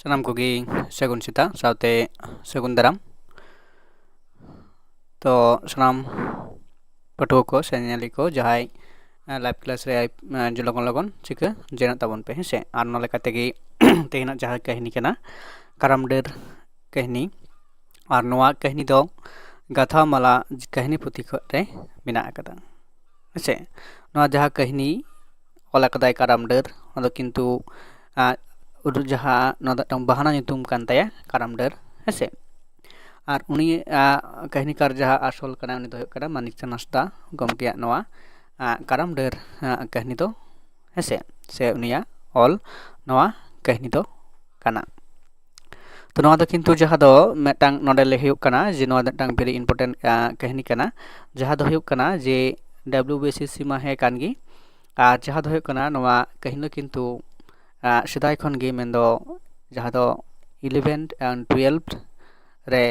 ᱥᱟᱱᱟᱢ ᱠᱚᱜᱮ ᱥᱟᱹᱜᱩᱱ ᱥᱮᱛᱟᱜ ᱥᱟᱶᱛᱮ ᱥᱟᱹᱜᱩᱱ ᱫᱟᱨᱟᱢ ᱛᱚ ᱥᱟᱱᱟᱢ ᱯᱟᱹᱴᱷᱩᱣᱟᱹ ᱠᱚ ᱥᱮ ᱧᱮᱧᱮᱞᱤᱭᱟᱹ ᱠᱚ ᱡᱟᱦᱟᱸᱭ ᱞᱟइव क्लास रे लगन चिका जेना ताबन पे हेसे आर ᱚᱱᱟ ᱞᱮᱠᱟ ᱛᱮᱜᱮ ᱛᱮᱦᱮᱧᱟᱜ ᱡᱟᱦᱟᱸ ᱠᱟᱹᱦᱱᱤ ᱠᱟᱱᱟ ᱠᱟᱨᱟᱢ ᱰᱟᱹᱨ ᱠᱟᱹᱦᱱᱤ ᱟᱨ ᱱᱚᱣᱟ ᱠᱟᱹᱦᱱᱤ ᱫᱚ ᱜᱟᱛᱷᱟ ᱢᱟᱞᱟ ᱠᱟᱹᱦᱱᱤ ᱯᱩᱛᱷᱤ ᱨᱮ ᱢᱮᱱᱟᱜ ᱟᱠᱟᱫᱟ ᱦᱮᱸᱥᱮ ᱱᱚᱣᱟ ᱡᱟᱦᱟᱸ ᱠᱟᱹᱦᱱᱤ ᱚᱞ ᱟᱠᱟᱫᱟᱭ ᱠᱟᱨᱟᱢ ᱰᱟᱹᱨ ᱚᱱᱟ ᱫᱚ ᱠᱤᱱᱛᱩ ᱡᱟᱦᱟᱸ ᱱᱚᱣᱟ ᱫᱚ ᱵᱟᱦᱟᱱᱟ ᱧᱩᱛᱩᱢ ᱠᱟᱱ ᱛᱟᱭᱟ ᱠᱟᱨᱟᱢ ᱰᱟᱹᱨ ᱦᱮᱸᱥᱮ ᱟᱨ ᱩᱱᱤ ᱠᱟᱹᱦᱱᱤᱠᱟᱨ ᱡᱟᱦᱟᱸ ᱟᱥᱚᱞ ᱠᱟᱱᱟ ᱩᱱᱤ ᱫᱚ ᱦᱩᱭᱩᱜ ᱠᱟᱱᱟ ᱢᱟᱱᱤᱠ ᱪᱟᱸᱫᱽ ᱦᱟᱸᱥᱫᱟ ᱜᱚᱢᱠᱮᱭᱟᱜ ᱱᱚᱣᱟ ᱠᱟᱨᱟᱢ ᱰᱟᱹᱨ ᱠᱟᱹᱦᱱᱤ ᱫᱚ ᱦᱮᱸᱥᱮ ᱥᱮ ᱩᱱᱤᱭᱟᱜ ᱚᱞ ᱱᱚᱣᱟ ᱠᱟᱹᱦᱱᱤ ᱫᱚ ᱠᱟᱱᱟ तो नवा दो किंतु जहाँ दो मेटांग नोडे ले हुयुक कना जे नवा मेटांग वेरी इम्पोर्टेंट कहानी कना जहाँ दो हुयुक कना जे WBCC मा है कानगी आ जहाँ दो हुयुक कना नवा कहिनो किंतु सिदाय खन गे मेन दो जहाँ दो 11th and 12th रे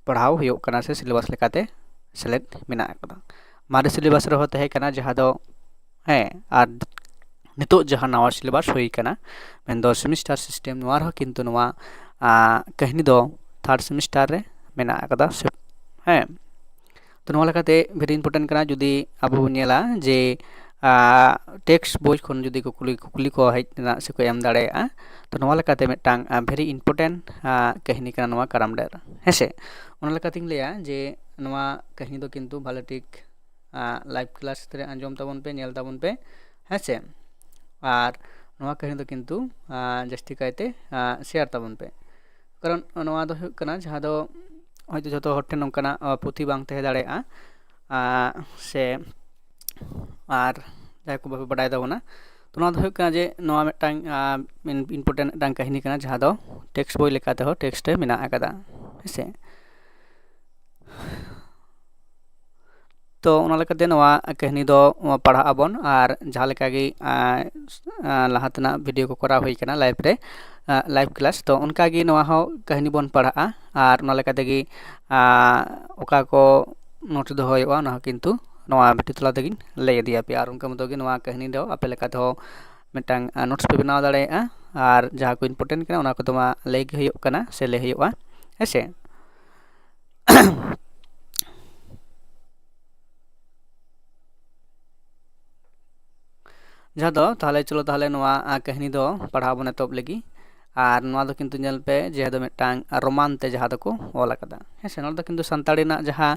पढ़ाव हुयुक कना से सिलेबस लेकाते सेलेक्ट मेना कदा मारे सिलेबस रे होते है कना जहाँ दो है आर नितो जहाँ नवा सिलेबस हुई कना मेन दो सेमिस्टर सिस्टम नवा रह किंतु नवा कहानी दो थर्ड सेमिस्टर रे मेना कदा है तो नवा लेकाते वेरी इम्पोर्टेंट कना जुदी अब नेला जे टेक्स्ट बोय खन जुदी कुकुली को हेजना से को एम दाड़ेया तो नवा लेकाते मेटांग वेरी इम्पोर्टेंट कहानी कना नवा काराम डार हेसे ओना लेकातिंग लेया जे नवा कहानी दो किंतु भाले ठीक लाइव क्लास रे आंजम ताबन पे नेल ताबन पे हेसे आर नवा कहानी दो किंतु जस्ती कायते शेयर ताबन पे कारण नवा दो हुयुक कना जहाँ दो हयतो जतो हर ठेन नोंकाना पुथि बांग तहे दाड़ेया से आर जाय को बापे बाडाय दाबोना तो नवा दो हुयुक कना जे नवा मेटांग इम्पोर्टेंट मेटांग कहानी कना जहाँ दो टेक्स्ट बोय लेकाते हो टेक्स्ट रे मेना आकादा हेसे तो ओना लेकाते नवा कहानी दो पढ़ा आबन आर जहाँ लेका गे लाहातना वीडियो को करा हुई कना लाइव रे लाइव क्लास तो उनका गे नवा हो कहानी बन पढ़ा आर ओना लेकाते गे ओका को नोट दो होयवा ना किंतु नवा वीडियो तला तेगिन लay दिया पे आर उनका मतो गे नवा कहानी दो आपे लेकाते हो मेटांग नोट्स पे बनाव दाड़ेया आर जहाँ को इम्पोर्टेंट कना ओना को तमा लay गे हुयुक कना से लay हुयुआ हेसे जहाँ दो ताहले चलो ताहले नवा कहानी दो पढ़ा बने तब लगी आर नवा दो किंतु नेल पे जे दो मेटांग रोमान ते जहाँ दो को ऑल आकादा हेसे नवा दो किंतु संताड़ी ना जहाँ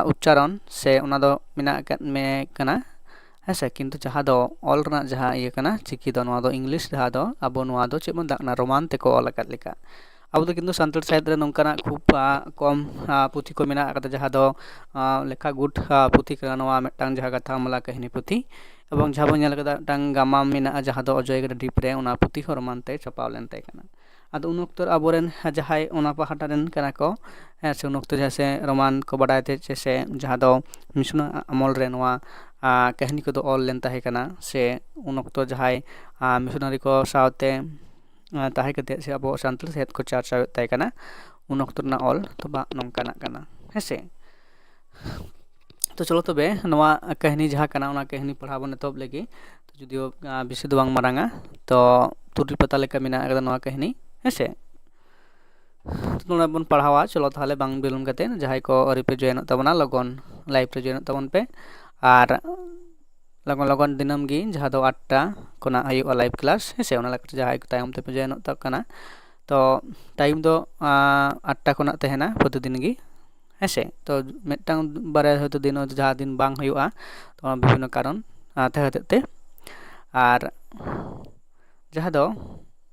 उच्चारण से ओना दो मेना मे कना हेसे किंतु जहाँ दो ऑल रना जहाँ ये कना चिकी दो नवा दो इंग्लिश जहाँ दो अब नवा दो चेक बन दाकना रोमान ते को ऑल आकाद लेका अब तो किंतु संताड़ साहित्य रे नोंकाना खूब कम पुथि को मेना आकादा जहाँ दो लेखा गुड पुथि कना नवा मेटांग जहाँ कथा मला कहानी पुथि এবং ঝাবো নেল কদা টাং গামাম মেনা যাহা দ অজয় গড ডিপ রে ওনা পুতি হরমানতে ছাপাও লেনতে কানা আদো উন অক্তর আবরেন যাহাই ওনা পাহাটা রেন কানা को से उन অক্ত जैसे रोमान को बडायते जैसे जहाँ द मिशना अमल रे नवा कहानी को दो ऑल लेन ताहे कना से उन अक्तो जहाई मिशनरी को सावते ताहे कते से अब संतल सेहत को चर्चा ताहे कना उन अक्तोर ना ऑल तो बा नंकाना कना हेसे तो चलो तबे नवा कहानी जहाँ कना ओना कहानी पढ़ाबो तब लगी तो जुदियो बेसि दो बांग मारांगा तो तुरी पता लेका मेना आकदा नवा कहानी हेसे तो नोना बन पढ़ावा चलो ताहले बांग बेलुन कते जहां को अरि पे जॉइन तबना लगन लाइव रे जॉइन तबन पे आर लगन लगन दिनम गी जहां दो 8टा कोना आयु लाइव क्लास हेसे ओना लकते जहां को तायम ते पे जॉइन तब कना तो टाइम दो 8टा कोना तहेना प्रतिदिन गी हेसे तो मेटांग बारे हयतो दिन जहाँ दिन बांग हुयुआ तो विभिन्न कारण ते आर जहाँ दो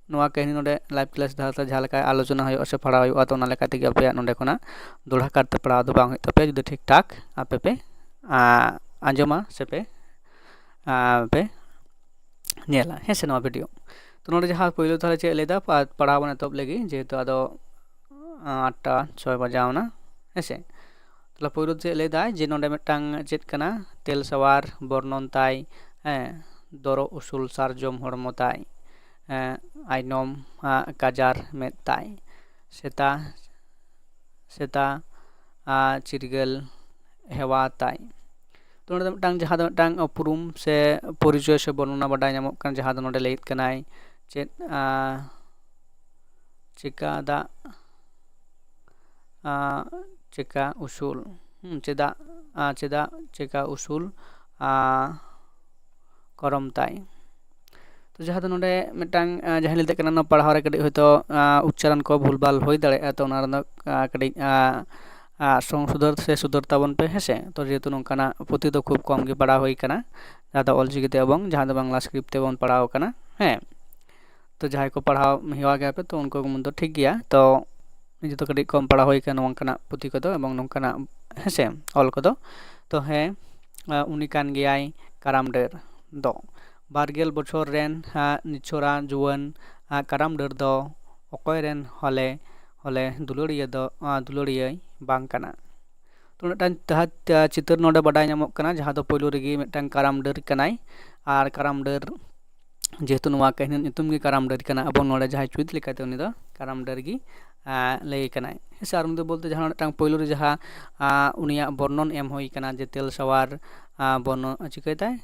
नवा कहानी नोडे लाइव क्लास दाता जहाँ लेका आलोचना हुयुआ से पढ़ा हुयुआ तो ओना लेका तेगे आपे नोडे खना दोड़ा करते पढ़ा दो बांग हुयुत तपे जुदी ठीक ठाक आपे पे आंजमा से पे पे नेला हेसे नवा वीडियो तो नोडे जहाँ पहिलो ताले चे लेदा पढ़ा बने तब लगी जेहेतु आदो 8टा 6 बजावना हेसे तला पहिलो चे लेदा जे नोडे मेटांग चेत कना तेल सवार बर्णन ताई दरो उसूल सारजम हरमो ताई आइनम काजार में ताई सेता सेता चिरगल हेवा ताई तो नोडे मेटांग जहाँ दो मेटांग उपरुम से परिचय से वर्णना बाडाय नामक कन जहाँ दो नोडे लेत कनाय चेत ᱪᱮᱠᱟ ᱫᱟᱜ ᱪᱮᱠᱟ ᱩᱥᱩᱞ ᱪᱮᱫᱟᱜ ᱪᱮᱠᱟ ᱩᱥᱩᱞ ᱠᱚᱨᱚᱢ ᱛᱟᱭ তো ᱡᱟᱦᱟᱸ ᱫᱚ ᱱᱚᱰᱮ ᱢᱤᱫᱴᱟᱝ ᱡᱟᱦᱟᱸ ᱞᱟᱹᱭ ᱠᱟᱱᱟ ᱱᱚᱣᱟ ᱯᱟᱲᱦᱟᱣ ᱨᱮ ᱠᱟᱹᱴᱤᱡ ᱦᱚᱭᱛᱳ ᱩচ্চারণ ᱠᱚ ᱵᱷᱩᱞᱵᱷᱟᱞ ᱦᱩᱭ ᱫᱟᱲᱮᱭᱟᱜᱼᱟ ᱛᱚ ᱚᱱᱟ ᱨᱮᱫᱚ ᱠᱟᱹᱴᱤᱡ সংশোধন ᱥᱮ ᱥᱩᱫᱷᱟᱹᱨ ᱛᱟᱵᱚᱱ ᱯᱮ ᱦᱮᱸᱥᱮ ᱛᱚ ᱡᱮᱦᱮᱛᱩ ᱱᱚᱝᱠᱟᱱᱟᱜ ᱯᱩᱛᱷᱤ ᱫᱚ ᱠᱷᱩᱵ ᱠᱚᱢ ᱜᱮ ᱯᱟᱲᱦᱟᱣ ᱦᱩᱭ ᱟᱠᱟᱱᱟ ᱡᱟᱦᱟᱸ ᱫᱚ ᱚᱞᱪᱤᱠᱤᱛᱮ ᱮᱵᱚᱝ ᱡᱟᱦᱟᱸ ᱫᱚ ᱵᱟᱝᱞᱟ ᱥᱠᱨᱤᱯᱴ ᱛᱮᱵᱚᱱ ᱯᱟᱲᱦᱟᱣ ᱟᱠᱟᱱᱟ ᱦᱮᱸ তো ᱡᱟᱦᱟᱸᱭ ᱠᱚ ᱯᱟᱲᱦᱟᱣ ᱦᱮᱣᱟ ᱜᱮᱭᱟ ᱯᱮ ᱛᱚ ᱩᱱᱠᱩ ᱫᱚ ᱴᱷᱤᱠ ᱜᱮᱭᱟ ᱛᱚ ᱱᱤᱡᱮ ᱫᱚ ᱠᱟᱹᱴᱤᱡ ᱠᱚᱢ ᱯᱟᱲᱦᱟᱣ ᱦᱩᱭ ᱟᱠᱟᱱᱟ ᱱᱚᱝᱠᱟᱱᱟᱜ ᱯᱩᱛᱷᱤ ᱠᱚᱫᱚ ᱮᱵᱚᱝ ᱱᱚᱝᱠᱟᱱᱟᱜ ᱦᱮᱸᱥᱮ ᱚᱞ ᱠᱚᱫᱚ ᱛᱚ ᱦᱮᱸ ᱩᱱᱤ ᱠᱟᱱ ᱜᱮᱭᱟᱭ ᱠᱟᱨᱟᱢ ᱰᱟᱹᱨ ᱫᱚ 20 ᱵᱚᱪᱷᱚᱨ ᱨᱮᱱ ᱱᱤᱪᱷᱚᱨᱟ ᱡᱩᱣᱟᱹᱱ ᱠᱟᱨᱟᱢ ᱰᱟᱹᱨ ᱫᱚ ᱚᱠᱚᱭ ᱨᱮᱱ ᱦᱚᱞᱮ ᱫᱩᱞᱟᱹᱲᱤᱭᱟᱹ ᱫᱚ ᱫᱩᱞᱟᱹᱲᱤᱭᱟᱹᱭ ᱵᱟᱝ ᱠᱟᱱᱟ तो मिट्टान चितर नोडे बाडाय ᱧᱟᱢᱚᱜ ᱠᱟᱱᱟ ᱡᱟᱦᱟᱸ ᱫᱚ ᱯᱳᱭᱞᱳ ᱨᱮᱜᱮ ᱢᱤᱫᱴᱟᱝ ᱠᱟᱨᱟᱢ ᱰᱟᱹᱨ ᱠᱟᱱᱟᱭ ᱟᱨ ᱠᱟᱨᱟम ᱰᱟᱹᱨ যেহেতু ᱱᱚᱣᱟ ᱠᱟᱹᱦᱱᱤ ᱧᱩᱛᱩᱢ ᱜᱮ ᱠᱟᱨᱟᱢ ᱰᱟᱹᱨ ᱠᱟᱱᱟ ᱟᱵᱚ ᱱᱚᱰᱮ ᱡᱟᱦᱟᱸᱭ ᱪᱩᱭᱤᱛ ᱞᱮᱠᱟᱛᱮ ᱩᱱᱤ ᱫᱚ ᱠᱟᱨᱟᱢ ᱰᱟᱹᱨ ᱜᱮ ᱞᱟᱹᱭ ᱠᱟᱱᱟᱭ ᱦᱮᱸᱥᱮ ᱟᱨ ᱩᱱᱤ ᱫᱚ ᱵᱚᱞᱛᱮ ᱡᱟᱦᱟᱸ ᱢᱤᱫᱴᱟᱝ ᱯᱳᱭᱞᱳ ᱨᱮ ᱡᱟᱦᱟᱸ ᱩᱱᱤᱭᱟᱜ ᱵᱚᱨণᱚᱱ ᱮᱢ ᱦᱩᱭ ᱠᱟᱱᱟ ᱡᱮ ᱛᱮᱞ ᱥᱟᱣᱟᱨ ᱵᱚᱨণᱚ ᱪᱤᱠᱟᱹᱭ ᱛᱟᱭ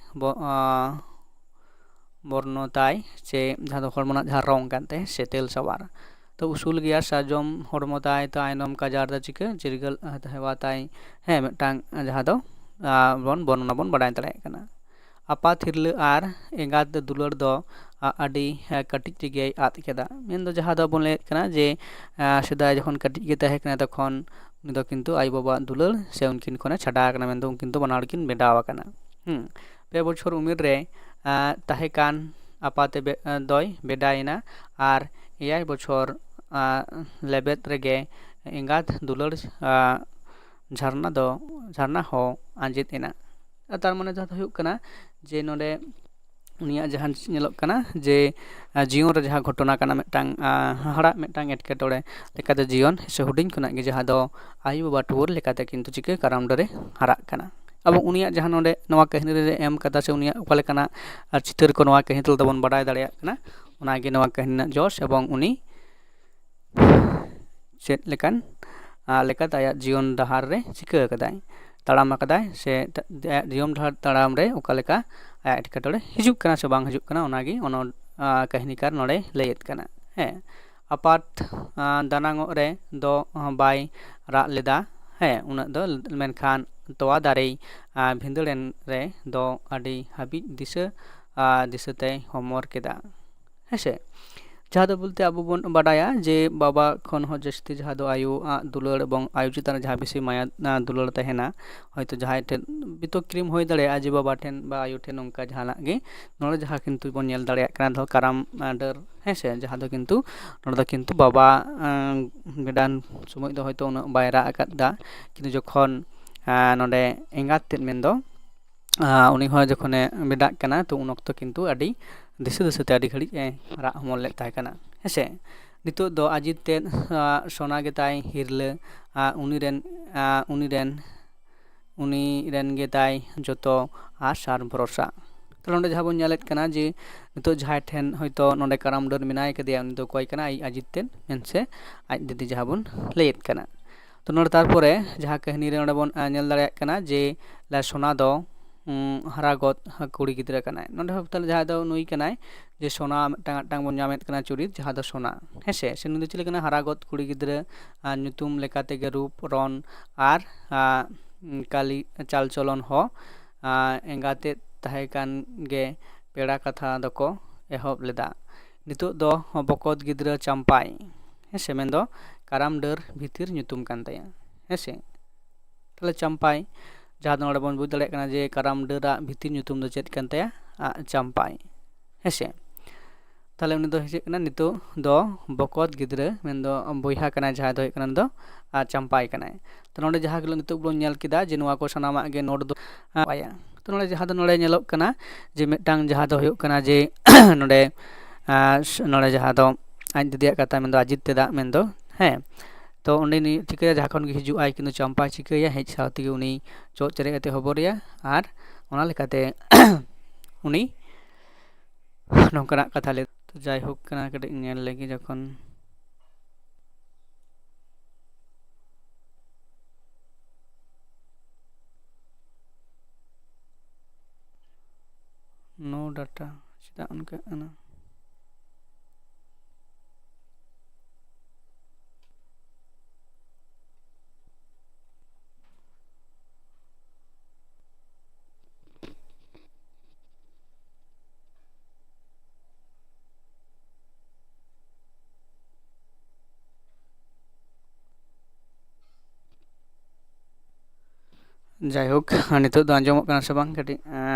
বর্ণ তাই সে ᱡᱟᱦᱟᱸ ᱫᱚ ᱦᱚᱲᱢᱚ ᱨᱮᱱᱟᱜ ᱡᱟᱦᱟᱸ ᱨᱚᱝ ᱠᱟᱱ ᱛᱟᱭ ᱥᱮ ᱛᱮᱞ ᱥᱟᱣᱟᱨ তো উসুল গিয়া সাজম হড়মো তাই তো আইনম কাজার দা চিকে চিরগল হেওয়া তাই হ্যাঁ মিদটাং ᱡᱟᱦᱟᱸ ᱫᱚ ᱵᱚᱱ ᱵᱚᱨণᱚᱱᱟ ᱵᱚᱱ ᱵᱟᱰᱟᱭ ᱫᱟᱲᱮᱭᱟᱜ ᱠᱟᱱᱟ ᱟᱯᱟᱛ ᱦᱤᱨᱞᱟᱹ ᱟᱨ ᱮᱸᱜᱟᱛ ᱫᱩᱞᱟᱹᱲ ᱫᱚ ᱟᱹᱰᱤ ᱠᱟᱹᱴᱤᱡ ᱨᱮᱜᱮᱭ ᱟᱫ ᱠᱮᱫᱟ ᱢᱮᱱᱫᱚ ᱡᱟᱦᱟᱸ ᱫᱚ ᱵᱚᱱ ᱞᱟᱹᱭᱮᱫ ᱠᱟᱱᱟ ᱡᱮ ᱥᱮᱫᱟᱭ ᱡᱚᱠᱷᱚᱱ ᱠᱟᱹᱴᱤᱡ ᱜᱮ ᱛᱟᱦᱮᱸ ᱠᱟᱱᱟ ᱛᱚᱠᱷᱚᱱ ᱩᱱᱤ ᱫᱚ ᱠᱤᱱᱛᱩ ᱟᱭᱳ ᱵᱟᱵᱟᱣᱟᱜ ᱫᱩᱞᱟᱹᱲ ᱥᱮ ᱩᱱᱠᱤᱱ ᱠᱷᱚᱱᱮ ᱪᱷᱟᱰᱟᱣ ᱟᱠᱟᱱᱟ ᱢᱮᱱᱫᱚ ᱩᱱᱠᱤᱱ ᱫᱚ ᱵᱟᱱᱟ ᱦᱚᱲ ᱠᱤᱱ ᱵᱮᱰᱟᱣ ᱟᱠᱟᱱᱟ 2 ᱵᱚᱪᱷᱚᱨ ᱩᱢᱮᱨ ᱨᱮ ᱛᱟᱦᱮᱸ ᱠᱟᱱ ᱟᱯᱟᱛᱮ ᱫᱚᱭ ᱵᱮᱰᱟᱭᱮᱱᱟ ᱟᱨ 7 ᱵᱚᱪᱷᱚᱨ ᱞᱮᱵᱮᱫ ᱨᱮᱜᱮ ᱮᱸᱜᱟᱛ ᱫᱩᱞᱟᱹᱲ ᱡᱷᱟᱨᱱᱟ ᱦᱚᱸ ᱟᱸᱡᱮᱫ ᱮᱱᱟ ᱛᱟᱨ ᱢᱟᱱᱮ ᱡᱟᱦᱟᱸ ᱫᱚ ᱦᱩᱭᱩᱜ ᱠᱟᱱᱟ ᱡᱮ ᱱᱚᱰᱮ ᱩᱱᱤᱭᱟᱜ ᱡᱟᱦᱟᱸ ᱧᱮᱞᱚᱜ ᱠᱟᱱᱟ ᱡᱮ ᱡᱤᱭᱚᱱ ᱨᱮ ᱡᱟᱦᱟᱸ ᱜᱷᱚᱴᱚᱱᱟ ᱠᱟᱱᱟ ᱢᱤᱫᱴᱟᱝ ᱦᱟᱦᱟᱲᱟᱜ ᱢᱤᱫᱴᱟᱝ ᱮᱴᱠᱮᱴᱚᱬᱮ ᱞᱮᱠᱟᱛᱮ ᱡᱤᱭᱚᱱ ᱥᱮ ᱦᱩᱰᱤᱧ ᱠᱷᱚᱱᱟᱜ ᱜᱮ ᱡᱟᱦᱟᱸ ᱫᱚ ᱟᱭᱳ ᱵᱟᱵᱟ ᱴᱩᱣᱟᱹᱨ ᱞᱮᱠᱟᱛᱮ ᱠᱤᱱᱛᱩ ᱪᱤᱠᱟᱹ ᱠᱟᱨᱟᱢ ᱰᱟᱹᱨᱮ ᱦᱟᱨᱟᱜ ᱠᱟᱱᱟ ᱟᱵᱚ ᱩᱱᱤᱭᱟᱜ ᱡᱟᱦᱟᱸ ᱱᱚᱰᱮ ᱱᱚᱣᱟ ᱠᱟᱹᱦᱱᱤ ᱨᱮ ᱮᱢ ᱠᱟᱫᱟ ᱥᱮ ᱩᱱᱤᱭᱟᱜ ᱚᱠᱟ ᱞᱮᱠᱟᱱᱟᱜ ᱪᱤᱛᱟᱹᱨ ᱠᱚ ᱱᱚᱣᱟ ᱠᱟᱹᱦᱱᱤ ᱛᱮᱫᱚ ᱵᱚᱱ ᱵᱟᱰᱟᱭ ᱫᱟᱲᱮᱭᱟᱜ ᱠᱟᱱᱟ ᱚᱱᱟᱜᱮ ᱱᱚᱣᱟ ᱠᱟᱹᱦᱱᱤ ᱨᱮᱱᱟᱜ ᱡᱚᱥ ᱮᱵᱚᱝ ᱩᱱᱤ ᱪᱮᱫ ᱞᱮᱠᱟᱱ ᱞᱮᱠᱟᱛᱮ ᱟᱭᱟᱜ ᱡᱤᱭᱚᱱ ᱰᱟᱦᱟᱨ ᱨᱮ ᱪᱤᱠᱟᱹ ᱟᱠᱟᱫᱟᱭ ᱛᱟᱲᱟᱢ ᱟᱠᱟᱫᱟᱭ ᱥᱮ ᱡᱤᱭᱚᱱ ᱰᱟᱦᱟᱨ ᱛᱟᱲᱟᱢ ᱨᱮ ᱚᱠᱟ ᱞᱮᱠᱟ ᱟᱭᱟᱜ ᱮᱴᱠᱮᱴᱚᱬᱮ ᱦᱤᱡᱩᱜ ᱠᱟᱱᱟ ᱥᱮ ᱵᱟᱝ ᱦᱤᱡᱩᱜ ᱠᱟᱱᱟ ᱚᱱᱟᱜᱮ ᱚᱱᱟ ᱠᱟᱹᱦᱱᱤᱠᱟᱨ ᱱᱚᱰᱮ ᱞᱟᱹᱭᱮᱫ ᱠᱟᱱᱟ ᱦᱮᱸ ᱟᱯᱟᱛ ᱫᱟᱱᱟᱝᱚᱜ ᱨᱮ ᱫᱚ ᱵᱟᱭ ᱨᱟᱜ ᱞᱮᱫᱟ ᱦᱮᱸ ᱩᱱᱟᱹᱜ ᱫᱚ ᱢᱮᱱᱠᱷᱟᱱ ᱛᱚᱣᱟ ᱫᱟᱨᱮ ᱵᱷᱤᱸᱫᱟᱹᱲᱮᱱ ᱨᱮ ᱫᱚ ᱟᱹᱰᱤ ᱦᱟᱹᱵᱤᱡ ᱫᱤᱥᱟᱹᱛᱮᱭ ᱦᱚᱢᱚᱨ ᱠᱮᱫᱟ ᱦᱮᱸᱥᱮ ᱡᱟᱦᱟᱸ ᱫᱚ ᱵᱚᱞᱛᱮ ᱟᱵᱚ ᱵᱚᱱ ᱵᱟᱰᱟᱭᱟ ᱡᱮ ᱵᱟᱵᱟ ᱠᱷᱚᱱ ᱦᱚᱸ ᱡᱟᱹᱥᱛᱤ ᱡᱟᱦᱟᱸ ᱫᱚ ᱟᱭᱳᱣᱟᱜ ᱫᱩᱞᱟᱹᱲ ᱮᱵᱚᱝ ᱟᱭᱳ ᱪᱮᱛᱟᱱ ᱨᱮ ᱡᱟᱦᱟᱸ ᱵᱮᱥᱤ ᱢᱟᱭᱟ ᱫᱩᱞᱟᱹᱲ ᱛᱟᱦᱮᱱᱟ ᱦᱚᱭᱛᱳ ᱡᱟᱦᱟᱸᱭ ᱴᱷᱮᱱ ᱵᱤᱛᱚᱠᱨᱤᱢ ᱦᱩᱭ ᱫᱟᱲᱮᱭᱟᱜᱼᱟ ᱡᱮ ᱵᱟᱵᱟ ᱴᱷᱮᱱ ᱵᱟ ᱟᱭᱳ ᱴᱷᱮᱱ ᱱᱚᱝᱠᱟ ᱡᱟᱦᱟᱱᱟᱜ ᱜᱮ ᱱᱚᱰᱮ ᱡᱟᱦᱟᱸ ᱠᱤᱱᱛᱩ ᱵᱚᱱ ᱧᱮᱞ ᱫᱟᱲᱮᱭᱟᱜ ᱠᱟᱱᱟ ᱫᱚ ᱠᱟᱨᱟᱢ ᱰᱟᱹᱨ ᱦᱮᱸᱥᱮ ᱡᱟᱦᱟᱸ ᱫᱚ ᱠᱤᱱᱛᱩ ᱱᱚᱰᱮ ᱫᱚ ᱠᱤᱱᱛᱩ ᱵᱟᱵᱟ ᱵᱮᱰᱟᱱ ᱥᱚᱢᱚᱭ ᱫᱚ ᱦᱚᱭᱛᱳ ᱩᱱᱟᱹᱜ ᱵᱟᱭ ᱨᱟᱜ ᱟᱠᱟᱫᱟ ᱠᱤᱱᱛᱩ ᱡᱚᱠᱷᱚᱱ ᱱᱚᱰᱮ ᱮᱸᱜᱟᱛ ᱛᱮᱫ ᱢᱮᱱᱫᱚ ᱩᱱᱤ ᱦᱚᱸ ᱡᱚᱠᱷᱚᱱᱮ ᱵᱮᱰᱟᱜ ᱠᱟᱱᱟ ᱛᱚ ᱩᱱ ᱚᱠᱛᱚ ᱠᱤᱱᱛᱩ ᱟᱹᱰᱤ ᱫᱤᱥᱟᱹᱛᱮ ᱟᱹᱰᱤ ᱜᱷᱟᱹᱲᱤᱡ ᱨᱟᱜ ᱦᱚᱢᱚᱨ ᱞᱮᱫ ᱛᱟᱦᱮᱸ ᱠᱟᱱᱟ ᱦᱮᱸᱥᱮ ᱱᱤᱛᱚᱜ ᱫᱚ ᱟᱡᱤᱛ ᱛᱮᱫ ᱥᱳᱱᱟ ᱜᱮᱛᱟᱭ ᱦᱤᱨᱞᱟᱹ ᱩᱱᱤ ᱨᱮᱱ ᱜᱮᱛᱟᱭ ᱡᱚᱛᱚ ᱟᱥ ᱟᱨ ᱵᱷᱚᱨᱥᱟ ᱛᱟᱦᱞᱮ ᱱᱚᱰᱮ ᱡᱟᱦᱟᱸ ᱵᱚᱱ ᱧᱮᱞᱮᱫ ᱠᱟᱱᱟ ᱡᱮ ᱱᱤᱛᱚᱜ ᱡᱟᱦᱟᱸᱭ ᱴᱷᱮᱱ ᱦᱚᱭᱛᱳ ᱱᱚᱰᱮ ᱠᱟᱨᱟᱢ ᱰᱟᱹᱨ ᱢᱮᱱᱟᱭ ᱠᱟᱫᱮᱭᱟ ᱩᱱᱤ ᱫᱚ ᱚᱠᱚᱭ ᱠᱟᱱᱟ ᱟᱡ ᱟᱡᱤᱛ ᱛᱮᱫ ᱢᱮᱱᱥᱮ ᱟᱡ ᱫᱤᱫᱤ ᱡᱟᱦᱟᱸ ᱵᱚᱱ ᱞᱟᱹᱭᱮᱫ ᱠᱟᱱᱟ ᱛᱚ ᱱᱚᱰᱮ ᱛᱟᱨᱯᱚᱨᱮ ᱡᱟᱦᱟᱸ ᱠᱟᱹᱦᱱᱤ ᱨᱮ ᱱᱚᱰᱮ ᱵᱚᱱ ᱧᱮᱞ ᱫᱟᱲᱮᱭᱟᱜ ᱠᱟᱱᱟ ᱡᱮ ᱥᱳᱱᱟ ᱫᱚ ᱦᱟᱨᱟᱜᱚᱫ ᱠᱩᱲᱤ ᱜᱤᱫᱽᱨᱟᱹ ᱠᱟᱱᱟᱭ ᱱᱚᱰᱮ ᱦᱚᱸ ᱛᱟᱦᱞᱮ ᱡᱟᱦᱟᱸᱭ ᱫᱚ ᱱᱩᱭ ᱠᱟᱱᱟᱭ ᱡᱮ ᱥᱳᱱᱟ ᱢᱤᱫᱴᱟᱝ ᱵᱚᱱ ᱧᱟᱢᱮᱫ ᱠᱟᱱᱟ ᱪᱩᱨᱤᱛ ᱡᱟᱦᱟᱸ ᱫᱚ ᱥᱳᱱᱟ ᱦᱮᱸᱥᱮ ᱥᱮ ᱱᱩᱭ ᱫᱚ ᱪᱮᱞᱮ ᱠᱟᱱᱟ ᱦᱟᱨᱟᱜᱚᱫ ᱠᱩᱲᱤ ᱜᱤᱫᱽᱨᱟᱹ ᱧᱩᱛᱩᱢ ᱞᱮᱠᱟ ᱛᱮᱜᱮ ᱨᱩᱯ ᱨᱚᱱ ᱟᱨ ᱠᱟᱞᱤ ᱪᱟᱞᱪᱚᱞᱚᱱ ᱦᱚᱸ ᱮᱸᱜᱟᱛᱮᱫ ᱛᱟᱦᱮᱸ ᱠᱟᱱ ᱜᱮ ᱯᱮᱲᱟ ᱠᱟᱛᱷᱟ ᱫᱚᱠᱚ ᱮᱦᱚᱵ ᱞᱮᱫᱟ ᱱᱤᱛᱚᱜ ᱫᱚ ᱵᱚᱠᱚᱛ ᱜᱤᱫᱽᱨᱟᱹ ᱪᱟᱢᱯᱟᱭ ᱦᱮᱸᱥᱮ ᱢᱮᱱᱫᱚ ᱠᱟᱨᱟᱢ ᱰᱟᱹᱨ ᱵᱷᱤᱛᱤᱨ ᱧᱩᱛᱩᱢ ᱠᱟᱱ ᱛᱟᱭᱟ ᱦᱮᱸᱥᱮ ᱛᱟᱦᱞᱮ ᱪᱟᱢᱯᱟᱭ ᱡᱟᱦᱟᱸ ᱫᱚ ᱱᱚᱰᱮ ᱵᱚᱱ ᱵᱩᱡᱽ ᱫᱟᱲᱮᱭᱟᱜ ᱠᱟᱱᱟ ᱡᱮ ᱠᱟᱨᱟᱢ ᱰᱟᱹᱨᱟᱜ ᱵᱷᱤᱛᱤᱨ ᱧᱩᱛᱩᱢ ᱫᱚ ᱪᱮᱫ ᱠᱟᱱ ᱛᱟᱭᱟ ᱪᱟᱢᱯᱟᱭ ᱦᱮᱸᱥᱮ ᱛᱟᱦᱞᱮ ᱩᱱᱤ ᱫᱚ ᱦᱤᱡᱩᱜ ᱠᱟᱱᱟ ᱱᱤᱛᱚᱜ ᱫᱚ ᱵᱚᱠᱚᱛ ᱜᱤᱫᱽᱨᱟᱹ ᱢᱮᱱᱫᱚ ᱵᱚᱭᱦᱟ ᱠᱟᱱᱟᱭ ᱡᱟᱦᱟᱸᱭ ᱫᱚ ᱦᱩᱭᱩᱜ ᱠᱟᱱᱟ ᱫᱚ ᱪᱟᱢᱯᱟᱭ ᱠᱟᱱᱟᱭ ᱛᱚ ᱱᱚᱰᱮ ᱡᱟᱦᱟᱸ ᱜᱩলো ᱱᱤᱛᱚᱜ ᱵᱚᱱ ᱧᱮᱞ ᱠᱮᱫᱟ ᱡᱮ ᱱᱚᱣᱟ ᱠᱚ ᱥᱟᱱᱟᱢᱟᱜ ᱜᱮ ᱱᱳᱴ ᱫᱚ ᱟᱭᱟ ᱛᱚ ᱱᱚᱰᱮ ᱡᱟᱦᱟᱸ ᱫᱚ ᱱᱚᱰᱮ ᱧᱮᱞᱚᱜ ᱠᱟᱱᱟ ᱡᱮ ᱢᱤᱫᱴᱟᱝ ᱡᱟᱦᱟᱸ ᱫᱚ ᱦᱩᱭᱩᱜ ᱠᱟᱱᱟ ᱡᱮ ᱱᱚᱰᱮ ᱡᱟᱦᱟᱸ ᱫᱚ ᱟᱡ ᱫᱤᱫᱤᱭᱟᱜ ᱠᱟᱛᱷᱟ ᱢᱮᱱᱫᱚ ᱟᱡᱤᱛ ᱛᱮᱫᱟᱜ ᱢᱮᱱᱫᱚ ᱦᱮᱸ ᱛᱚ ᱩᱱᱤ ᱪᱤᱠᱟᱹᱭᱟ ᱡᱟᱦᱟᱸ ᱠᱷᱚᱱ ᱜᱮ ᱦᱤᱡᱩᱜ ᱟᱭ ᱠᱤᱱᱛᱩ ᱪᱟᱢᱯᱟᱭ ᱪᱤᱠᱟᱹᱭᱟ ᱦᱮᱡ ᱥᱟᱶ ᱛᱮᱜᱮ ᱩᱱᱤ ᱪᱚᱜ ᱪᱮᱨᱮᱡ ᱠᱟᱛᱮ ᱦᱚᱵᱚᱨᱮᱭᱟ ᱟᱨ ᱚᱱᱟ ᱞᱮᱠᱟᱛᱮ ᱩᱱᱤ ᱱᱚᱝᱠᱟᱱᱟᱜ ᱠᱟᱛᱷᱟ ᱞᱟᱹᱭ ᱡᱟᱭᱦᱳᱠ ᱠᱟᱱᱟ ᱠᱟᱹᱴᱤᱡ ᱧᱮᱞ ᱞᱮᱜᱮ ᱡᱚᱠᱷᱚᱱ नो डाटा चेदाग उनका ᱡᱟᱭᱦᱳᱠ ᱱᱤᱛᱚᱜ ᱫᱚ ᱟᱸᱡᱚᱢᱚᱜ ᱠᱟᱱᱟ ᱥᱮ ᱵᱟᱝ ᱠᱟᱹᱴᱤᱡ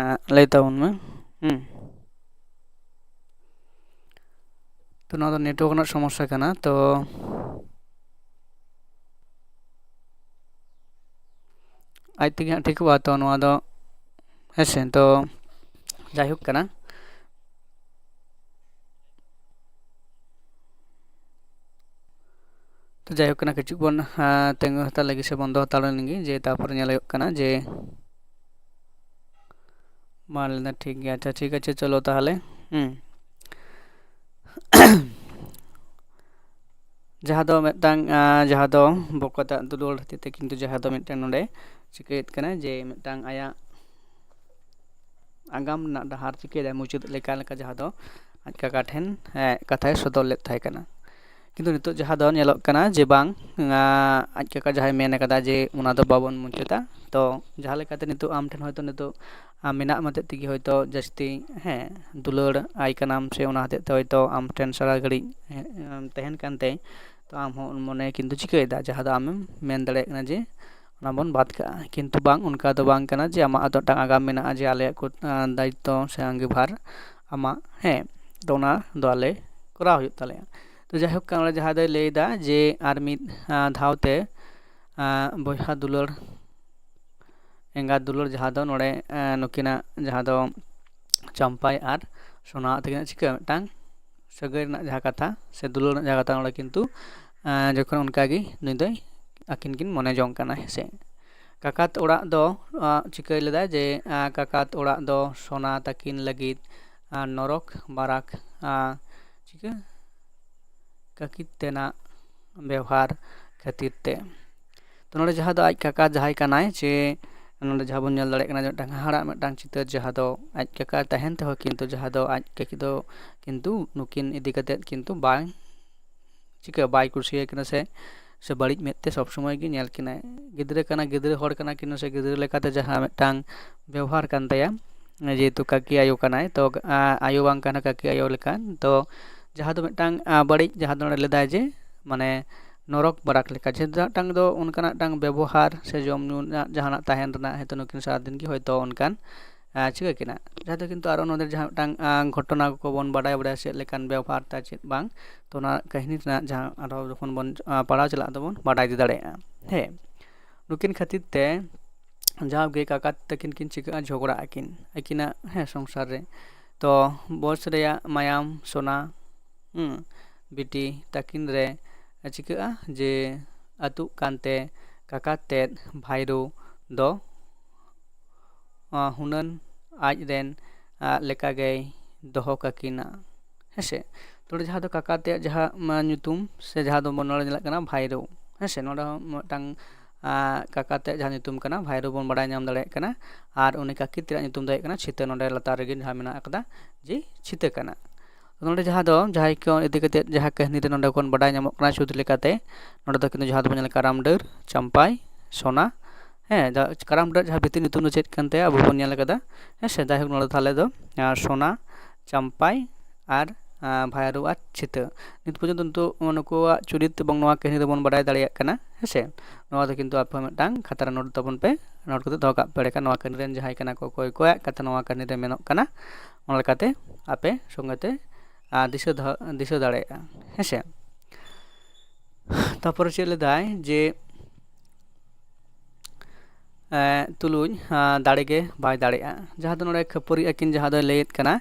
ᱞᱟᱹᱭ ᱛᱟᱵᱚᱱ ᱢᱮ᱾ ᱛᱚ ᱱᱚᱣᱟ ᱫᱚ ᱱᱮᱴᱣᱟᱨᱠ ᱨᱮᱱᱟᱜ ᱥᱚᱢᱚᱥᱥᱟ ᱠᱟᱱᱟ, ᱛᱚ ᱟᱡ ᱛᱮᱜᱮ ᱦᱟᱸᱜ ᱴᱷᱤᱠᱚᱜᱼᱟ᱾ ᱛᱚ ᱱᱚᱣᱟ ᱫᱚ ᱦᱮᱸᱥᱮ, ᱛᱚ ᱡᱟᱭᱦᱳᱠ ᱠᱟᱱᱟ, ᱛᱚ ᱡᱟᱭᱦᱳᱠ ᱠᱟᱱᱟ ᱠᱤᱪᱷᱩ ᱵᱚᱱ ᱛᱤᱸᱜᱩ ᱦᱟᱛᱟᱲ ᱞᱟᱹᱜᱤᱫ ᱥᱮ ᱵᱚᱱᱫᱚ ᱦᱟᱛᱟᱲ ᱞᱮᱱᱜᱮ, ᱡᱮ ᱛᱟᱨᱯᱚᱨᱮ ᱧᱮᱞ ᱦᱩᱭᱩᱜ ᱠᱟᱱᱟ ᱡᱮ ᱢᱟ ᱞᱟᱹᱭᱫᱟ ᱴᱷᱤᱠ ᱜᱮᱭᱟ, ᱟᱪᱪᱷᱟ ᱴᱷᱤᱠ ᱟᱪᱷᱮ ᱪᱚᱞᱚ ᱛᱟᱦᱚᱞᱮ ᱡᱟᱦᱟᱸ ᱫᱚ ᱢᱤᱫᱴᱟᱝ ᱡᱟᱦᱟᱸ ᱫᱚ ᱵᱚᱠᱚᱛᱟᱜ ᱫᱩᱞᱟᱹᱲ ᱦᱚᱛᱮᱡ ᱛᱮ ᱠᱤᱱᱛᱩ ᱡᱟᱦᱟᱸ ᱫᱚ ᱢᱤᱫᱴᱟᱝ ᱱᱚᱰᱮ ᱪᱤᱠᱟᱹᱭᱮᱫ ᱠᱟᱱᱟ ᱡᱮ ᱢᱤᱫᱴᱟᱝ ᱟᱭᱟᱜ ᱟᱜᱟᱢ ᱨᱮᱱᱟᱜ ᱰᱟᱦᱟᱨ ᱪᱤᱠᱟᱹᱭᱮᱫᱟᱭ ᱢᱩᱪᱟᱹᱫ ᱞᱮᱠᱟ ᱡᱟᱦᱟᱸ ᱫᱚ ᱟᱡ ᱠᱟᱠᱟ ᱴᱷᱮᱱ ᱠᱟᱛᱷᱟᱭ ᱥᱚᱫᱚᱨ ᱞᱮᱫ ᱛᱟᱦᱮᱸ ᱠᱟᱱᱟ᱾ ᱠᱤᱱᱛᱩ ᱱᱤᱛᱚᱜ ᱡᱟᱦᱟᱸ ᱫᱚ ᱧᱮᱞᱚᱜ ᱠᱟᱱᱟ ᱡᱮ ᱵᱟᱝ, ᱟᱡ ᱠᱟᱠᱟ ᱡᱟᱦᱟᱸᱭ ᱢᱮᱱ ᱠᱟᱫᱟ ᱡᱮ ᱚᱱᱟ ᱫᱚ ᱵᱟᱵᱚᱱ ᱢᱩᱪᱟᱹᱫᱟ, ᱛᱚ ᱡᱟᱦᱟᱸ ᱞᱮᱠᱟᱛᱮ ᱱᱤᱛᱚᱜ ᱟᱢ ᱴᱷᱮᱱ ᱦᱚᱭᱛᱳ ᱱᱤᱛᱚᱜ ᱢᱮᱱᱟᱜ ᱦᱚᱛᱮᱡ ᱛᱮᱜᱮ ᱦᱚᱭᱛᱳ ᱡᱟᱹᱥᱛᱤ ᱫᱩᱞᱟᱹᱲ ᱟᱭ ᱠᱟᱱᱟᱢ, ᱥᱮ ᱚᱱᱟ ᱦᱚᱛᱮᱡ ᱛᱮ ᱦᱚᱭᱛᱳ ᱟᱢ ᱴᱷᱮᱱ ᱥᱟᱨᱟ ᱜᱷᱟᱹᱲᱤᱡ ᱛᱟᱦᱮᱱ ᱠᱟᱱᱛᱮ, ᱛᱚ ᱟᱢᱦᱚᱸ ᱢᱚᱱᱮ ᱠᱤᱱᱛᱩ ᱪᱤᱠᱟᱹᱭᱮᱫᱟ ᱡᱟᱦᱟᱸ ᱫᱚ ᱟᱢᱮᱢ ᱢᱮᱱ ᱫᱟᱲᱮᱭᱟᱜ ᱠᱟᱱᱟ ᱡᱮ ᱚᱱᱟ ᱵᱚᱱ ᱵᱟᱫ ᱠᱟᱜᱼᱟ, ᱠᱤᱱᱛᱩ ᱵᱟᱝ, ᱚᱱᱠᱟ ᱫᱚ ᱵᱟᱝ ᱠᱟᱱᱟ ᱡᱮ ᱟᱢᱟᱜ ᱫᱚ ᱢᱤᱫᱴᱟᱝ ᱟᱜᱟᱢ ᱢᱮᱱᱟᱜᱼᱟ ᱡᱮ ᱟᱞᱮᱭᱟᱜ ᱫᱟᱭᱤᱛᱛᱚ ᱥᱮ ᱟᱸᱜᱤᱵᱷᱟᱨ ᱟᱢᱟᱜ, ᱛᱚ ᱚᱱᱟ ᱫᱚ ᱟᱞᱮ ᱠᱚᱨᱟᱣ ᱦᱩᱭᱩᱜ ᱛᱟᱞᱮᱭᱟ᱾ ᱛᱚ ᱡᱟᱭᱦᱳᱠ ᱚᱸᱰᱮ ᱡᱟᱦᱟᱸ ᱫᱚᱭ ᱞᱟᱹᱭᱫᱟ ᱡᱮ ᱟᱨ ᱢᱤᱫ ᱫᱷᱟᱣᱛᱮ ᱵᱚᱭᱦᱟ ᱫᱩᱞᱟᱹᱲ, ᱮᱸᱜᱟᱛ ᱫᱩᱞᱟᱹᱲ, ᱡᱟᱦᱟᱸ ᱫᱚ ᱱᱚᱰᱮ ᱱᱩᱠᱤᱱᱟᱜ ᱡᱟᱦᱟᱸ ᱫᱚ ᱪᱟᱢᱯᱟᱭ ᱟᱨ ᱥᱳᱱᱟᱣᱟᱜ ᱛᱟᱹᱠᱤᱱᱟᱜ ᱪᱤᱠᱟᱹ ᱢᱤᱫᱴᱟᱝ ᱥᱟᱹᱜᱟᱹᱭ ᱨᱮᱱᱟᱜ ᱡᱟᱦᱟᱸ ᱠᱟᱛᱷᱟ ᱥᱮ ᱫᱩᱞᱟᱹᱲ ᱨᱮᱱᱟᱜ ᱡᱟᱦᱟᱸ ᱠᱟᱛᱷᱟ ᱱᱚᱰᱮ ᱠᱤᱱᱛᱩ ᱡᱚᱠᱷᱚᱱ ᱚᱱᱠᱟᱜᱮ ᱱᱩᱭ ᱫᱚᱭ ᱟᱹᱠᱤᱱ ᱠᱤᱱ ᱢᱚᱱᱮ ᱡᱚᱝ ᱠᱟᱱᱟ ᱦᱮᱸᱥᱮ᱾ ᱠᱟᱠᱟᱛ ᱚᱲᱟᱜ ᱫᱚ ᱪᱤᱠᱟᱹᱭ ᱞᱮᱫᱟ ᱡᱮ ᱠᱟᱠᱟᱛ ᱚᱲᱟᱜ ᱫᱚ ᱥᱳᱱᱟ ᱛᱟᱹᱠᱤᱱ ᱞᱟᱹᱜᱤᱫ ᱱᱚᱨᱚᱠ ᱵᱟᱨᱟᱠ ᱠᱟᱹᱠᱤᱛ ᱛᱮᱱᱟᱜ ᱵᱮᱣᱦᱟᱨ ᱠᱷᱟᱹᱛᱤᱨ ᱛᱮ, ᱛᱚ ᱱᱚᱰᱮ ᱡᱟᱦᱟᱸ ᱫᱚ ᱟᱡ ᱠᱟᱠᱟ ᱡᱟᱦᱟᱸᱭ ᱠᱟᱱᱟᱭ, ᱡᱮ ᱱᱚᱰᱮ ᱡᱟᱦᱟᱸ ᱵᱚᱱ ᱧᱮᱞ ᱫᱟᱲᱮᱭᱟᱜ ᱠᱟᱱᱟ ᱢᱤᱫᱴᱟᱝ ᱦᱟᱦᱟᱲᱟᱜ ᱢᱤᱫᱴᱟᱝ ᱪᱤᱛᱟᱹᱨ, ᱡᱟᱦᱟᱸ ᱫᱚ ᱟᱡ ᱠᱟᱠᱟ ᱛᱟᱦᱮᱱ ᱛᱮᱦᱚᱸ ᱠᱤᱱᱛᱩ ᱡᱟᱦᱟᱸ ᱫᱚ ᱟᱡ ᱠᱟᱠᱤ ᱫᱚ ᱠᱤᱱᱛᱩ ᱱᱩᱠᱤᱱ ᱤᱫᱤ ᱠᱟᱛᱮᱫ ᱠᱤᱱᱛᱩ ᱵᱟᱭ ᱠᱩᱥᱤᱭᱟᱹ ᱠᱟᱱᱟ, ᱥᱮ ᱵᱟᱹᱲᱤᱡ ᱢᱮᱫ ᱛᱮ ᱥᱚᱵᱽ ᱥᱚᱢᱚᱭ ᱜᱮ ᱧᱮᱞ ᱠᱤᱱᱟᱭ᱾ ᱜᱤᱫᱽᱨᱟᱹ ᱦᱚᱲ ᱠᱟᱱᱟ ᱠᱤᱱ, ᱥᱮ ᱜᱤᱫᱽᱨᱟᱹ ᱞᱮᱠᱟᱛᱮ ᱡᱟᱦᱟᱸ ᱢᱤᱫᱴᱟᱝ ᱵᱮᱵᱚᱦᱟᱨ ᱠᱟᱱ ᱛᱟᱭᱟ, ᱡᱮᱦᱮᱛᱩ ᱠᱟᱹᱠᱤ ᱟᱭᱳ ᱠᱟᱱᱟᱭ, ᱛᱚ ᱟᱭᱳ ᱵᱟᱝ ᱠᱟᱱᱟ ᱠᱟᱹᱠᱤ ᱟᱭᱳ ᱞᱮᱠᱟᱱ, ᱛᱚ ᱡᱟᱦᱟᱸ ᱫᱚ ᱢᱤᱫᱴᱟᱝ ᱵᱟᱹᱲᱤᱡ ᱡᱟᱦᱟᱸ ᱫᱚ ᱞᱮᱫᱟᱭ ᱡᱮ ᱢᱟᱱᱮ ᱱᱚᱨᱚᱠ ᱵᱟᱨᱟᱠ ᱞᱮᱠᱟ, ᱡᱮᱦᱮᱛᱩ ᱢᱤᱫᱴᱟᱝ ᱫᱚ ᱚᱱᱠᱟᱱᱟᱜ ᱢᱤᱫᱴᱟᱝ ᱵᱮᱵᱚᱦᱟᱨ ᱥᱮ ᱡᱚᱢ ᱧᱩ ᱨᱮᱱᱟᱜ ᱡᱟᱦᱟᱱᱟᱜ ᱛᱟᱦᱮᱱ ᱨᱮᱱᱟᱜ ᱦᱚᱭᱛᱳ ᱱᱩᱠᱤᱱ ᱥᱟᱨᱟᱫᱤᱱ ᱜᱮ ᱦᱚᱭᱛᱳ ᱚᱱᱠᱟᱱ ᱪᱤᱠᱟᱹ ᱠᱤᱱᱟ, ᱡᱟᱦᱟᱸ ᱫᱚ ᱠᱤᱱᱛᱩ ᱟᱨᱚ ᱱᱚᱰᱮ ᱡᱟᱦᱟᱸ ᱢᱤᱫᱴᱟᱝ ᱜᱷᱚᱴᱚᱱᱟ ᱠᱚᱵᱚᱱ ᱵᱟᱰᱟᱭ ᱪᱮᱫ ᱞᱮᱠᱟᱱ ᱵᱮᱵᱚᱦᱟᱨ ᱛᱟ ᱪᱮᱫ ᱵᱟᱝ, ᱛᱚ ᱚᱱᱟ ᱠᱟᱹᱦᱱᱤ ᱨᱮᱱᱟᱜ ᱡᱟᱦᱟᱸ ᱟᱨᱦᱚᱸ ᱡᱚᱠᱷᱚᱱ ᱵᱚᱱ ᱯᱟᱲᱦᱟᱣ ᱪᱟᱞᱟᱜ ᱫᱚᱵᱚᱱ ᱵᱟᱰᱟᱭ ᱤᱫᱤ ᱫᱟᱲᱮᱭᱟᱜᱼᱟ᱾ ᱱᱩᱠᱤᱱ ᱠᱷᱟᱹᱛᱤᱨ ᱛᱮ ᱡᱟᱣᱜᱮ ᱠᱟᱠᱟ ᱛᱟᱹᱠᱤᱱ ᱠᱤᱱ ᱪᱤᱠᱟᱹᱜᱼᱟ, ᱡᱷᱚᱜᱽᱲᱟᱜ ᱟᱹᱠᱤᱱ ᱟᱹᱠᱤᱱᱟᱜ ᱥᱚᱝᱥᱟᱨ ᱨᱮ, ᱛᱚ ᱵᱚᱭᱚᱥ ᱨᱮᱭᱟᱜ ᱢᱟᱭᱟᱢ ᱥᱳᱱᱟ ᱵᱤᱴᱤ ᱛᱟᱹᱠᱤᱱ ᱨᱮ ᱪᱤᱠᱟᱹᱜᱼᱟ ᱡᱮ ᱟᱹᱛᱩᱜ ᱠᱟᱱᱛᱮ ᱠᱟᱠᱟ ᱛᱮᱫ ᱵᱷᱟᱭᱨᱳ ᱫᱚ ᱦᱩᱱᱟᱹᱱ ᱟᱡ ᱨᱮᱱ ᱞᱮᱠᱟᱜᱮᱭ ᱫᱚᱦᱚ ᱠᱟᱠᱤᱱᱟ ᱦᱮᱸᱥᱮ᱾ ᱱᱚᱰᱮ ᱡᱟᱦᱟᱸ ᱫᱚ ᱠᱟᱠᱟ ᱛᱮᱭᱟᱜ ᱡᱟᱦᱟᱸ ᱧᱩᱛᱩᱢ ᱥᱮ ᱡᱟᱦᱟᱸ ᱫᱚ ᱱᱚᱰᱮ ᱧᱮᱞᱚᱜ ᱠᱟᱱᱟ ᱵᱷᱟᱭᱨᱳ ᱦᱮᱸᱥᱮ, ᱱᱚᱰᱮ ᱦᱚᱸ ᱢᱤᱫᱴᱟᱝ ᱠᱟᱠᱟ ᱛᱮᱭᱟᱜ ᱡᱟᱦᱟᱸ ᱧᱩᱛᱩᱢ ᱠᱟᱱᱟ ᱵᱷᱟᱭᱨᱳ ᱵᱚᱱ ᱵᱟᱲᱟᱭ ᱧᱟᱢ ᱫᱟᱲᱮᱭᱟᱜ ᱠᱟᱱᱟ, ᱟᱨ ᱩᱱᱤ ᱠᱟᱹᱠᱤ ᱛᱮᱭᱟᱜ ᱧᱩᱛᱩᱢ ᱫᱚ ᱦᱩᱭᱩᱜ ᱠᱟᱱᱟ ᱪᱷᱤᱛᱟᱹ, ᱱᱚᱰᱮ ᱞᱟᱛᱟᱨ ᱨᱮᱜᱮ ᱡᱟᱦᱟᱸ ᱢᱮᱱᱟᱜ ᱟᱠᱟᱫᱟ ᱡᱮ ᱪᱷᱤᱛᱟᱹ ᱠᱟᱱᱟ᱾ ᱱᱚᱰᱮ ᱡᱟᱦᱟᱸ ᱫᱚ ᱡᱟᱦᱟᱸᱭ ᱠᱚ ᱤᱫᱤ ᱠᱟᱛᱮᱫ ᱡᱟᱦᱟᱸ ᱠᱟᱹᱦᱱᱤ ᱨᱮ ᱱᱚᱰᱮ ᱠᱷᱚᱱ ᱵᱟᱰᱟᱭ ᱧᱟᱢᱚᱜ ᱠᱟᱱᱟ ᱪᱷᱩᱸᱛ ᱞᱮᱠᱟᱛᱮ, ᱱᱚᱰᱮ ᱫᱚ ᱠᱤᱱᱛᱩ ᱡᱟᱦᱟᱸ ᱫᱚᱵᱚᱱ ᱧᱮᱞ ᱠᱟᱨᱟᱢ ᱰᱟᱹᱨ, ᱪᱟᱢᱯᱟᱭ, ᱥᱳᱱᱟ, ᱠᱟᱨᱟᱢ ᱰᱟᱹᱨ ᱡᱟᱦᱟᱸ ᱵᱷᱤᱛᱤᱨ ᱧᱩᱛᱩᱢ ᱫᱚ ᱪᱮᱫ ᱠᱟᱱ ᱛᱟᱭᱟ ᱟᱵᱚ ᱵᱚᱱ ᱧᱮᱞ ᱟᱠᱟᱫᱟ ᱦᱮᱸᱥᱮ᱾ ᱡᱟᱭᱦᱳᱠ ᱱᱚᱰᱮ ᱛᱟᱦᱚᱞᱮ ᱫᱚ ᱥᱳᱱᱟ, ᱪᱟᱢᱯᱟᱭ ᱟᱨ ᱵᱷᱟᱭᱨᱳ ᱟᱨ ᱪᱷᱤᱛᱟᱹ, ᱱᱤᱛ ᱯᱚᱨᱡᱚᱱᱛᱚ ᱱᱤᱛᱚᱜ ᱱᱩᱠᱩᱣᱟᱜ ᱪᱩᱨᱤᱛ ᱮᱵᱚᱝ ᱱᱚᱣᱟ ᱠᱟᱹᱦᱱᱤ ᱫᱚᱵᱚᱱ ᱵᱟᱰᱟᱭ ᱫᱟᱲᱮᱭᱟᱜ ᱠᱟᱱᱟ ᱦᱮᱸᱥᱮ᱾ ᱱᱚᱣᱟ ᱫᱚ ᱠᱤᱱᱛᱩ ᱟᱯᱮ ᱢᱤᱫᱴᱟᱝ ᱠᱷᱟᱛᱟ ᱨᱮ ᱱᱳᱴ ᱛᱟᱵᱚᱱ ᱯᱮ, ᱱᱳᱴ ᱠᱟᱛᱮ ᱫᱚᱦᱚ ᱠᱟᱜ ᱯᱮ, ᱮᱸᱰᱮᱠᱷᱟᱱ ᱱᱚᱣᱟ ᱠᱟᱹᱦᱱᱤ ᱨᱮᱱ ᱡᱟᱦᱟᱸᱭ ᱠᱟᱱᱟ ᱠᱚ ᱚᱠᱚᱭ ᱠᱚᱣᱟᱜ ᱠᱟᱛᱷᱟ ᱱᱚᱣᱟ ᱠᱟᱹᱦᱱᱤ ᱨᱮ ᱢᱮᱱᱚᱜ ᱠᱟᱱᱟ, ᱚᱱᱟ ᱞᱮᱠᱟᱛᱮ ᱟᱯᱮ ᱥᱚᱸᱜᱮᱛᱮ ᱫᱤᱥᱟᱹ ᱫᱟᱲᱮᱭᱟᱜᱼᱟ ᱦᱮᱸᱥᱮ᱾ ᱛᱟᱨᱯᱚᱨᱮ ᱪᱮᱫ ᱞᱮᱫᱟᱭ ᱡᱮ ᱛᱩᱞᱩᱡ ᱫᱟᱲᱮᱜᱮ ᱵᱟᱭ ᱫᱟᱲᱮᱜᱼᱟ, ᱡᱟᱦᱟᱸ ᱫᱚ ᱱᱚᱰᱮ ᱠᱷᱟᱹᱯᱟᱹᱨᱤᱜ ᱟᱹᱠᱤᱱ ᱡᱟᱦᱟᱸ ᱫᱚᱭ ᱞᱟᱹᱭᱮᱫ ᱠᱟᱱᱟ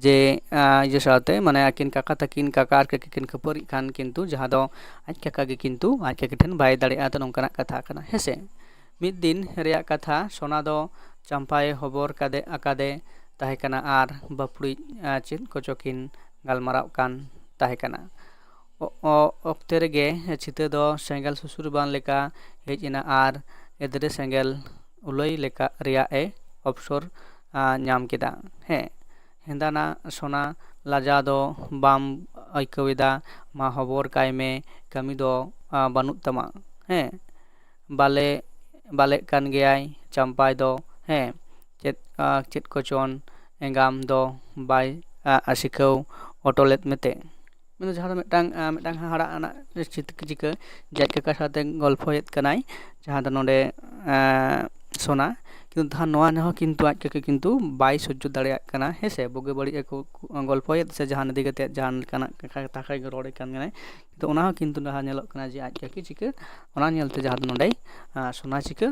ᱡᱮ ᱤᱭᱟᱹ ᱥᱟᱶᱛᱮ ᱢᱟᱱᱮ ᱟᱹᱠᱤᱱ ᱠᱟᱠᱟ ᱛᱟᱹᱠᱤᱱ, ᱠᱟᱠᱟ ᱟᱨ ᱠᱟᱹᱠᱤ ᱠᱤᱱ ᱠᱷᱟᱹᱯᱟᱹᱨᱤᱜ ᱠᱷᱟᱱ ᱠᱤᱱᱛᱩ ᱡᱟᱦᱟᱸ ᱫᱚ ᱟᱡ ᱠᱟᱠᱟ ᱜᱮ ᱠᱤᱱᱛᱩ ᱟᱡ ᱠᱟᱠᱤ ᱴᱷᱮᱱ ᱵᱟᱭ ᱫᱟᱲᱮᱜᱼᱟ, ᱛᱚ ᱱᱚᱝᱠᱟᱱᱟᱜ ᱠᱟᱛᱷᱟ ᱠᱟᱱᱟ ᱦᱮᱸᱥᱮ᱾ ᱢᱤᱫ ᱫᱤᱱ ᱨᱮᱭᱟᱜ ᱠᱟᱛᱷᱟ, ᱥᱳᱱᱟ ᱫᱚ ᱪᱟᱢᱯᱟᱭ ᱦᱚᱵᱚᱨ ᱟᱠᱟᱫᱮ ᱛᱟᱦᱮᱸ ᱠᱟᱱᱟ ᱟᱨ ᱵᱟᱹᱯᱲᱤᱡ ᱪᱮᱫ ᱠᱚᱪᱚ ᱠᱤᱱ ᱜᱟᱞᱢᱟᱨᱟᱣ ᱠᱟᱱ ᱛᱟᱦᱮᱸ ᱠᱟᱱᱟ᱾ ᱚᱠᱛᱮ ᱨᱮᱜᱮ ᱪᱷᱤᱛᱟᱹ ᱫᱚ ᱥᱮᱸᱜᱮᱞ ᱥᱩᱥᱩᱨᱵᱟᱱ ᱞᱮᱠᱟ ᱦᱮᱡ ᱮᱱᱟ ᱟᱨ ᱮᱫᱽᱨᱮ ᱥᱮᱸᱜᱮᱞ ᱩᱞᱟᱹᱭ ᱞᱮᱠᱟ ᱨᱮᱭᱟᱜ ᱮ ᱚᱯᱥᱚᱨ ᱧᱟᱢ ᱠᱮᱫᱟ ᱦᱮᱸᱫᱟᱱᱟ ᱥᱳᱱᱟ, ᱞᱟᱡᱟᱣ ᱫᱚ ᱵᱟᱢ ᱟᱹᱭᱠᱟᱹᱣᱮᱫᱟ, ᱢᱟ ᱦᱚᱵᱚᱨ ᱠᱟᱭ ᱢᱮ, ᱠᱟᱹᱢᱤ ᱫᱚ ᱵᱟᱹᱱᱩᱜ ᱛᱟᱢᱟ ᱵᱟᱞᱮᱜ ᱠᱟᱱ ᱜᱮᱭᱟᱭ ᱪᱟᱢᱯᱟᱭ ᱫᱚ ᱪᱮᱫ ᱠᱚᱪᱚᱱ ᱮᱸᱜᱟᱢ ᱫᱚ ᱵᱟᱭ ᱥᱤᱠᱷᱟᱹᱣ ᱚᱴᱚ ᱞᱮᱫ ᱢᱮᱛᱮ᱾ ᱡᱟᱦᱟᱸ ᱫᱚ ᱢᱤᱫᱴᱟᱝ ᱦᱟᱦᱟᱲᱟᱜ ᱟᱱᱟᱜ ᱪᱤᱠᱟᱹ ᱡᱮ ᱟᱡ ᱠᱟᱠᱟ ᱥᱟᱶᱛᱮ ᱜᱚᱞᱯᱷᱚᱭᱮᱫ ᱠᱟᱱᱟᱭ, ᱡᱟᱦᱟᱸ ᱫᱚ ᱱᱚᱰᱮ ᱥᱳᱱᱟ কিন্তু ধান ᱱᱚᱣᱟ ᱦᱚᱸ ᱠᱤᱱᱛᱩ ᱟᱡ ᱠᱟᱠᱤ ᱠᱤᱱᱛু ᱵᱟᱭ ᱥᱚᱡᱽᱡᱚ ᱫᱟᱲᱮᱭᱟᱜ ᱠᱟᱱᱟ ᱦᱮᱸᱥᱮ ᱵᱩᱜᱤ ᱵᱟᱹᱲᱤᱡ ᱮ ᱜᱚᱞᱯᱚᱭᱮᱫ ᱥᱮ ᱡᱟᱦᱟᱱ ᱤᱫᱤ ᱠᱟᱛᱮ ᱡᱟᱦᱟᱱ ᱞᱮᱠᱟᱱᱟᱜ ᱠᱟᱛᱷᱟ ᱜᱮ ᱨᱚᱲᱮ ᱠᱟᱱ ᱠᱟᱱᱟᱭ ᱛᱚ ᱚᱱᱟ ᱦᱚᱸ ᱠᱤᱱᱛᱩ ᱧᱮᱞᱚᱜ ᱠᱟᱱᱟ ᱡᱮ ᱟᱡ ᱠᱟᱠᱤ ᱪᱤᱠᱟᱹ ᱚᱱᱟ ᱧᱮᱞᱛᱮ ᱡᱟᱦᱟᱸ ᱫᱚ ᱱᱚᱰᱮ ᱥᱳᱱᱟ ᱪᱤᱠᱟᱹ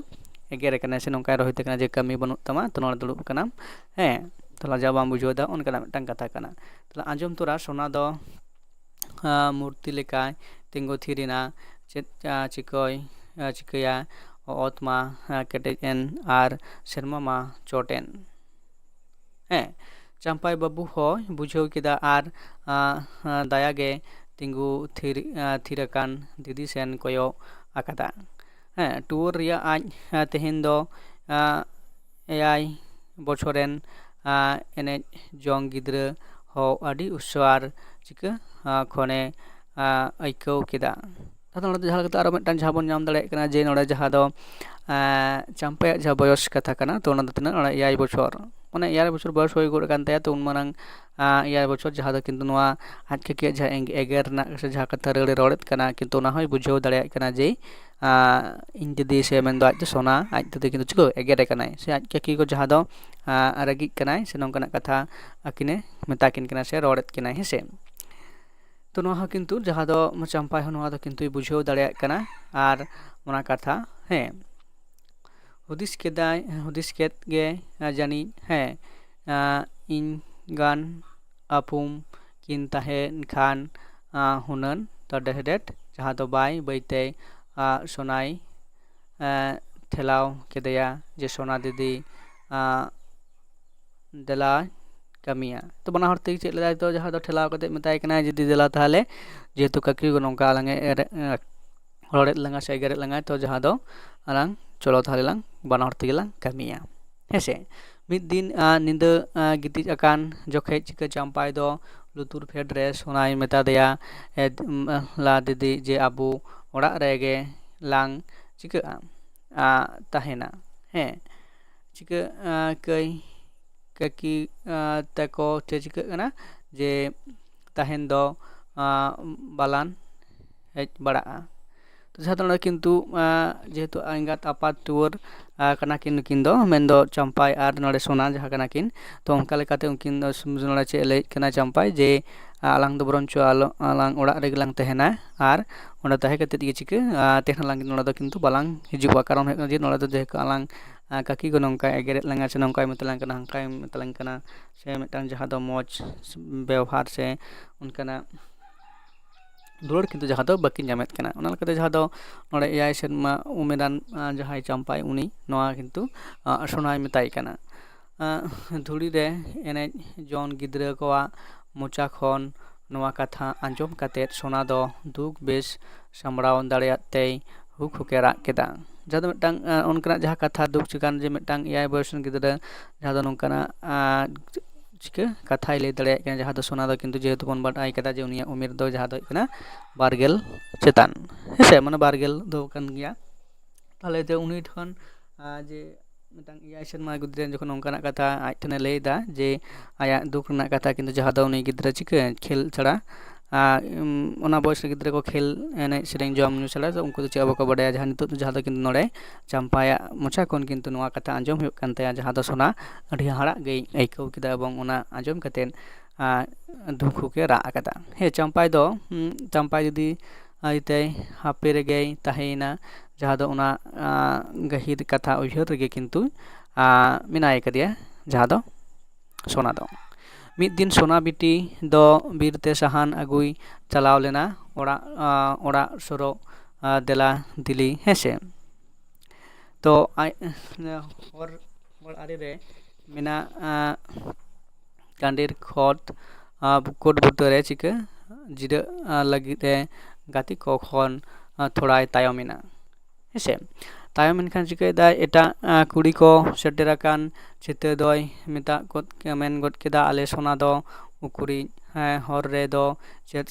ᱮᱜᱮᱨᱮ ᱠᱟᱱᱟᱭ ᱥᱮ ᱱᱚᱝᱠᱟᱭ ᱨᱚᱦᱤᱛᱮ ᱠᱟᱱᱟ ᱡᱮ ᱠᱟᱹᱢᱤ ᱵᱟᱹᱱᱩᱜ ᱛᱟᱢᱟ ᱛᱚ ᱱᱚᱰᱮ ᱫᱩᱲᱩᱵ ᱠᱟᱱᱟᱢ ᱦᱮᱸ ᱛᱚ ᱞᱟᱡᱟᱣ ᱵᱟᱢ ᱵᱩᱡᱷᱟᱹᱣ ᱮᱫᱟ ᱚᱱᱠᱟᱱᱟᱜ ᱢᱤᱫᱴᱟᱝ ᱠᱟᱛᱷᱟ ᱠᱟᱱᱟ ᱛᱟᱦᱞᱮ ᱟᱸᱡᱚᱢ ᱛᱚᱨᱟ ᱥᱳᱱᱟ ᱫᱚ ᱢᱩᱨᱛᱤ ᱞᱮᱠᱟᱭ ᱛᱤᱸᱜᱩ ᱛᱷᱤᱨᱮᱱᱟ ᱪᱮᱫ ᱪᱤᱠᱟᱹᱭᱟ ᱚᱛ ᱢᱟ ᱠᱮᱴᱮᱡ ᱮᱱ ᱟᱨ ᱥᱮᱨᱢᱟ ᱢᱟ ᱪᱚᱴ ᱮᱱ ᱦᱮᱸ ᱪᱟᱢᱯᱟᱭ ᱵᱟᱹᱵᱩ ᱦᱚᱸ ᱵᱩᱡᱷᱟᱹᱣ ᱠᱮᱫᱟ ᱟᱨ ᱫᱟᱭᱟᱜᱮ ᱛᱤᱸᱜᱩ ᱛᱷᱤᱨ ᱟᱠᱟᱱ ᱫᱤᱫᱤ ᱥᱮᱱ ᱠᱚᱭᱚᱜ ᱟᱠᱟᱫᱟ ᱦᱮᱸ ᱴᱩᱣᱟᱹᱨ ᱨᱮᱭᱟᱜ ᱟᱡ ᱛᱮᱦᱮᱧ ᱫᱚ ᱗ ᱵᱚᱪᱷᱚᱨᱮᱱ ᱮᱱᱮᱡ ᱡᱚᱝ ᱜᱤᱫᱽᱨᱟᱹ ᱦᱚᱸ ᱟᱹᱰᱤ ᱩᱥᱟᱹᱨ ᱪᱤᱠᱟᱹ ᱠᱷᱚᱱᱮ ᱟᱹᱭᱠᱟᱹᱣ ᱠᱮᱫᱟ ᱟᱫᱚ ᱱᱚᱰᱮ ᱡᱟᱦᱟᱸ ᱞᱮᱠᱟᱛᱮ ᱟᱨᱚ ᱢᱤᱫᱴᱟᱝ ᱡᱟᱦᱟᱸ ᱵᱚᱱ ᱧᱟᱢ ᱫᱟᱲᱮᱭᱟᱜ ᱠᱟᱱᱟ ᱡᱮ ᱱᱚᱰᱮ ᱡᱟᱦᱟᱸ ᱫᱚ ᱪᱟᱢᱯᱟᱭᱟᱜ ᱡᱟᱦᱟᱸ ᱵᱚᱭᱚᱥ ᱠᱟᱛᱷᱟ ᱠᱟᱱᱟ ᱛᱚ ᱚᱱᱟ ᱫᱚ ᱛᱤᱱᱟᱹᱜ eyᱟᱭ ᱵᱚᱪᱷᱚᱨ ᱢᱟᱱᱮ eyᱟᱭ ᱵᱚᱪᱷᱚᱨ ᱵᱚᱭᱚᱥ ᱦᱩᱭ ᱜᱚᱫ ᱟᱠᱟᱱ ᱛᱟᱭᱟ ᱛᱚ ᱩᱱ ᱢᱟᱨᱟᱝ eyᱟᱭ ᱵᱚᱪᱷᱚᱨ ᱡᱟᱦᱟᱸ ᱫᱚ ᱠᱤᱱᱛᱩ ᱱᱚᱣᱟ ᱟᱡ ᱠᱟᱠᱤᱭᱟᱜ ᱡᱟᱦᱟᱸ ᱮᱜᱮᱨ ᱨᱮᱱᱟᱜ ᱥᱮ ᱡᱟᱦᱟᱸ ᱠᱟᱛᱷᱟ ᱨᱟᱹᱲᱮ ᱨᱚᱲᱮᱫ ᱠᱟᱱᱟ ᱠᱤᱱᱛᱩ ᱚᱱᱟ ᱦᱚᱸᱭ ᱵᱩᱡᱷᱟᱹᱣ ᱫᱟᱲᱮᱭᱟᱜ ᱠᱟᱱᱟ ᱡᱮ ᱤᱧ ᱫᱤᱫᱤ ᱥᱮ ᱢᱮᱱᱫᱚ ᱟᱡ ᱫᱚ ᱥᱳᱱᱟ ᱟᱡ ᱫᱤᱫᱤ ᱠᱤᱱᱛᱩ ᱪᱤᱠᱟᱹ ᱮᱜᱮᱨᱮ ᱠᱟᱱᱟᱭ ᱥᱮ ᱟᱡ ᱠᱟᱠᱤ ᱠᱚ ᱡᱟᱦᱟᱸ ᱫᱚ ᱨᱟᱹᱜᱤᱜ ᱠᱟᱱᱟᱭ ᱥᱮ ᱱᱚᱝᱠᱟᱱᱟᱜ ᱠᱟᱛᱷᱟ ᱟᱹᱠᱤᱱᱮ ᱢᱮᱛᱟᱠᱤᱱ ᱠᱟᱱᱟ ᱥᱮ ᱨᱚᱲᱮᱫ ᱠᱤᱱᱟᱭ ᱦᱮᱸᱥᱮ ᱛᱚ ᱱᱚᱣᱟ ᱦᱚᱸ ᱠᱤᱱᱛᱩ ᱡᱟᱦᱟᱸ ᱫᱚ ᱪᱟᱢᱯᱟᱭ ᱦᱚᱸ ᱱᱚᱣᱟ ᱫᱚ ᱠᱤᱱᱛᱩᱭ ᱵᱩᱡᱷᱟᱹᱣ ᱫᱟᱲᱮᱭᱟᱜ ᱠᱟᱱᱟ ᱟᱨ ᱚᱱᱟ ᱠᱟᱛᱷᱟ ᱦᱮᱸ ᱦᱩᱫᱤᱥ ᱠᱮᱫ ᱜᱮ ᱡᱟᱹᱱᱤᱡ ᱦᱮᱸ ᱤᱧ ᱜᱟᱱ ᱟᱹᱯᱩᱢ ᱠᱤᱱ ᱛᱟᱦᱮᱸᱱ ᱠᱷᱟᱱ ᱦᱩᱱᱟᱹᱝ ᱛᱚᱰᱮᱦᱮᱰᱮᱴ ᱡᱟᱦᱟᱸ ᱫᱚ ᱵᱟᱹᱭᱛᱮ ᱥᱳᱱᱟᱭ ᱴᱷᱮᱞᱟᱣ ᱠᱮᱫᱮᱭᱟ ᱡᱮ ᱥᱳᱱᱟ ᱫᱤᱫᱤ ᱫᱮᱞᱟ ᱠᱟᱹᱢᱤᱭᱟ ᱛᱚ ᱵᱟᱱᱟ ᱦᱚᱲ ᱛᱮᱜᱮ ᱪᱮᱫ ᱞᱮᱫᱟᱭ ᱛᱚ ᱡᱟᱦᱟᱸ ᱫᱚ ᱴᱷᱮᱞᱟᱣ ᱠᱟᱛᱮ ᱢᱮᱛᱟᱭ ᱠᱟᱱᱟᱭ ᱡᱩᱫᱤ ᱫᱮᱞᱟ ᱛᱟᱦᱚᱞᱮ ᱡᱮᱦᱮᱛᱩ ᱠᱟᱠᱤ ᱱᱚᱝᱠᱟ ᱟᱞᱟᱝ ᱨᱚᱲᱮᱫ ᱞᱟᱝᱟ ᱥᱮ ᱮᱜᱮᱨᱮᱫ ᱞᱟᱝᱟ ᱛᱚ ᱡᱟᱦᱟᱸ ᱫᱚ ᱟᱞᱟᱝ ᱪᱚᱞᱚ ᱛᱟᱦᱚᱞᱮ ᱞᱟᱝ ᱵᱟᱱᱟ ᱦᱚᱲ ᱛᱮᱜᱮ ᱞᱟᱝ ᱠᱟᱹᱢᱤᱭᱟ ᱦᱮᱸᱥᱮ ᱢᱤᱫ ᱫᱤᱱ ᱧᱤᱫᱟᱹ ᱜᱤᱛᱤᱡ ᱟᱠᱟᱱ ᱡᱚᱠᱷᱮᱡ ᱪᱤᱠᱟᱹ ᱪᱟᱢᱯᱟᱭ ᱫᱚ ᱞᱩᱛᱩᱨ ᱯᱷᱮᱰ ᱨᱮ ᱥᱳᱱᱟᱭ ᱢᱮᱛᱟ ᱫᱮᱭᱟ ᱞᱟ ᱫᱤᱫᱤ ᱡᱮ ᱟᱵᱚ ᱚᱲᱟᱜ ᱨᱮᱜᱮ ᱞᱟᱝ ᱪᱤᱠᱟᱹᱜᱼᱟ ᱛᱟᱦᱮᱱᱟ ᱦᱮᱸ ᱪᱤᱠᱟᱹ ᱠᱟᱠᱤ ᱛᱟᱠᱚ ᱪᱤᱠᱟᱹᱜ ᱠᱟᱱᱟ ᱡᱮ ᱛᱟᱦᱮᱱ ᱫᱚ ᱵᱟᱞᱟᱱ ᱦᱮᱡ ᱵᱟᱲᱟᱜᱼᱟ ᱛᱚ ᱡᱟᱦᱟᱸ ᱫᱚ ᱱᱚᱰᱮ ᱠᱤᱱᱛᱩ ᱡᱮᱦᱮᱛᱩ ᱮᱸᱜᱟᱛ ᱟᱯᱟᱛ ᱴᱩᱣᱟᱹᱨ ᱠᱟᱱᱟ ᱠᱤᱱ ᱱᱩᱠᱤᱱ ᱫᱚ ᱢᱮᱱᱫᱚ ᱪᱟᱢᱯᱟᱭ ᱟᱨ ᱱᱚᱰᱮ ᱥᱳᱱᱟ ᱡᱟᱦᱟᱸ ᱠᱟᱱᱟ ᱠᱤᱱ ᱛᱚ ᱚᱱᱠᱟ ᱞᱮᱠᱟᱛᱮ ᱩᱱᱠᱤᱱ ᱫᱚ ᱱᱚᱰᱮ ᱪᱮᱫ ᱞᱟᱹᱭᱮᱫ ᱠᱟᱱᱟ ᱪᱟᱢᱯᱟᱭ ᱡᱮ ᱟᱞᱟᱝ ᱫᱚ ᱵᱚᱨᱚᱱᱪᱚ ᱟᱞᱟᱝ ᱚᱲᱟᱜ ᱨᱮᱜᱮ ᱞᱟᱝ ᱛᱟᱦᱮᱱᱟ ᱟᱨ ᱚᱸᱰᱮ ᱛᱟᱦᱮᱸ ᱠᱟᱛᱮᱫ ᱜᱮ ᱪᱤᱠᱟᱹ ᱛᱟᱦᱮᱱ ᱞᱟᱹᱜᱤᱫ ᱱᱚᱰᱮ ᱫᱚ ᱠᱤᱱᱛᱩ ᱵᱟᱞᱟᱝ ᱦᱤᱡᱩᱜᱼᱟ ᱠᱟᱨᱚᱱ ᱦᱩᱭᱩᱜ ᱠᱟᱱᱟ ᱡᱮ ᱱᱚᱰᱮ ᱫᱚ ᱡᱮᱦᱮᱛᱩ ᱟᱞᱟᱝ ᱠᱟᱠᱤ ᱠᱚ ᱱᱚᱝᱠᱟᱭ ᱮᱜᱮᱨᱮᱫ ᱞᱟᱝᱟ ᱥᱮ ᱱᱚᱝᱠᱟᱭ ᱢᱮᱛᱟᱞᱟᱝ ᱠᱟᱱᱟ ᱦᱟᱝᱠᱟᱭ ᱢᱮᱛᱟᱞᱟᱝ ᱠᱟᱱᱟ ᱥᱮ ᱢᱤᱫᱴᱟᱝ ᱡᱟᱦᱟᱸ ᱫᱚ ᱢᱚᱡᱽ ᱵᱮᱣᱦᱟᱨ ᱥᱮ ᱚᱱᱠᱟᱱᱟᱜ ᱫᱩᱞᱟᱹᱲ ᱠᱤᱱᱛᱩ ᱡᱟᱦᱟᱸ ᱫᱚ ᱵᱟᱹᱠᱤᱱ ᱧᱟᱢᱮᱫ ᱠᱟᱱᱟ ᱚᱱᱟ ᱞᱮᱠᱟᱛᱮ ᱡᱟᱦᱟᱸ ᱫᱚ ᱱᱚᱰᱮ eyᱟᱭ ᱥᱮᱨᱢᱟ ᱩᱢᱮᱨᱟᱱ ᱡᱟᱦᱟᱸᱭ ᱪᱟᱢᱯᱟᱭ ᱩᱱᱤ ᱱᱚᱣᱟ ᱠᱤᱱᱛᱩ ᱥᱳᱱᱟᱭ ᱢᱮᱛᱟᱭ ᱠᱟᱱᱟ ᱫᱷᱩᱲᱤ ᱨᱮ ᱮᱱᱮᱡ ᱡᱚᱝ ᱜᱤᱫᱽᱨᱟᱹ ᱠᱚᱣᱟᱜ ᱢᱚᱪᱟ ᱠᱷᱚᱱ ᱱᱚᱣᱟ ᱠᱟᱛᱷᱟ ᱟᱸᱡᱚᱢ ᱠᱟᱛᱮᱫ ᱥᱳᱱᱟ ᱫᱚ ᱫᱩᱠ ᱵᱮᱥ ᱥᱟᱢᱵᱲᱟᱣ ᱫᱟᱲᱮᱭᱟᱜ ᱛᱮᱭ ᱦᱩᱠ ᱦᱩᱠᱮ ᱨᱟᱜ ᱠᱮᱫᱟ ᱡᱟᱦᱟᱸ ᱫᱚ ᱢᱤᱫᱴᱟᱝ ᱚᱱᱠᱟᱱᱟᱜ ᱡᱟᱦᱟᱸ ᱠᱟᱛᱷᱟ ᱫᱩᱠ ᱪᱮᱠᱟᱱ ᱡᱮ ᱢᱤᱫᱴᱟᱝ eyᱟᱭ ᱵᱚᱭᱚᱥ ᱨᱮᱱ ᱜᱤᱫᱽᱨᱟᱹ ᱡᱟᱦᱟᱸ ᱫᱚ ᱱᱚᱝᱠᱟᱱᱟᱜ ᱪᱤᱠᱟᱹ ᱠᱟᱛᱷᱟᱭ ᱞᱟᱹᱭ ᱫᱟᱲᱮᱭᱟᱜ ᱠᱟᱱᱟ ᱡᱟᱦᱟᱸ ᱫᱚ ᱥᱳᱱᱟ ᱫᱚ ᱠᱤᱱᱛᱩ ᱡᱮᱦᱮᱛᱩ ᱵᱚᱱ ᱵᱟᱰᱟᱭ ᱠᱟᱫᱟ ᱡᱮ ᱩᱱᱤᱭᱟᱜ ᱩᱢᱮᱨ ᱫᱚ ᱡᱟᱦᱟᱸ ᱫᱚ ᱦᱩᱭᱩᱜ ᱠᱟᱱᱟ 12 ᱪᱮᱛᱟᱱ ᱦᱮᱸᱥᱮ ᱢᱟᱱᱮ 12 ᱫᱚ ᱠᱟᱱ ᱜᱮᱭᱟ ᱛᱟᱦᱚᱞᱮ ᱡᱮ ᱩᱱᱤ ᱴᱷᱮᱱ ᱡᱮ ᱢᱤᱫᱴᱟᱝ eyᱟᱭ ᱥᱮᱨᱢᱟ ᱜᱤᱫᱽᱨᱟᱹ ᱡᱚᱠᱷᱚᱱ ᱱᱚᱝᱠᱟᱱᱟᱜ ᱠᱟᱛᱷᱟ ᱟᱡ ᱴᱷᱮᱱᱮ ᱞᱟᱹᱭᱫᱟ ᱡᱮ ᱟᱭᱟᱜ ᱫᱩᱠ ᱨᱮᱱᱟᱜ ᱠᱟᱛᱷᱟ ᱠᱤᱱᱛᱩ ᱡᱟᱦᱟᱸ ᱫᱚ ᱩᱱᱤ ᱜᱤᱫᱽᱨᱟᱹ ᱪᱤᱠᱟᱹ ᱠᱷᱮᱞ ᱪᱷᱟᱲᱟ ᱚᱱᱟ ᱵᱚᱭᱮᱥ ᱨᱮ ᱜᱤᱫᱽᱨᱟᱹ ᱠᱚ ᱠᱷᱮᱞ ᱮᱱᱮᱡ ᱥᱮᱨᱮᱧ ᱡᱚᱢ ᱧᱩ ᱪᱷᱟᱲᱟ ᱩᱱᱠᱩ ᱫᱚ ᱪᱮᱫ ᱦᱚᱸ ᱵᱟᱠᱚ ᱵᱟᱰᱟᱭᱟ ᱡᱟᱦᱟᱸ ᱱᱤᱛᱚᱜ ᱫᱚ ᱡᱟᱦᱟᱸ ᱫᱚ ᱠᱤᱱᱛᱩ ᱱᱚᱰᱮ ᱪᱟᱢᱯᱟᱭᱟᱜ ᱢᱚᱪᱟ ᱠᱷᱚᱱ ᱠᱤᱱᱛᱩ ᱱᱚᱣᱟ ᱠᱟᱛᱷᱟ ᱟᱸᱡᱚᱢ ᱦᱩᱭᱩᱜ ᱠᱟᱱ ᱛᱟᱭᱟ ᱡᱟᱦᱟᱸ ᱫᱚ ᱥᱳᱱᱟ ᱟᱹᱰᱤ ᱦᱟᱦᱟᱲᱟᱜ ᱜᱮᱭ ᱟᱹᱭᱠᱟᱹᱣ ᱠᱮᱫᱟ ᱮᱵᱚᱝ ᱚᱱᱟ ᱟᱸᱡᱚᱢ ᱠᱟᱛᱮᱫ ᱫᱩᱠ ᱦᱩᱠᱮ ᱨᱟᱜ ᱟᱠᱟᱫᱟ ᱦᱮᱸ ᱪᱟᱢᱯᱟᱭ ᱡᱩᱫᱤ ᱛᱮᱭ ᱦᱟᱯᱮ ᱨᱮᱜᱮᱭ ᱛᱟᱦᱮᱸᱭᱮᱱᱟ ᱡᱟᱦᱟᱸ ᱫᱚ ᱚᱱᱟ ᱜᱟᱹᱦᱤᱨ ᱠᱟᱛᱷᱟ ᱩᱭᱦᱟᱹᱨ ᱨᱮᱜᱮ ᱠᱤᱱᱛᱩ ᱢᱮᱱᱟᱭ ᱠᱟᱫᱮᱭᱟ ᱡᱟᱦᱟᱸ ᱫᱚ ᱥᱳᱱᱟ ᱫᱚ ᱢᱤᱫ ᱫᱤᱱ ᱥᱳᱱᱟ ᱵᱤᱴᱤ ᱫᱚ ᱵᱤᱨᱛᱮ ᱥᱟᱦᱟᱱ ᱟᱹᱜᱩᱭ ᱪᱟᱞᱟᱣ ᱞᱮᱱᱟ ᱚᱲᱟᱜ ᱥᱚᱨᱚᱜ ᱫᱮᱞᱟ ᱫᱤᱞᱤ ᱦᱮᱸᱥᱮ ᱛᱚ ᱟᱡ ᱦᱚᱨ ᱟᱲᱮ ᱨᱮ ᱢᱮᱱᱟᱜ ᱴᱟᱺᱰᱤᱨ ᱠᱳᱴ ᱵᱩᱴᱟᱹᱨᱮ ᱪᱤᱠᱟᱹ ᱡᱤᱨᱟᱹᱜ ᱞᱟᱹᱜᱤᱫ ᱮ ᱜᱟᱛᱮ ᱠᱚ ᱠᱷᱚᱱ ᱛᱷᱚᱲᱟᱭ ᱛᱟᱭᱚᱢᱮᱱᱟ ᱦᱮᱸᱥᱮ ᱛᱟᱭᱚᱢ ᱮᱱᱠᱷᱟᱱ ᱪᱤᱠᱟᱹᱭᱮᱫᱟᱭ ᱮᱴᱟᱜ ᱠᱩᱲᱤ ko ᱥᱮᱴᱮᱨ akan ᱪᱤᱛᱟᱹ ᱫᱚᱭ ᱢᱮᱱ ᱜᱚᱫ ᱠᱮᱫᱟ ᱟᱞᱮ ᱥᱳᱱᱟ ᱫᱚ ᱩᱠᱩᱨᱤᱡ ᱦᱚᱨ ᱨᱮᱫᱚ ᱪᱮᱫ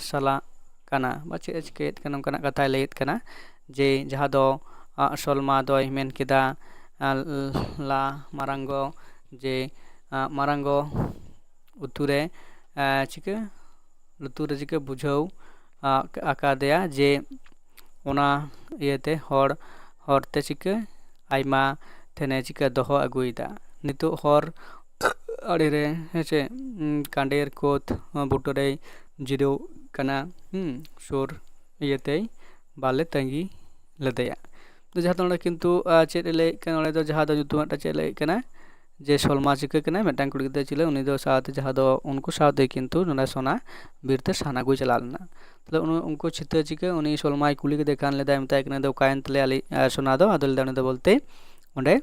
ᱥᱟᱞᱟᱜ ᱠᱟᱱᱟ ᱵᱟ ᱪᱮᱫ ᱮ ᱪᱤᱠᱟᱹᱭᱮᱫ ᱠᱟᱱᱟ ᱚᱱᱠᱟᱱᱟᱜ ᱠᱟᱛᱷᱟᱭ ᱞᱟᱹᱭᱮᱫ ᱠᱟᱱᱟ ᱡᱮ ᱡᱟᱦᱟᱸ ᱫᱚ ᱥᱚᱞᱢᱟ ᱫᱚᱭ ᱢᱮᱱ ᱠᱮᱫᱟ ᱞᱟ ᱢᱟᱨᱟᱝᱜᱚ ᱡᱮ ᱢᱟᱨᱟᱝᱜᱚ ᱩᱛᱩᱨᱮ ᱪᱤᱠᱟᱹ ᱞᱩᱛᱩᱨ ᱨᱮ ᱪᱤᱠᱟᱹ ᱵᱩᱡᱷᱟᱹᱣ ᱟᱠᱟᱫᱮᱭᱟ ᱡᱮ ᱚᱱᱟ ᱤᱭᱟᱹᱛᱮ ᱦᱚᱲ ᱦᱚᱨᱛᱮ ᱪᱤᱠᱟᱹ ᱟᱭᱢᱟ ᱴᱷᱮᱱᱮ ᱪᱤᱠᱟᱹ ᱫᱚᱦᱚ ᱟᱹᱜᱩᱭᱮᱫᱟ ᱱᱤᱛᱚᱜ ᱦᱚᱨ ᱟᱲᱮᱨᱮ ᱦᱮᱸᱥᱮ ᱠᱟᱸᱰᱮᱨ ᱠᱳᱛ ᱵᱩᱴᱟᱹᱨᱮᱭ ᱡᱤᱨᱟᱹᱣ ᱠᱟᱱᱟ ᱥᱩᱨ ᱤᱭᱟᱹᱛᱮ ᱵᱟᱞᱮ ᱛᱟᱺᱜᱤ ᱞᱮᱫᱮᱭᱟ ᱡᱟᱦᱟᱸ ᱫᱚ ᱱᱚᱰᱮ ᱠᱤᱱᱛᱩ ᱪᱮᱫ ᱮ ᱞᱟᱹᱭᱮᱫ ᱠᱟᱱᱟ ᱱᱚᱰᱮ ᱫᱚ ᱡᱟᱦᱟᱸ ᱫᱚ ᱧᱩᱛᱩᱢ ᱢᱤᱫᱴᱟᱝ ᱪᱮᱫ ᱮ ᱞᱟᱹᱭᱮᱫ ᱠᱟᱱᱟ ᱡᱮ ᱥᱚᱞᱢᱟ ᱪᱤᱠᱟᱹ ᱠᱟᱱᱟᱭ ᱢᱤᱫᱴᱟᱝ ᱠᱩᱲᱤ ᱜᱤᱫᱽᱨᱟᱹ ᱪᱤᱞᱮ ᱩᱱᱤ ᱫᱚ ᱥᱟᱶᱛᱮ ᱡᱟᱦᱟᱸ ᱫᱚ ᱩᱱᱠᱩ ᱥᱟᱶᱛᱮ ᱠᱤᱱᱛᱩ ᱱᱚᱰᱮ ᱥᱚᱱᱟ ᱵᱤᱨᱛᱮ ᱥᱟᱦᱟᱱ ᱟᱹᱜᱩᱭ ᱪᱟᱞᱟᱣ ᱞᱮᱱᱟ ᱛᱟᱦᱞᱮ ᱩᱱᱠᱩ ᱪᱤᱛᱟᱹ ᱪᱤᱠᱟᱹ ᱩᱱᱤ ᱥᱚᱞᱢᱟᱭ ᱠᱩᱞᱤ ᱠᱮᱫᱮ ᱠᱷᱟᱱ ᱞᱮᱫᱟᱭ ᱢᱮᱛᱟᱭ ᱠᱟᱱᱟ ᱚᱠᱟᱭᱮᱱ ᱛᱟᱞᱮᱭᱟ ᱟᱞᱮ ᱥᱚᱱᱟ ᱫᱚ ᱟᱫᱚ ᱞᱮᱫᱟ ᱩᱱᱤ ᱫᱚ ᱵᱚᱞᱛᱮ ᱚᱸᱰᱮ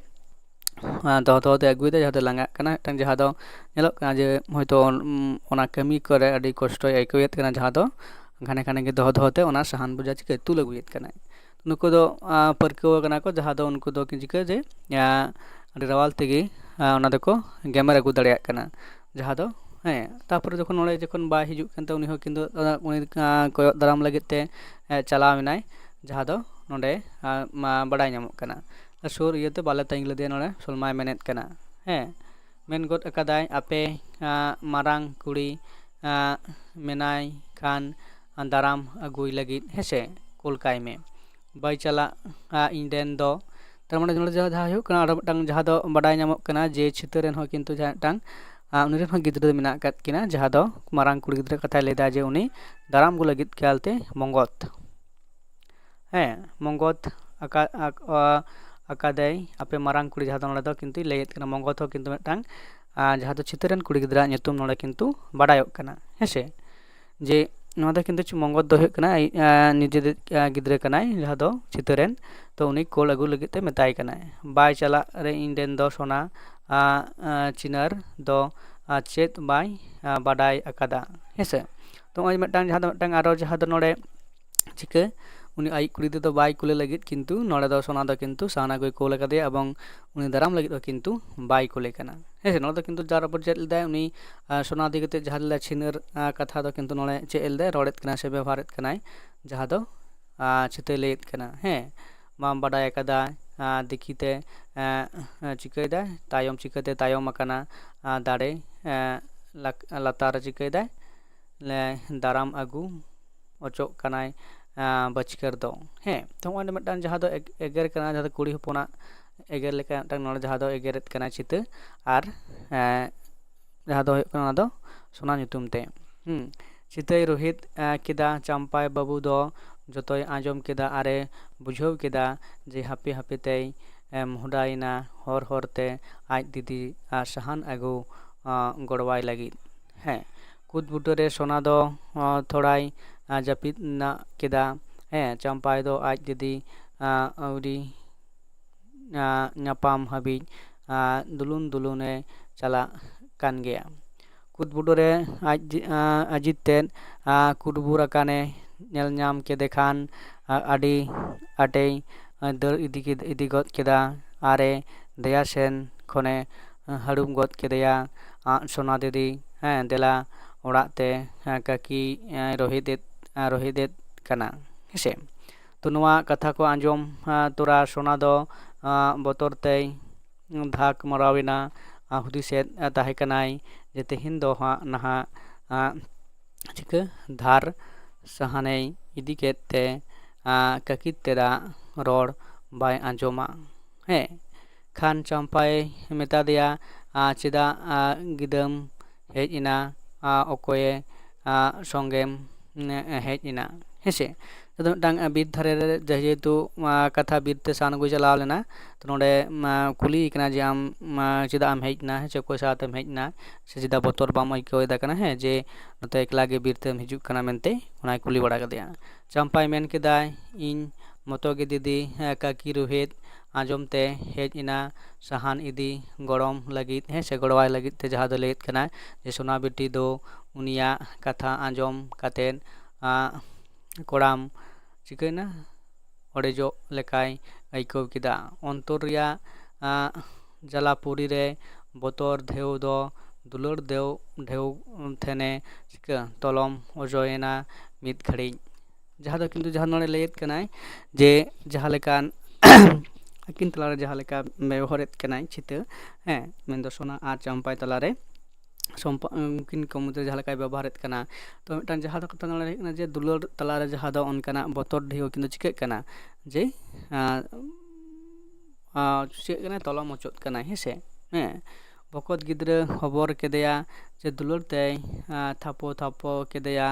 ᱫᱚᱦᱚ ᱫᱚᱦᱚᱛᱮ ᱟᱹᱜᱩᱭᱮᱫᱟ ᱡᱟᱦᱟᱸ ᱫᱚ ᱞᱟᱸᱜᱟᱜ ᱠᱟᱱᱟ ᱢᱤᱫᱴᱟᱝ ᱡᱟᱦᱟᱸ ᱫᱚ ᱧᱮᱞᱚᱜ ᱠᱟᱱᱟ ᱡᱮ ᱦᱚᱭᱛᱳ ᱚᱱᱟ ᱠᱟᱹᱢᱤ ᱠᱚᱨᱮ ᱟᱹᱰᱤ ᱠᱚᱥᱴᱚᱭ ᱟᱹᱭᱠᱟᱹᱣᱮᱫ ᱠᱟᱱᱟ ᱡᱟᱦᱟᱸ ᱫᱚ ᱜᱷᱟᱱᱮ ᱜᱷᱟᱱᱮ ᱜᱮ ᱫᱚᱦᱚ ᱫᱚᱦᱚᱛᱮ ᱚᱱᱟ ᱥᱟᱦᱟᱱ ᱵᱚᱡᱷᱟ ᱪᱤᱠᱟᱹ ᱛᱩᱞ ᱟᱹᱜᱩᱭᱮᱫ ᱠᱟᱱᱟᱭ ᱱᱩᱠᱩ ᱫᱚ ᱯᱟᱹᱨᱠᱟᱹᱣ ᱠᱟᱱᱟ ᱠᱚ ᱡᱟᱦᱟᱸ ᱫᱚ ᱩᱱᱠᱩ ᱫᱚ ᱪᱤᱠᱟᱹ ᱡᱮ ᱟᱹᱰᱤ ᱨᱟᱣᱟᱞ ᱛᱮᱜᱮ ᱚᱱᱟ ᱫᱚᱠᱚ ᱜᱮᱢᱮᱨ ᱟᱹᱜᱩ ᱫᱟᱲᱮᱭᱟᱜ ᱠᱟᱱᱟ ᱡᱟᱦᱟᱸ ᱫᱚ ᱛᱟᱯᱚᱨᱮ ᱡᱚᱠᱷᱚᱱ ᱱᱚᱰᱮ ᱡᱚᱠᱷᱚᱱ ᱵᱟᱭ ᱦᱤᱡᱩᱜ ᱠᱟᱱᱛᱮ ᱩᱱᱤ ᱦᱚᱸ ᱠᱤᱱᱛᱩ ᱩᱱᱤ ᱠᱚᱭᱚᱜ ᱫᱟᱨᱟᱢ ᱞᱟᱹᱜᱤᱫ ᱛᱮ ᱪᱟᱞᱟᱣ ᱮᱱᱟᱭ ᱡᱟᱦᱟᱸ ᱫᱚ ᱱᱚᱰᱮ ᱵᱟᱰᱟᱭ ᱧᱟᱢᱚᱜ ᱠᱟᱱᱟ ᱥᱩᱨ ᱤᱭᱟᱹᱛᱮ ᱵᱟᱞᱮ ᱛᱟᱺᱜᱤ ᱞᱮᱫᱮᱭᱟ ᱱᱚᱰᱮ ᱥᱚᱞᱢᱟᱭ ᱢᱮᱱᱮᱫ ᱠᱟᱱᱟ ᱢᱮᱱ ᱜᱚᱫ ᱟᱠᱟᱫᱟᱭ ᱟᱯᱮ ᱢᱟᱨᱟᱝ ᱠᱩᱲᱤ ᱢᱮᱱᱟᱭ ᱠᱷᱟᱱ ᱫᱟᱨᱟᱢ ᱟᱹᱜᱩᱭ ᱞᱟᱹᱜᱤᱫ ᱦᱮᱸᱥᱮ ᱠᱩᱞ ᱠᱟᱭ ᱢᱮ ᱵᱟᱭ ᱪᱟᱞᱟᱜᱼᱟ ᱤᱧ ᱨᱮᱱ ᱫᱚ ᱛᱟᱨ ᱢᱟᱱᱮ ᱱᱚᱰᱮ ᱡᱟᱦᱟᱸ ᱦᱩᱭᱩᱜ ᱠᱟᱱᱟ ᱟᱨᱚ ᱢᱤᱫᱴᱟᱝ ᱡᱟᱦᱟᱸ ᱫᱚ ᱵᱟᱰᱟᱭ ᱧᱟᱢᱚᱜ ᱠᱟᱱᱟ ᱡᱮ ᱪᱷᱤᱛᱟᱹ ᱨᱮᱱ ᱦᱚᱸ ᱠᱤᱱᱛᱩ ᱡᱟᱦᱟᱸ ᱢᱤᱫᱴᱟᱝ ᱩᱱᱤ ᱨᱮᱱ ᱦᱚᱸ ᱜᱤᱫᱽᱨᱟᱹ ᱢᱮᱱᱟᱜ ᱟᱠᱟᱫ ᱠᱤᱱᱟ ᱡᱟᱦᱟᱸ ᱫᱚ ᱢᱟᱨᱟᱝ ᱠᱩᱲᱤ ᱜᱤᱫᱽᱨᱟᱹ ᱠᱟᱛᱷᱟᱭ ᱞᱟᱹᱭᱫᱟ ᱡᱮ ᱩᱱᱤ ᱫᱟᱨᱟᱢ ᱟᱹᱜᱩ ᱞᱟᱹᱜᱤᱫ ᱠᱷᱮᱭᱟᱞᱛᱮ ᱢᱚᱝᱜᱚᱛ ᱢᱚᱝᱜᱚᱛ ᱟᱠᱟᱫᱟᱭ ᱟᱯᱮ ᱢᱟᱨᱟᱝ ᱠᱩᱲᱤ ᱡᱟᱦᱟᱸ ᱫᱚ ᱱᱚᱰᱮ ᱫᱚ ᱠᱤᱱᱛᱩᱭ ᱞᱟᱹᱭᱮᱫ ᱠᱟᱱᱟ ᱢᱚᱝᱜᱚᱛ ᱦᱚᱸ ᱠᱤᱱᱛᱩ ᱢᱤᱫᱴᱟᱝ ᱡᱟᱦᱟᱸ ᱫᱚ ᱪᱷᱤᱛᱟᱹ ᱨᱮᱱ ᱠᱩᱲᱤ ᱜᱤᱫᱽᱨᱟᱹᱣᱟᱜ ᱧᱩᱛᱩᱢ ᱱᱚᱰᱮ ᱠᱤᱱᱛᱩ ᱵᱟᱰᱟᱭᱚᱜ ᱠᱟᱱᱟ ᱦᱮᱸᱥᱮ ᱡᱮ ᱱᱚᱣᱟ ᱫᱚ ᱠᱤᱱᱛᱩ ᱢᱚᱝᱜᱚᱛ ᱫᱚ ᱦᱩᱭᱩᱜ ᱠᱟᱱᱟ ᱱᱤᱡᱮ ᱜᱤᱫᱽᱨᱟᱹ ᱠᱟᱱᱟᱭ ᱡᱟᱦᱟᱸ ᱫᱚ ᱪᱷᱤᱛᱟᱹ ᱨᱮᱱ ᱛᱚ ᱩᱱᱤ ᱠᱳᱞ ᱟᱹᱜᱩ ᱞᱟᱹᱜᱤᱫ ᱛᱮ ᱢᱮᱛᱟᱭ ᱠᱟᱱᱟᱭ ᱵᱟᱭ ᱪᱟᱞᱟᱜ ᱨᱮ ᱤᱧ ᱨᱮᱱ ᱫᱚ ᱥᱚᱱᱟ ᱪᱤᱱᱟᱹᱨ ᱫᱚ ᱪᱮᱫ ᱵᱟᱭ ᱵᱟᱰᱟᱭ ᱟᱠᱟᱫᱟ ᱦᱮᱸᱥᱮ ᱛᱚ ᱱᱚᱜᱼᱚᱭ ᱢᱤᱫᱴᱟᱝ ᱡᱟᱦᱟᱸ ᱫᱚ ᱢᱤᱫᱴᱟᱝ ᱟᱨᱚ ᱡᱟᱦᱟᱸ ᱫᱚ ᱱᱚᱰᱮ ᱪᱤᱠᱟᱹ ᱩᱱᱤ ᱟᱭᱤᱡ ᱠᱩᱲᱤ ᱜᱤᱫᱽᱨᱟᱹ ᱫᱚ ᱵᱟᱭ ᱠᱩᱞᱮ ᱞᱟᱹᱜᱤᱫ ᱠᱤᱱᱛᱩ ᱱᱚᱰᱮ ᱫᱚ ᱥᱚᱱᱟ ᱫᱚ ᱠᱤᱱᱛᱩ ᱥᱟᱦᱟᱱ ᱟᱹᱜᱩᱭ ᱠᱳᱞ ᱟᱠᱟᱫᱮᱭᱟ ᱮᱵᱚᱝ ᱩᱱᱤ ᱫᱟᱨᱟᱢ ᱞᱟᱹᱜᱤᱫ ᱦᱚᱸ ᱠᱤᱱᱛᱩ ᱵᱟᱭ ᱠᱩᱞᱮ ᱠᱟᱱᱟ ᱦᱮᱸᱥᱮ ᱱᱚᱰᱮ ᱫᱚ ᱠᱤᱱᱛᱩ ᱡᱟᱨ ᱩᱯᱚᱨ ᱪᱮᱫ ᱞᱮᱫᱟᱭ उनी ᱥᱚᱱᱟ ᱤᱫᱤ ᱠᱟᱛᱮ ᱡᱟᱦᱟᱸ ᱞᱮᱠᱟ ᱪᱷᱤᱱᱟᱹᱨ ᱠᱟᱛᱷᱟ ᱫᱚ ᱠᱤᱱᱛु ᱱᱚᱰᱮ ᱪᱮᱫ ᱞᱮᱫᱟᱭ ᱨᱚᱲᱮᱫ ᱠᱟᱱᱟᱭ ᱥᱮ ᱵᱮᱵᱚᱦᱟᱨᱮᱫ ᱠᱟᱱᱟᱭ ᱡᱟᱦᱟᱸ ᱫᱚ ᱪᱤᱛᱟᱹᱭ ᱞᱟᱹᱭᱮᱫ ᱠᱟᱱᱟ ᱵᱟᱢ ᱵᱟᱰᱟᱭ ᱟᱠᱟᱫᱟ ᱫᱤᱠᱤᱛᱮ ᱪᱤᱠᱟᱹᱭᱮᱫᱟᱭ ᱛᱟᱭᱚᱢ ᱪᱤᱠᱟᱹᱛᱮ ᱛᱟᱭᱚᱢ ᱟᱠᱟᱱᱟ ᱫᱟᱲᱮ ᱞᱟᱛᱟᱨ ᱪᱤᱠᱟᱹᱭᱮᱫᱟᱭ ᱫᱟᱨᱟᱢ ᱟᱹᱜᱩ ᱚᱪᱚᱜ ᱠᱟᱱᱟᱭ ᱵᱟᱪᱠᱟᱹᱨ ᱫᱚ ᱛᱚ ᱱᱚᱜᱼᱚᱭ ᱢᱤᱫᱴᱟᱝ ᱡᱟᱦᱟᱸ ᱫᱚ ᱮᱜᱮᱨ ᱠᱟᱱᱟ ᱡᱟᱦᱟᱸ ᱫᱚ ᱠᱩᱲᱤ ᱦᱚᱯᱚᱱᱟᱜ ᱮᱜᱮᱨ ᱞᱮᱠᱟ ᱢᱤᱫᱴᱟᱝ ᱱᱚᱰᱮ ᱡᱟᱦᱟᱸ ᱫᱚ ᱮᱜᱮᱨᱮᱫ ᱠᱟᱱᱟᱭ ᱪᱤᱛᱟᱹ ᱟᱨ ᱡᱟᱦᱟᱸ ᱫᱚ ᱦᱩᱭᱩᱜ ᱠᱟᱱᱟ ᱚᱱᱟ ᱫᱚ ᱥᱚᱱᱟ ᱧᱩᱛᱩᱢ ᱛᱮ ᱪᱤᱛᱟᱹᱭ ᱨᱳᱦᱤᱛ ᱠᱮᱫᱟ ᱪᱟᱢᱯᱟᱭ ᱵᱟᱹᱵᱩ ᱫᱚ ᱡᱚᱛᱚᱭ ᱟᱸᱡᱚᱢ ᱠᱮᱫᱟ ᱟᱨᱮ ᱵᱩᱡᱷᱟᱹᱣ ᱠᱮᱫᱟ ᱡᱮ ᱦᱟᱯᱮ ᱦᱟᱯᱮᱛᱮᱭ ᱢᱚᱦᱰᱟᱭᱮᱱᱟ ᱦᱚᱨ ᱦᱚᱨᱛᱮ ᱟᱡ ᱫᱤᱫᱤ ᱥᱟᱦᱟᱱ ᱟᱹᱜᱩ ᱜᱚᱲᱚᱣᱟᱭ ᱞᱟᱹᱜᱤᱫ ᱠᱩᱫ ᱵᱩᱴᱟᱹᱨᱮ ᱥᱚᱱᱟ ᱫᱚ ᱛᱷᱚᱲᱟᱭ ᱡᱟᱹᱯᱤᱫ ᱠᱮᱫᱟ ᱪᱟᱢᱯᱟᱭ ᱫᱚ ᱟᱡ ᱫᱤᱫᱤ ᱟᱹᱣᱨᱤ ᱧᱟᱯᱟᱢ ᱦᱟᱹᱵᱤᱡ ᱫᱩᱞᱩᱱ ᱫᱩᱞᱩᱱᱮ ᱪᱟᱞᱟᱜ ᱠᱟᱱ ᱜᱮᱭᱟ ᱠᱩᱫ ᱵᱩᱴᱟᱹᱨᱮ ᱟᱡᱤᱛ ᱛᱮᱫ ᱠᱩᱴᱵᱩᱨ ᱟᱠᱟᱱᱮ ᱧᱮᱞ ᱧᱟᱢ ᱠᱮᱫᱮ ᱠᱷᱟᱱ ᱟᱹᱰᱤ ᱟᱸᱴᱮᱭ ᱫᱟᱹᱲ ᱤᱫᱤ ᱜᱚᱫ ᱠᱮᱫᱟ ᱟᱨᱮ ᱫᱮᱭᱟ ᱥᱮᱱ ᱠᱷᱚᱱᱮ ᱦᱟᱹᱲᱩᱵ ᱜᱚᱫ ᱠᱮᱫᱮᱭᱟ ᱥᱚᱱᱟ ᱫᱤᱫᱤ ᱫᱮᱞᱟ ᱚᱲᱟᱜ ᱛᱮ ᱠᱟᱹᱠᱤ ᱨᱳᱦᱤᱛᱮᱫ ᱠᱟᱱᱟ ᱦᱮᱸᱥᱮ ᱛᱚ ᱱᱚᱣᱟ ᱠᱟᱛᱷᱟ ᱠᱚ ᱟᱸᱡᱚᱢ ᱛᱚᱨᱟ ᱥᱚᱱᱟ ᱫᱚ ᱵᱚᱛᱚᱨ ᱛᱮᱭ ᱫᱷᱟᱠ ᱢᱟᱨᱟᱣᱮᱱᱟ ᱦᱩᱫᱤᱥᱮᱫ ᱛᱟᱦᱮᱸ ᱠᱟᱱᱟᱭ ᱡᱮ ᱛᱮᱦᱮᱧ ᱫᱚ ᱱᱟᱦᱟᱜ ᱪᱤᱠᱟᱹ ᱫᱷᱟᱨ ᱥᱟᱦᱟᱱᱮᱭ ᱤᱫᱤ ᱠᱮᱫ ᱛᱮ ᱠᱟᱹᱠᱤ ᱛᱮᱫᱟᱜ ᱨᱚᱲ ᱵᱟᱭ ᱟᱸᱡᱚᱢᱟ ᱠᱷᱟᱱ ᱪᱟᱢᱯᱟᱭ ᱢᱮᱛᱟ ᱫᱮᱭᱟ ᱪᱮᱫᱟᱜ ᱜᱤᱫᱟᱹᱢ ᱦᱮᱡ ᱮᱱᱟ ᱚᱠᱚᱭᱮ ᱥᱚᱸᱜᱮᱢ ᱦᱮᱡ ᱮᱱᱟ ᱦᱮᱸᱥᱮ ᱟᱫᱚ ᱢᱤᱫᱴᱟᱝ ᱵᱤᱨ ᱫᱷᱟᱨᱮ ᱨᱮ ᱡᱮᱦᱮᱛᱩ ᱠᱟᱛᱷᱟ ᱵᱤᱨᱛᱮ ᱥᱟᱦᱟᱱ ᱟᱹᱜᱩᱭ ᱪᱟᱞᱟᱣ ᱞᱮᱱᱟ ᱛᱚ ᱱᱚᱰᱮ ᱠᱩᱞᱤᱭᱮ ᱠᱟᱱᱟ ᱡᱮ ᱟᱢ ᱪᱮᱫᱟᱜ ᱮᱢ ᱦᱮᱡ ᱮᱱᱟ ᱥᱮ ᱚᱠᱚᱭ ᱥᱟᱶᱛᱮᱢ ᱦᱮᱡ ᱮᱱᱟ ᱥᱮ ᱪᱮᱫᱟᱜ ᱵᱚᱛᱚᱨ ᱵᱟᱢ ᱟᱹᱭᱠᱟᱹᱣᱮᱫᱟ ᱠᱟᱱᱟ ᱡᱮ ᱱᱚᱛᱮ ᱮᱠᱞᱟ ᱜᱮ ᱵᱤᱨ ᱛᱮᱢ ᱦᱤᱡᱩᱜ ᱠᱟᱱᱟ ᱢᱮᱱᱛᱮ ᱚᱱᱟᱭ ᱠᱩᱞᱤ ᱵᱟᱲᱟ ᱠᱮᱫᱮᱭᱟ ᱪᱟᱢᱯᱟᱭ ᱢᱮᱱ ᱠᱮᱫᱟᱭ ᱤᱧ ᱢᱚᱛᱚ ᱜᱮ ᱫᱤᱫᱤ ᱠᱟᱹᱠᱤ ᱨᱳᱦᱤᱛ ᱟᱸᱡᱚᱢ ᱛᱮ ᱦᱮᱡ ᱮᱱᱟ ᱥᱟᱦᱟᱱ ᱤᱫᱤ ᱜᱚᱲᱚᱢ ᱞᱟᱹᱜᱤᱫ ᱥᱮ ᱜᱚᱲᱚᱣᱟᱭ ᱞᱟᱹᱜᱤᱫ ᱛᱮ ᱡᱟᱦᱟᱸ ᱫᱚ ᱞᱟᱹᱭᱮᱫ ᱠᱟᱱᱟ ᱡᱮ ᱥᱚᱱᱟ ᱵᱤᱴᱤ ᱫᱚ ᱩᱱᱤᱭᱟᱜ ᱠᱟᱛᱷᱟ ᱟᱸᱡᱚᱢ ᱠᱟᱛᱮᱫ ᱠᱚᱲᱟᱢ ᱪᱤᱠᱟᱹᱭᱮᱱᱟ ᱚᱲᱮᱡᱚᱜ ᱞᱮᱠᱟᱭ ᱟᱹᱭᱠᱟᱹᱣ ᱠᱮᱫᱟ ᱚᱱᱛᱚᱨ ᱨᱮᱭᱟᱜ ᱡᱟᱞᱟᱯᱩᱨᱤ ᱨᱮ ᱵᱚᱛᱚᱨ ᱰᱷᱮᱣ ᱫᱚ ᱫᱩᱞᱟᱹᱲ ᱰᱷᱮᱣ ᱴᱷᱮᱱᱮ ᱪᱤᱠᱟᱹ ᱛᱚᱞᱚᱢ ᱚᱡᱚᱭᱮᱱᱟ ᱢᱤᱫ ᱜᱷᱟᱹᱲᱤᱡ ᱡᱟᱦᱟᱸ ᱫᱚ ᱠᱤᱱᱛᱩ ᱡᱟᱦᱟᱸ ᱱᱚᱰᱮ ᱞᱟᱹᱭᱮᱫ ᱠᱟᱱᱟᱭ ᱡᱮ ᱡᱟᱦᱟᱸ ᱞᱮᱠᱟᱱ ᱟᱹᱠᱤᱱ ᱛᱟᱞᱟᱨᱮ ᱡᱟᱦᱟᱸ ᱞᱮᱠᱟ ᱵᱮᱵᱚᱦᱟᱨᱮᱫ ᱠᱟᱱᱟᱭ ᱪᱷᱤᱛᱟᱹ ᱢᱮᱱᱫᱚ ᱥᱚᱱᱟ ᱟᱨ ᱪᱟᱢᱯᱟᱭ ᱛᱟᱞᱟᱨᱮ ᱩᱱᱠᱤᱱ ᱠᱚ ᱢᱩᱫᱽᱨᱮ ᱡᱟᱦᱟᱸ ᱞᱮᱠᱟᱭ ᱵᱮᱵᱚᱦᱟᱨᱮᱫ ᱠᱟᱱᱟ ᱛᱚ ᱢᱤᱫᱴᱟᱝ ᱡᱟᱦᱟᱸ ᱫᱚ ᱠᱟᱛᱷᱟ ᱱᱚᱰᱮ ᱦᱩᱭᱩᱜ ᱠᱟᱱᱟ ᱡᱮ ᱫᱩᱞᱟᱹᱲ ᱛᱟᱞᱟᱨᱮ ᱡᱟᱦᱟᱸ ᱫᱚ ᱚᱱᱠᱟᱱᱟᱜ ᱵᱚᱛᱚᱨ ᱰᱷᱮᱣ ᱠᱤᱱᱛᱩ ᱪᱤᱠᱟᱹᱜ ᱠᱟᱱᱟ ᱡᱮ ᱪᱮᱫ ᱠᱟᱱᱟᱭ ᱛᱚᱞᱚᱢ ᱚᱪᱚᱜ ᱠᱟᱱᱟᱭ ᱦᱮᱸᱥᱮ ᱵᱚᱠᱚᱛ ᱜᱤᱫᱽᱨᱟᱹ ᱦᱚᱵᱚᱨ ᱠᱮᱫᱮᱭᱟ ᱡᱮ ᱫᱩᱞᱟᱹᱲ ᱛᱮᱭ ᱛᱷᱟᱯᱚ ᱛᱷᱟᱯᱚ ᱠᱮᱫᱮᱭᱟ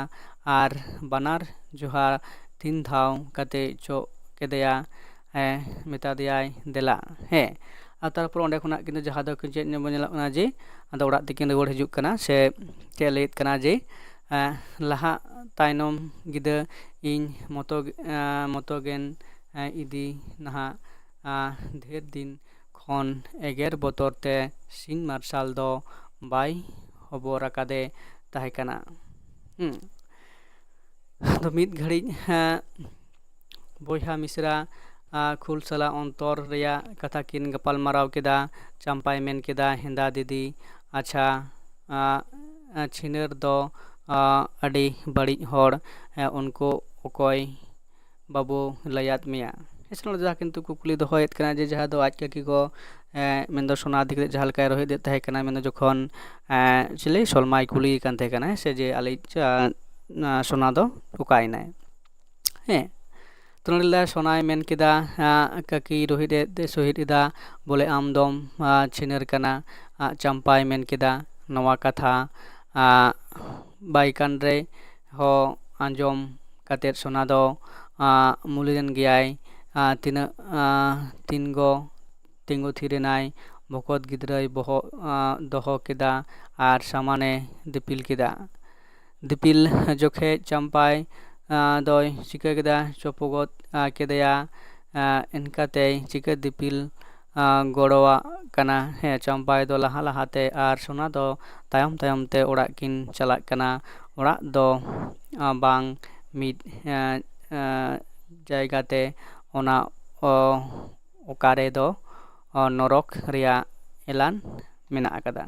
ᱟᱨ ᱵᱟᱱᱟᱨ ᱡᱚᱦᱟᱨ 3 ᱫᱷᱟᱣ ᱠᱟᱛᱮ ᱪᱚᱜ ᱠᱮᱫᱮᱭᱟ ᱢᱮᱛᱟ ᱫᱮᱭᱟᱭ ᱫᱮᱞᱟ আর তারপর অᱸᱰে ᱠᱷᱚᱱᱟᱜ কিন্তু ᱡᱟᱦᱟᱸ ᱫᱚ ᱪᱮᱫ ᱧᱮᱞᱚᱜ ᱠᱟᱱᱟ ᱡᱮ ᱟᱫᱚ ᱚᱲᱟᱜ ᱛᱮᱠᱤᱱ ᱨᱩᱣᱟᱹᱲ ᱦᱤᱡᱩᱜ ᱠᱟᱱᱟ ᱥᱮ ᱪᱮᱫ ᱞᱟᱹᱭᱮᱫ ᱠᱟᱱᱟ ᱡᱮ ᱞᱟᱦᱟ ᱛᱟᱭᱱᱚᱢ ᱜᱤᱫᱟᱹ ᱤᱧ ᱢᱚᱛᱚᱜᱮᱱ ᱤᱫᱤ ᱱᱟᱦᱟᱜ ᱰᱷᱮᱨ ᱫᱤᱱ ᱠᱷᱚᱱ ᱮᱜᱮᱨ ᱵᱚᱛᱚᱨ ᱛᱮ ᱥᱤᱧ ᱢᱟᱨᱥᱟᱞ ᱫᱚ ᱵᱟᱭ ᱦᱚᱵᱚᱨ ᱟᱠᱟᱫᱮ ᱛᱟᱦᱮᱸ ᱠᱟᱱᱟ ᱫᱚ ᱢᱤᱫ ᱜᱷᱟᱹᱲᱤᱡ ᱵᱚᱭᱦᱟ ᱢᱤᱥᱨᱟ ᱠᱷᱩᱞ ᱥᱟᱞᱟ ᱚᱱᱛᱚᱨ ᱨᱮᱭᱟᱜ ᱠᱟᱛᱷᱟ ᱠᱤᱱ ᱜᱟᱯᱟᱞ ᱢᱟᱨᱟᱣ ᱠᱮᱫᱟ ᱪᱟᱢᱯᱟᱭ ᱢᱮᱱ ᱠᱮᱫᱟ ᱦᱮᱸᱫᱟ ᱫᱤᱫᱤ ᱟᱪᱪᱷᱟ ᱪᱷᱤᱱᱟᱹᱨ ᱫᱚ ᱟᱹᱰᱤ ᱵᱟᱹᱲᱤᱡ ᱦᱚᱲ ᱩᱱᱠᱩ ᱚᱠᱚᱭ ᱵᱟᱵᱩ ᱞᱟᱹᱭᱟᱫ ᱢᱮᱭᱟ ᱦᱮᱸᱥᱮ ᱱᱚᱰᱮ ᱡᱟᱦᱟᱸ ᱠᱤᱱᱛᱩ ᱠᱩᱠᱞᱤ ᱫᱚᱦᱚᱭᱮᱫ ᱠᱟᱱᱟ ᱡᱮ ᱡᱟᱦᱟᱸ ᱫᱚ ᱟᱡ ᱠᱟᱹᱠᱤ ᱠᱚ ᱢᱮᱱᱫᱚ ᱥᱳᱱᱟ ᱤᱫᱤ ᱠᱟᱛᱮ ᱡᱟᱦᱟᱸ ᱞᱮᱠᱟᱭ ᱨᱳᱦᱮᱫ ᱮᱫ ᱛᱟᱦᱮᱸ ᱠᱟᱱᱟ ᱢᱮᱱᱫᱚ ᱡᱚᱠᱷᱚᱱ ᱪᱤᱞᱤ ᱥᱚᱞᱢᱟᱭ ᱠᱩᱞᱤᱭᱮ ᱠᱟᱱ ᱛᱟᱦᱮᱸ ᱠᱟᱱᱟ ᱥᱮ ᱡᱮ ᱟᱞᱮ ᱥᱳᱱᱟ ᱫᱚ ᱚᱠᱟᱭᱮᱱᱟᱭ তো নড়িলা সোনায় মেন কেদা কাকি রোহিত শহীদ এদা বলে আমদম ছিনের কানা চাম্পাই মেন কেদা নওয়া কথা বাইকান রে হ আঞ্জম কাতের সোনা দ মুলিলেন গিয়াই তিনগো তিঙ্গু থিরেনাই বকত গিদ্রাই দহ কেদা আর সামানে দিপিল কেদা দিপিল জোখে চাম্পাই দই চিকা কেদা চপগত কেদেয়া এনকাতে চিকা দিপিল গড়োয়া কানা চাম্পাই দ লাহা লাহাতে আর সোনা দ তায়ম তায়ম তে ওড়াগ কিন চালাগ কানা ওড়াগ দ বাং মিদ জায়গাতে ওনা ওকারে দ নরক রিয়া এলান মেনা আকাদা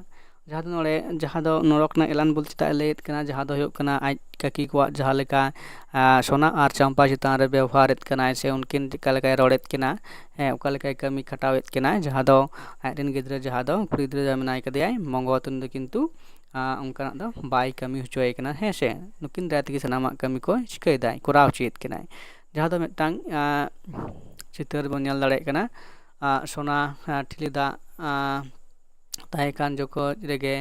जहाँ दो नोड़े जहाँ दो नरक ना एलान बोल चिता लेत कना जहाँ दो हुयुग कना आज काकी को जहाँ लेका सोना और चंपा चितान रे व्यवहारित कना से उनकिन का लेका रोड़ेत कना ओका लेका कमी खटावेत कना जहाँ दो आयरन गिद्रा जहाँ दो कुड़ी गिद्रा मेनाय कदेयाय मंगोतुन दो किंतु उनका दो बाय कमी हुचोय कना से नुकिन रात की सनामा कमी को चिकायदाय कोराव चित कना जहाँ दो मिटांग चितर बन नेल दाड़े कना सोना ठिलिदा ताहेकान जोको रेगे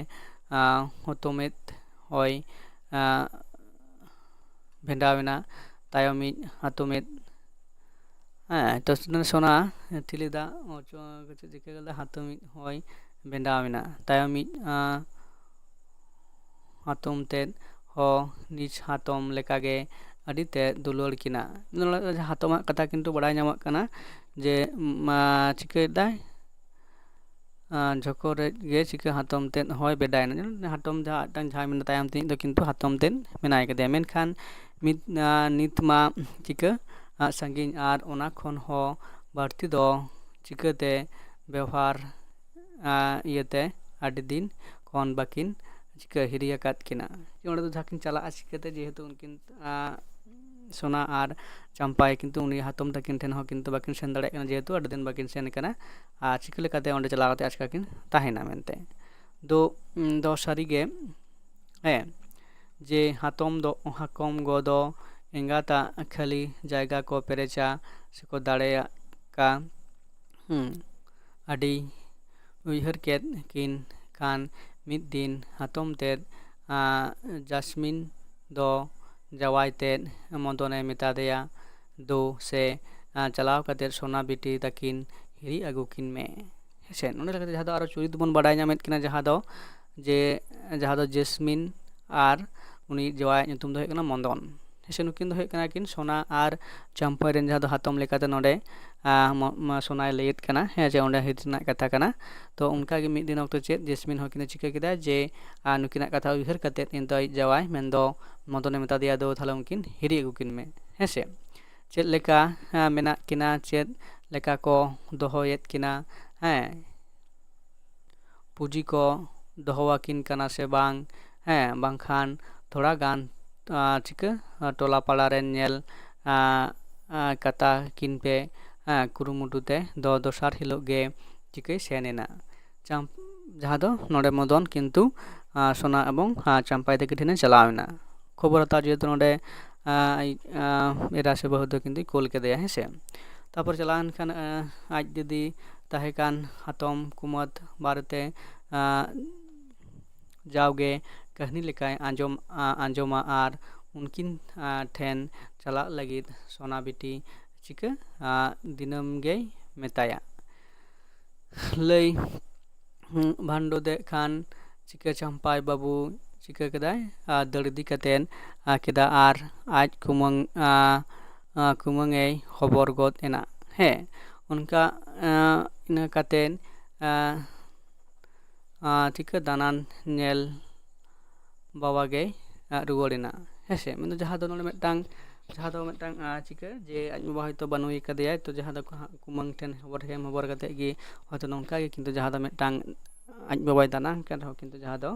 हतोमेत होय भेंडावेना तायमी हतोमेत तो सोना ठिलिदा जिकेगला हतोमित होय भेंडावेना तायमी हतोमतेत हो निज हतोम लेकागे अडिते दुलड़ किना हतोमा कथा किन्तु बड़ाय ᱧᱟᱢᱚᱜ ᱠᱟᱱᱟ जे चिकेदाय झोंको गे चिका हाथम तेन होय बेडायना हाथम जहाँ मेना तायम तीन दो किंतु हाथम तेन मेनाय कदे मेनखान मित नित मा चिका संगिन आर ओना खन हो बाड़ती दो चिकाते व्यवहार इयते आदि दिन खन बाकिन चिका हिरिया कात किना ओंडे दो जाकिन चला चिकाते जेहेतु उनकिन सोना और चंपाई किंतु उनी हाथम तकिन ठेन हो किंतु बाकिन सेन दाड़े कना जेहेतु आदि दिन बाकिन सेन कना और चिका लेकाते ओंडे चला काते आचका किन ताहेना मेनते दो सारीगे जे हाकम गो दो एंगाता खाली जायगा को पेरेचा सेको दाड़ेया का आदि उयहर केद किन कान मिद दिन हाथम तेद जास्मिन दो जवाई तेद मदने मेता देया दो से चलाव काते सोना बिटी तकिन हिरी आगु किन में से नोंडे लगे जहाँ दो आरो चुरित बन बाड़ाय ᱧᱟᱢᱮᱫ किना जहाँ दो जेसमिन और उनी जवाई ᱧᱩᱛᱩᱢ दो हुयुग कना मदन से नुकिन दो हुयुग कना किन सोना और चंपा रेन जहाँ दो हाथम लेकाते नोंडे सोनाय लैत कना जे ओंडे हिरना कथा कना तो उनका गे मिद दिन अक्तो चेत जेसमिन हो किना चिका केदा जे नुकिना कथा उयहर काते इन दो जवाई मेन दो मदने मेता दिया दो थाले उनकिन हिरी आगु किन में हेसे चेत लेका मेना किना चेत लेका को दोहोयेत किना पुजी को दोहोवाकिन कना से बांग बांखान थोड़ा गान चिका टोला पाड़ा रे नेल कथा किन पे कुरुमुटुते दो दोसार हिलोग गे चिकाय सेनेना जहाँ दो नोडे मदन किंतु सोना एवं चंपाई तक ठेने चलावेना खबर हता जेहेतु नोडे एरा से बहु दो किंतु कोल केदेया हेसे तापर चलान खान आज दीदी ᱛᱟᱦᱮᱸᱠᱟᱱ ᱦᱟᱛᱚᱢ ᱠᱩᱢᱟᱹᱛ ᱵᱟᱨᱮᱛᱮ ᱡᱟᱣᱜᱮ ᱠᱟᱹᱦᱱᱤ ᱞᱮᱠᱟᱭ ᱟᱸᱡᱚᱢᱟ ᱟᱨ ᱩᱱᱠᱤᱱ ᱴᱷᱮᱱ ᱪᱟᱞᱟᱜ ᱞᱟᱹᱜᱤᱫ ᱥᱚᱱᱟ ᱵᱤᱴᱤ ᱪᱤᱠᱟᱹ ᱫᱤᱱᱟᱹᱢ ᱜᱮᱭ ᱢᱮᱛᱟᱭᱟ᱾ ᱞᱟᱹᱭ ᱵᱷᱟᱱᱰᱚᱫᱮᱜ ᱠᱷᱟᱱ ᱪᱤᱠᱟᱹ ᱪᱟᱢᱯᱟᱭ ᱵᱟᱹᱵᱩ ᱪᱤᱠᱟᱹ ᱠᱮᱫᱟᱭ ᱫᱟᱹᱲ ᱤᱫᱤ ᱠᱟᱛᱮᱫ ᱠᱮᱫᱟ ᱟᱨ ᱟᱡ ᱠᱩᱢᱟᱹᱝᱮᱭ ᱦᱚᱵᱚᱨ ᱜᱚᱫ ᱮᱱᱟ᱾ ᱦᱮᱸ, ᱚᱱᱠᱟ ᱤᱱᱟᱹ ᱠᱟᱛᱮᱫ ᱪᱤᱠᱟᱹ ᱫᱟᱱᱟᱱ ᱧᱮᱞ ᱵᱟᱵᱟᱜᱮᱭ ᱨᱩᱣᱟᱹᱲᱮᱱᱟ᱾ ᱦᱮᱸᱥᱮ, ᱢᱮᱱᱫᱚ ᱡᱟᱦᱟᱸ ᱫᱚ ᱱᱚᱰᱮ ᱢᱤᱫᱴᱟᱝ ᱪᱤᱠᱟᱹ ᱡᱮ ᱟᱡ ᱵᱟᱵᱟ ᱦᱚᱭᱛᱳ ᱵᱟᱹᱱᱩᱭ ᱠᱟᱫᱮᱭᱟᱭ, ᱛᱚ ᱡᱟᱦᱟᱸ ᱫᱚ ᱠᱩᱢᱟᱹᱝ ᱴᱷᱮᱱ ᱦᱚᱵᱚᱨ ᱠᱟᱛᱮᱫ ᱜᱮ ᱦᱚᱭᱛᱳ ᱱᱚᱝᱠᱟ ᱜᱮ ᱠᱤᱱᱛᱩ ᱡᱟᱦᱟᱸ ᱫᱚ ᱢᱤᱫᱴᱟᱝ ᱟᱡ ᱵᱟᱵᱟᱭ ᱫᱟᱱᱟᱝ ᱠᱟᱱ ᱨᱮᱦᱚᱸ ᱠᱤᱱᱛᱩ ᱡᱟᱦᱟᱸ ᱫᱚ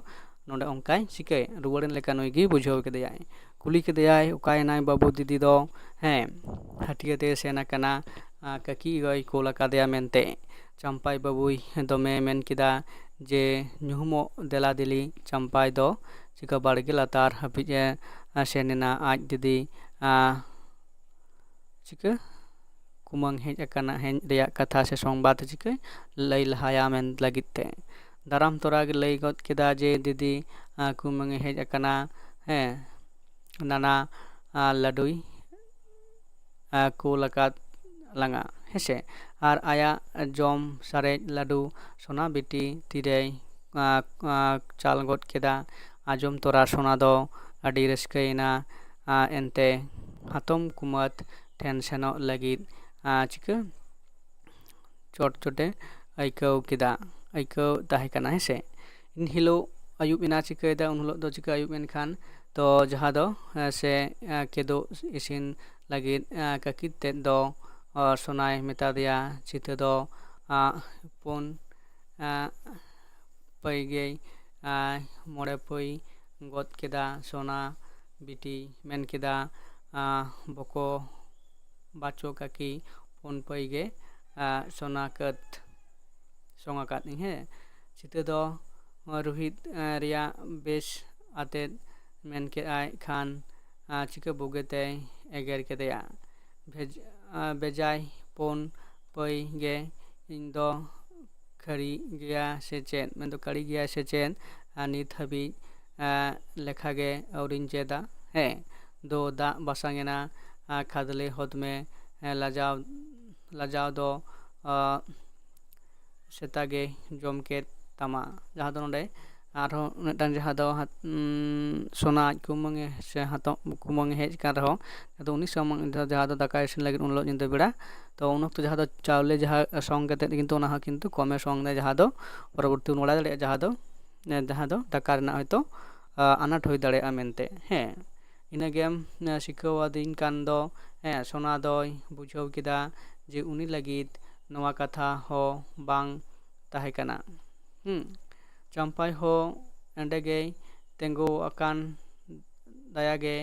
ᱱᱚᱰᱮ ᱚᱱᱠᱟᱭ ᱪᱤᱠᱟᱹᱭ ᱨᱩᱣᱟᱹᱲᱮᱱ ᱞᱮᱠᱟ ᱱᱩᱭ ᱜᱮ ᱵᱩᱡᱷᱟᱹᱣ ᱠᱮᱫᱮᱭᱟᱭ᱾ ᱠᱩᱞᱤ ᱠᱮᱫᱮᱭᱟᱭ ᱚᱠᱟᱭᱮᱱᱟᱭ ᱵᱟᱹᱵᱩ ᱫᱤᱫᱤ ᱫᱚ? ᱦᱮᱸ, ᱦᱟᱹᱴᱭᱟᱹ ᱛᱮ ᱥᱮᱱ ᱟᱠᱟᱱᱟ, ᱠᱟᱹᱠᱤ ᱜᱚᱭ ᱠᱳᱞ ᱟᱠᱟᱫᱮᱭᱟ ᱢᱮᱱᱛᱮ᱾ ᱪᱟᱢᱯᱟᱭ ᱵᱟᱹᱵᱩᱭ ᱫᱚᱢᱮ ᱢᱮᱱ ᱠᱮᱫᱟ ᱡᱮ ᱧᱩᱦᱩᱢᱚᱜ ᱫᱮᱞᱟ ᱫᱮᱞᱤ ᱪᱟᱢᱯᱟᱭ ᱫᱚ ᱪᱤᱠᱟᱹ ᱵᱟᱲᱜᱮ ᱞᱟᱛᱟᱨ ᱦᱟᱹᱵᱤᱡ ᱮ ᱥᱮᱱ ᱮᱱᱟ ᱟᱡ ᱫᱤᱫᱤ ᱪᱤᱠᱟᱹ ᱠᱩᱢᱟᱹᱝ ᱦᱮᱡ ᱨᱮᱭᱟᱜ ᱠᱟᱛᱷᱟ ᱥᱮ ᱥᱚᱝᱵᱟᱫ ᱪᱤᱠᱟᱹ ᱞᱟᱹᱭ ᱞᱟᱦᱟᱭᱟ ᱢᱮᱱ ᱞᱟᱹᱜᱤᱫ ᱛᱮ᱾ ᱫᱟᱨᱟᱢ ᱛᱚᱨᱟ ᱜᱮ ᱞᱟᱹᱭ ᱜᱚᱫ ᱠᱮᱫᱟ ᱡᱮ ᱫᱤᱫᱤ ᱠᱩᱢᱟᱹᱝ ᱮ ᱦᱮᱡ ᱟᱠᱟᱱᱟ, ᱦᱮᱸ, ᱱᱟᱱᱟ ᱞᱟᱹᱰᱩᱭ ᱠᱳᱞ ᱟᱠᱟᱫ ᱞᱟᱝᱟ᱾ ᱦᱮᱸᱥᱮ, ᱟᱨ ᱟᱭᱟᱜ ᱡᱚᱢ ᱥᱟᱨᱮᱡ ᱞᱟᱹᱰᱩ ᱥᱚᱱᱟ ᱵᱤᱴᱤ ᱛᱤᱨᱮᱭ ᱪᱟᱞ ᱜᱚᱫ ᱠᱮᱫᱟ᱾ ᱟᱸᱡᱚᱢ ᱛᱚᱨᱟ ᱥᱚᱱᱟ ᱫᱚ ᱟᱹᱰᱤ ᱨᱟᱹᱥᱠᱟᱹᱭᱮᱱᱟ᱾ ᱮᱱᱛᱮ ᱦᱟᱛᱚᱢ ᱠᱩᱢᱟᱹᱛ ᱴᱷᱮᱱ ᱥᱮᱱᱚᱜ ᱞᱟᱹᱜᱤᱫ ᱪᱤᱠᱟᱹ ᱪᱚᱴᱪᱚᱴᱮ ᱟᱹᱭᱠᱟᱹᱣ ᱛᱟᱦᱮᱸ ᱠᱟᱱᱟ᱾ ᱦᱮᱸᱥᱮ, ᱤᱱ ᱦᱤᱞᱳᱜ ᱟᱹᱭᱩᱵ ᱮᱱᱟ, ᱪᱤᱠᱟᱹᱭᱮᱫᱟ ᱩᱱ ᱦᱤᱞᱳᱜ ᱫᱚ ᱪᱤᱠᱟᱹ ᱟᱹᱭᱩᱵ ᱮᱱᱠᱷᱟᱱ ᱛᱚ ᱡᱟᱦᱟᱸ ᱫᱚ ᱥᱮ ᱠᱮᱫᱳᱜ ᱤᱥᱤᱱ ᱞᱟᱹᱜᱤᱫ ᱠᱟᱹᱠᱤ ᱛᱮᱫ ᱫᱚ ᱥᱚᱱᱟᱭ ᱢᱮᱛᱟ ᱫᱮᱭᱟ ᱪᱤᱛᱟᱹ ᱫᱚ ᱯᱩᱱ ᱯᱟᱹᱭᱜᱮᱭ ᱢᱚᱬᱮ ᱯᱟᱹᱭ ᱜᱚᱫ ᱠᱮᱫᱟ᱾ ᱥᱚᱱᱟ ᱵᱤᱴᱤ ᱢᱮᱱ ᱠᱮᱫᱟ ᱵᱚᱠᱚ ᱵᱟᱪᱚ ᱠᱟᱹᱠᱤ, ᱯᱩᱱ ᱯᱟᱹᱭ ᱜᱮ ᱥᱚᱝ ᱟᱠᱟᱫ-ᱟᱹᱧ᱾ ᱦᱮᱸ, ᱪᱤᱛᱟᱹ ᱫᱚ ᱨᱩᱦᱤᱛ ᱨᱮᱭᱟᱜ ᱵᱮᱥ ᱟᱛᱮᱫ ᱢᱮᱱ ᱠᱮᱜᱼᱟᱭ ᱠᱷᱟᱱ ᱪᱤᱠᱟᱹ ᱵᱩᱜᱤᱛᱮᱭ ᱮᱜᱮᱨ ᱠᱮᱫᱮᱭᱟ᱾ ᱵᱮᱡᱟᱭ ᱯᱩᱱ ᱯᱟᱹᱭ ᱜᱮ, ᱤᱧ ᱫᱚ ᱠᱷᱟᱹᱲᱤ ᱜᱮᱭᱟ ᱥᱮ ᱪᱮᱫ? ᱢᱮᱱᱫᱚ ᱠᱟᱹᱲᱤ ᱜᱮᱭᱟ ᱥᱮ ᱪᱮᱫ? ᱱᱤᱛ ᱦᱟᱹᱵᱤᱡ ᱞᱮᱠᱷᱟᱜᱮ ᱟᱹᱣᱨᱤᱧ ᱪᱮᱫᱟ᱾ ᱦᱮᱸ, ᱫᱚ ᱫᱟᱜ ᱵᱟᱥᱟᱝ ᱮᱱᱟ, ᱠᱷᱟᱫᱽᱞᱮ ᱦᱚᱫ ᱢᱮ, ᱞᱟᱡᱟᱣ ᱫᱚ ᱥᱮᱛᱟᱜᱮ ᱡᱚᱢ ᱠᱮᱫ ᱛᱟᱢᱟ᱾ ᱡᱟᱦᱟᱸ ᱫᱚ ᱱᱚᱰᱮ ᱟᱨᱦᱚᱸ ᱢᱤᱫᱴᱟᱝ ᱡᱟᱦᱟᱸ ᱫᱚ ᱥᱚᱱᱟ ᱟᱡ ᱠᱩᱢᱟᱹᱝ ᱥᱮ ᱦᱟᱛᱚᱢ ᱠᱩᱢᱟᱹᱝ ᱦᱮᱡ ᱟᱠᱟᱱ ᱨᱮᱦᱚᱸ ᱟᱫᱚ ᱩᱱᱤ ᱥᱟᱢᱟᱝ ᱡᱟᱦᱟᱸ ᱫᱚ ᱫᱟᱠᱟ ᱤᱥᱤᱱ ᱞᱟᱹᱜᱤᱫ ᱩᱱ ᱦᱤᱞᱳᱜ ᱧᱤᱫᱟᱹ ᱵᱮᱲᱟ, ᱛᱚ ᱩᱱ ᱚᱠᱛᱚ ᱡᱟᱦᱟᱸ ᱫᱚ ᱪᱟᱣᱞᱮ ᱡᱟᱦᱟᱸ ᱥᱚᱝ ᱠᱟᱛᱮᱫ ᱠᱤᱱᱛু ᱚᱱᱟ ᱦᱚᱸ ᱠᱤᱱᱛᱩ ᱠᱚᱢᱮ ᱥᱚᱝ ᱫᱟᱭ, ᱡᱟᱦᱟᱸ ᱫᱚ ᱯᱚᱨᱚᱵᱚᱨᱛᱤ ᱵᱚᱱ ᱵᱟᱲᱟᱭ ᱫᱟᱲᱮᱭᱟᱜᱼᱟ ᱡᱟᱦᱟᱸ ᱫᱚ ᱫᱟᱠᱟ ᱨᱮᱱᱟᱜ ᱦᱚᱭᱛᱳ ᱟᱱᱟᱴ ᱦᱩᱭ ᱫᱟᱲᱮᱭᱟᱜᱼᱟ ᱢᱮᱱᱛᱮ᱾ ᱦᱮᱸ, ᱤᱱᱟᱹᱜᱮᱢ ᱥᱤᱠᱷᱟᱹᱣ ᱟᱹᱫᱤᱧ ᱠᱟᱱ ᱫᱚ᱾ ᱦᱮᱸ, ᱥᱚᱱᱟ ᱫᱚᱭ ᱵᱩᱡᱷᱟᱹᱣ ᱠᱮᱫᱟ ᱡᱮ ᱩᱱᱤ ᱞᱟᱹᱜᱤᱫ ᱱᱚᱣᱟ ᱠᱟᱛᱷᱟ ᱦᱚᱸ ᱵᱟᱝ ᱛᱟᱦᱮᱸ ᱠᱟᱱᱟ᱾ ᱪᱟᱢᱯᱟᱭ ᱦᱚᱸ ᱮᱸᱰᱮᱜᱮᱭ ᱛᱮᱸᱜᱳ ᱟᱠᱟᱱ ᱫᱟᱭᱟᱜᱮ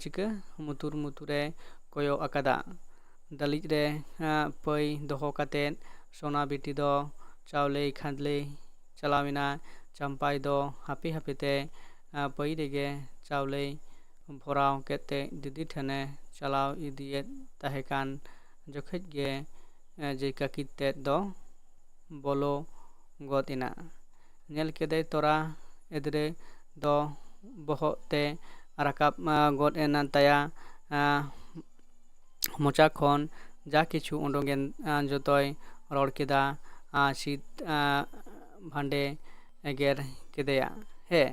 ᱪᱤᱠᱟᱹ ᱢᱩᱛᱩᱨᱮ ᱠᱚᱭᱚᱜ ᱟᱠᱟᱫᱟ᱾ ᱫᱟᱹᱞᱤᱡ ᱨᱮ ᱯᱟᱹᱭ ᱫᱚᱦᱚ ᱠᱟᱛᱮᱫ ᱥᱚᱱᱟ ᱵᱤᱴᱤ ᱫᱚ ᱪᱟᱣᱞᱮᱭ ᱠᱷᱟᱫᱽᱞᱮᱭ ᱪᱟᱞᱟᱣᱮᱱᱟ᱾ ᱪᱟᱢᱯᱟᱭ ᱫᱚ ᱦᱟᱯᱮ ᱦᱟᱯᱮᱛᱮ ᱯᱟᱹᱭ ᱨᱮᱜᱮ ᱪᱟᱣᱞᱮᱭ ᱵᱷᱚᱨᱟᱣ ᱠᱮᱫᱛᱮ ᱫᱤᱫᱤ ᱴᱷᱮᱱᱮ ᱪᱟᱞᱟᱣ ᱤᱫᱤᱭᱮᱫ ᱛᱟᱦᱮᱸ ᱠᱟᱱ ᱡᱚᱠᱷᱮᱡ ᱜᱮ ᱡᱮ ᱠᱟᱹᱠᱤ ᱛᱮᱫ ᱫᱚ ᱵᱚᱞᱚ ᱜᱚᱫ ᱮᱱᱟ᱾ ᱧᱮᱞ ᱠᱮᱫᱮ ᱛᱚᱨᱟ ᱮᱫᱽᱨᱮ ᱫᱚ ᱵᱚᱦᱚᱜ ᱛᱮ ᱨᱟᱠᱟᱵ ᱜᱚᱫ ᱮᱱ ᱛᱟᱭᱟ᱾ ᱢᱚᱪᱟ ᱠᱷᱚᱱ ᱡᱟ ᱠᱤᱪᱷᱩ ᱩᱰᱩᱠᱮᱱ ᱡᱚᱛᱚᱭ ᱨᱚᱲ ᱠᱮᱫᱟ᱾ ᱪᱷᱤᱛ ᱵᱷᱟᱸᱰᱮ ᱮᱜᱮᱨ ᱠᱮᱫᱮᱭᱟ᱾ ᱦᱮᱸ,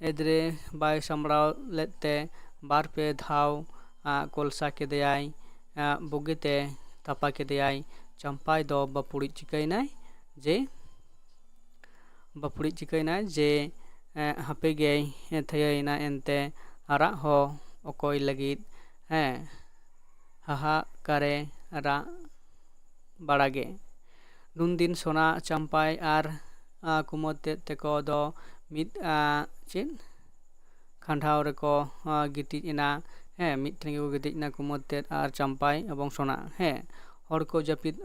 ᱮᱫᱽᱨᱮ ᱵᱟᱭ ᱥᱟᱢᱲᱟᱣ ᱞᱮᱫᱛᱮ ᱵᱟᱨ ᱯᱮ ᱫᱷᱟᱣ ᱠᱚᱞᱥᱟ ᱠᱮᱫᱮᱭᱟᱭ, ᱵᱩᱜᱤᱛᱮ ᱛᱷᱟᱯᱟ ᱠᱮᱫᱮᱭᱟᱭ᱾ ᱪᱟᱢᱯᱟᱭ ᱫᱚ ᱵᱟᱹᱯᱩᱲᱤᱡ ᱪᱤᱠᱟᱹᱭᱮᱱᱟᱭ ᱡᱮ ᱦᱟᱯᱮᱜᱮᱭ ᱛᱷᱤᱭᱟᱹᱭᱮᱱᱟ᱾ ᱮᱱᱛᱮ ᱨᱟᱜ ᱦᱚᱸ ᱚᱠᱚᱭ ᱞᱟᱹᱜᱤᱫ? ᱦᱮᱸ, ᱦᱟᱦᱟᱠᱟᱨᱮ ᱨᱟᱜ ᱵᱟᱲᱟᱜᱮ᱾ ᱱᱩᱱᱫᱤᱱ ᱥᱚᱱᱟ, ᱪᱟᱢᱯᱟᱭ ᱟᱨ ᱠᱩᱢᱟᱹᱝ ᱛᱮᱫ ᱛᱟᱠᱚ ᱫᱚ ᱢᱤᱫ ᱠᱷᱟᱱᱰᱟᱣ ᱨᱮᱠᱚ ᱜᱤᱛᱤᱡ ᱮᱱᱟ᱾ ᱦᱮᱸ, ᱢᱤᱫᱴᱷᱮᱱ ᱜᱮᱠᱚ ᱜᱤᱛᱤᱡ ᱮᱱᱟ ᱠᱩᱢᱟᱹᱝ ᱛᱮᱫ ᱟᱨ ᱪᱟᱢᱯᱟᱭ ᱮᱵᱚᱝ ᱥᱚᱱᱟ᱾ ᱦᱮᱸ, ᱦᱚᱲ ᱠᱚ ᱡᱟᱹᱯᱤᱫ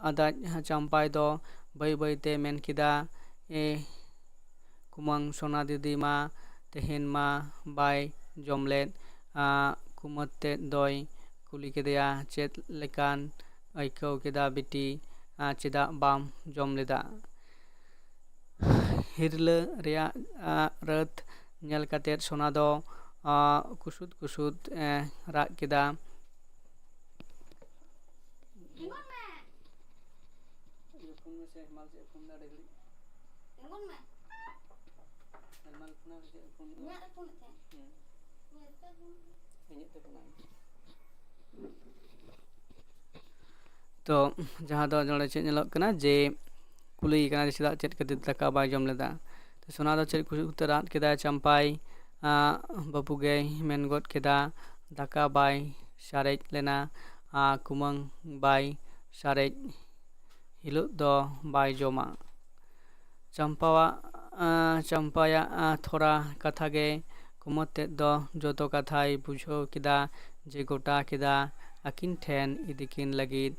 ᱟᱫᱟᱡ ᱪᱟᱢᱯᱟᱭ ᱫᱚ ᱵᱟᱹᱭ ᱵᱟᱹᱭᱛᱮ ᱢᱮᱱ ᱠᱮᱫᱟ, ᱠᱩᱢᱟᱹᱝ, ᱥᱚᱱᱟ ᱫᱤᱫᱤ ᱢᱟ ᱛᱮᱦᱮᱧ ᱢᱟ ᱵᱟᱭ ᱡᱚᱢ ᱞᱮᱫ᱾ ᱠᱩᱢᱟᱹᱝ ᱛᱮᱫ ᱫᱚᱭ ᱠᱩᱞᱤ ᱠᱮᱫᱮᱭᱟ ᱪᱮᱫ ᱞᱮᱠᱟᱱ ᱟᱹᱭᱠᱟᱹᱣ ᱠᱮᱫᱟ ᱵᱤᱴᱤ ᱪᱮᱫᱟᱜ ᱵᱟᱢ ᱡᱚᱢ ᱞᱮᱫᱟ? ᱦᱤᱨᱞᱟᱹ ᱨᱮᱭᱟᱜ ᱨᱟᱹᱛ ᱧᱮᱞ ᱠᱟᱛᱮᱫ ᱥᱳᱱᱟ ᱫᱚ ᱠᱩᱥᱩᱫ ᱠᱩᱥᱩᱫ ᱨᱟᱜ ᱠᱮᱫᱟ। ᱛᱚ ᱡᱟᱦᱟᱸ ᱫᱚ ᱱᱚᱰᱮ ᱪᱮᱫ ᱧᱮᱞᱚᱜ ᱠᱟᱱᱟ ᱡᱮ ᱠᱩᱞᱤᱭᱮ ᱠᱟᱱᱟ ᱡᱮ ᱪᱮᱫᱟᱜ ᱪᱮᱫ ᱠᱷᱟᱹᱛᱤᱨ ᱫᱟᱠᱟ ᱵᱟᱭ ᱡᱚᱢ ᱞᱮᱫᱟ? ᱛᱚ ᱥᱳᱱᱟ ᱫᱚ ᱪᱮᱫ ᱠᱩᱥᱩᱫ ᱠᱩᱥᱩᱫ ᱨᱟᱜ ᱠᱮᱫᱟᱭ, ᱪᱟᱢᱯᱟᱭ ᱵᱟᱹᱵᱩ ᱜᱮᱭ ᱢᱮᱱ ᱜᱚᱫ ᱠᱮᱫᱟ ᱫᱟᱠᱟ ᱵᱟᱭ ᱥᱟᱨᱮᱡ ᱞᱮᱱᱟ, ᱠᱩᱢᱟᱹᱝ ᱵᱟᱭ ᱥᱟᱨᱮᱡ ᱦᱤᱞᱳᱜ ᱫᱚ ᱵᱟᱭ ᱡᱚᱢᱟ। ᱪᱟᱢᱯᱟᱭᱟᱜ ᱛᱷᱚᱲᱟ ᱠᱟᱛᱷᱟ ᱜᱮ ᱠᱩᱢᱟᱹᱝ ᱛᱮᱫ ᱫᱚ ᱡᱚᱛᱚ ᱠᱟᱛᱷᱟᱭ ᱵᱩᱡᱷᱟᱹᱣ ᱠᱮᱫᱟ, ᱡᱮ ᱜᱚᱴᱟ ᱠᱮᱫᱟ ᱟᱹᱠᱤᱱ ᱴᱷᱮᱱ ᱤᱫᱤ ᱠᱤᱱ ᱞᱟᱹᱜᱤᱫ।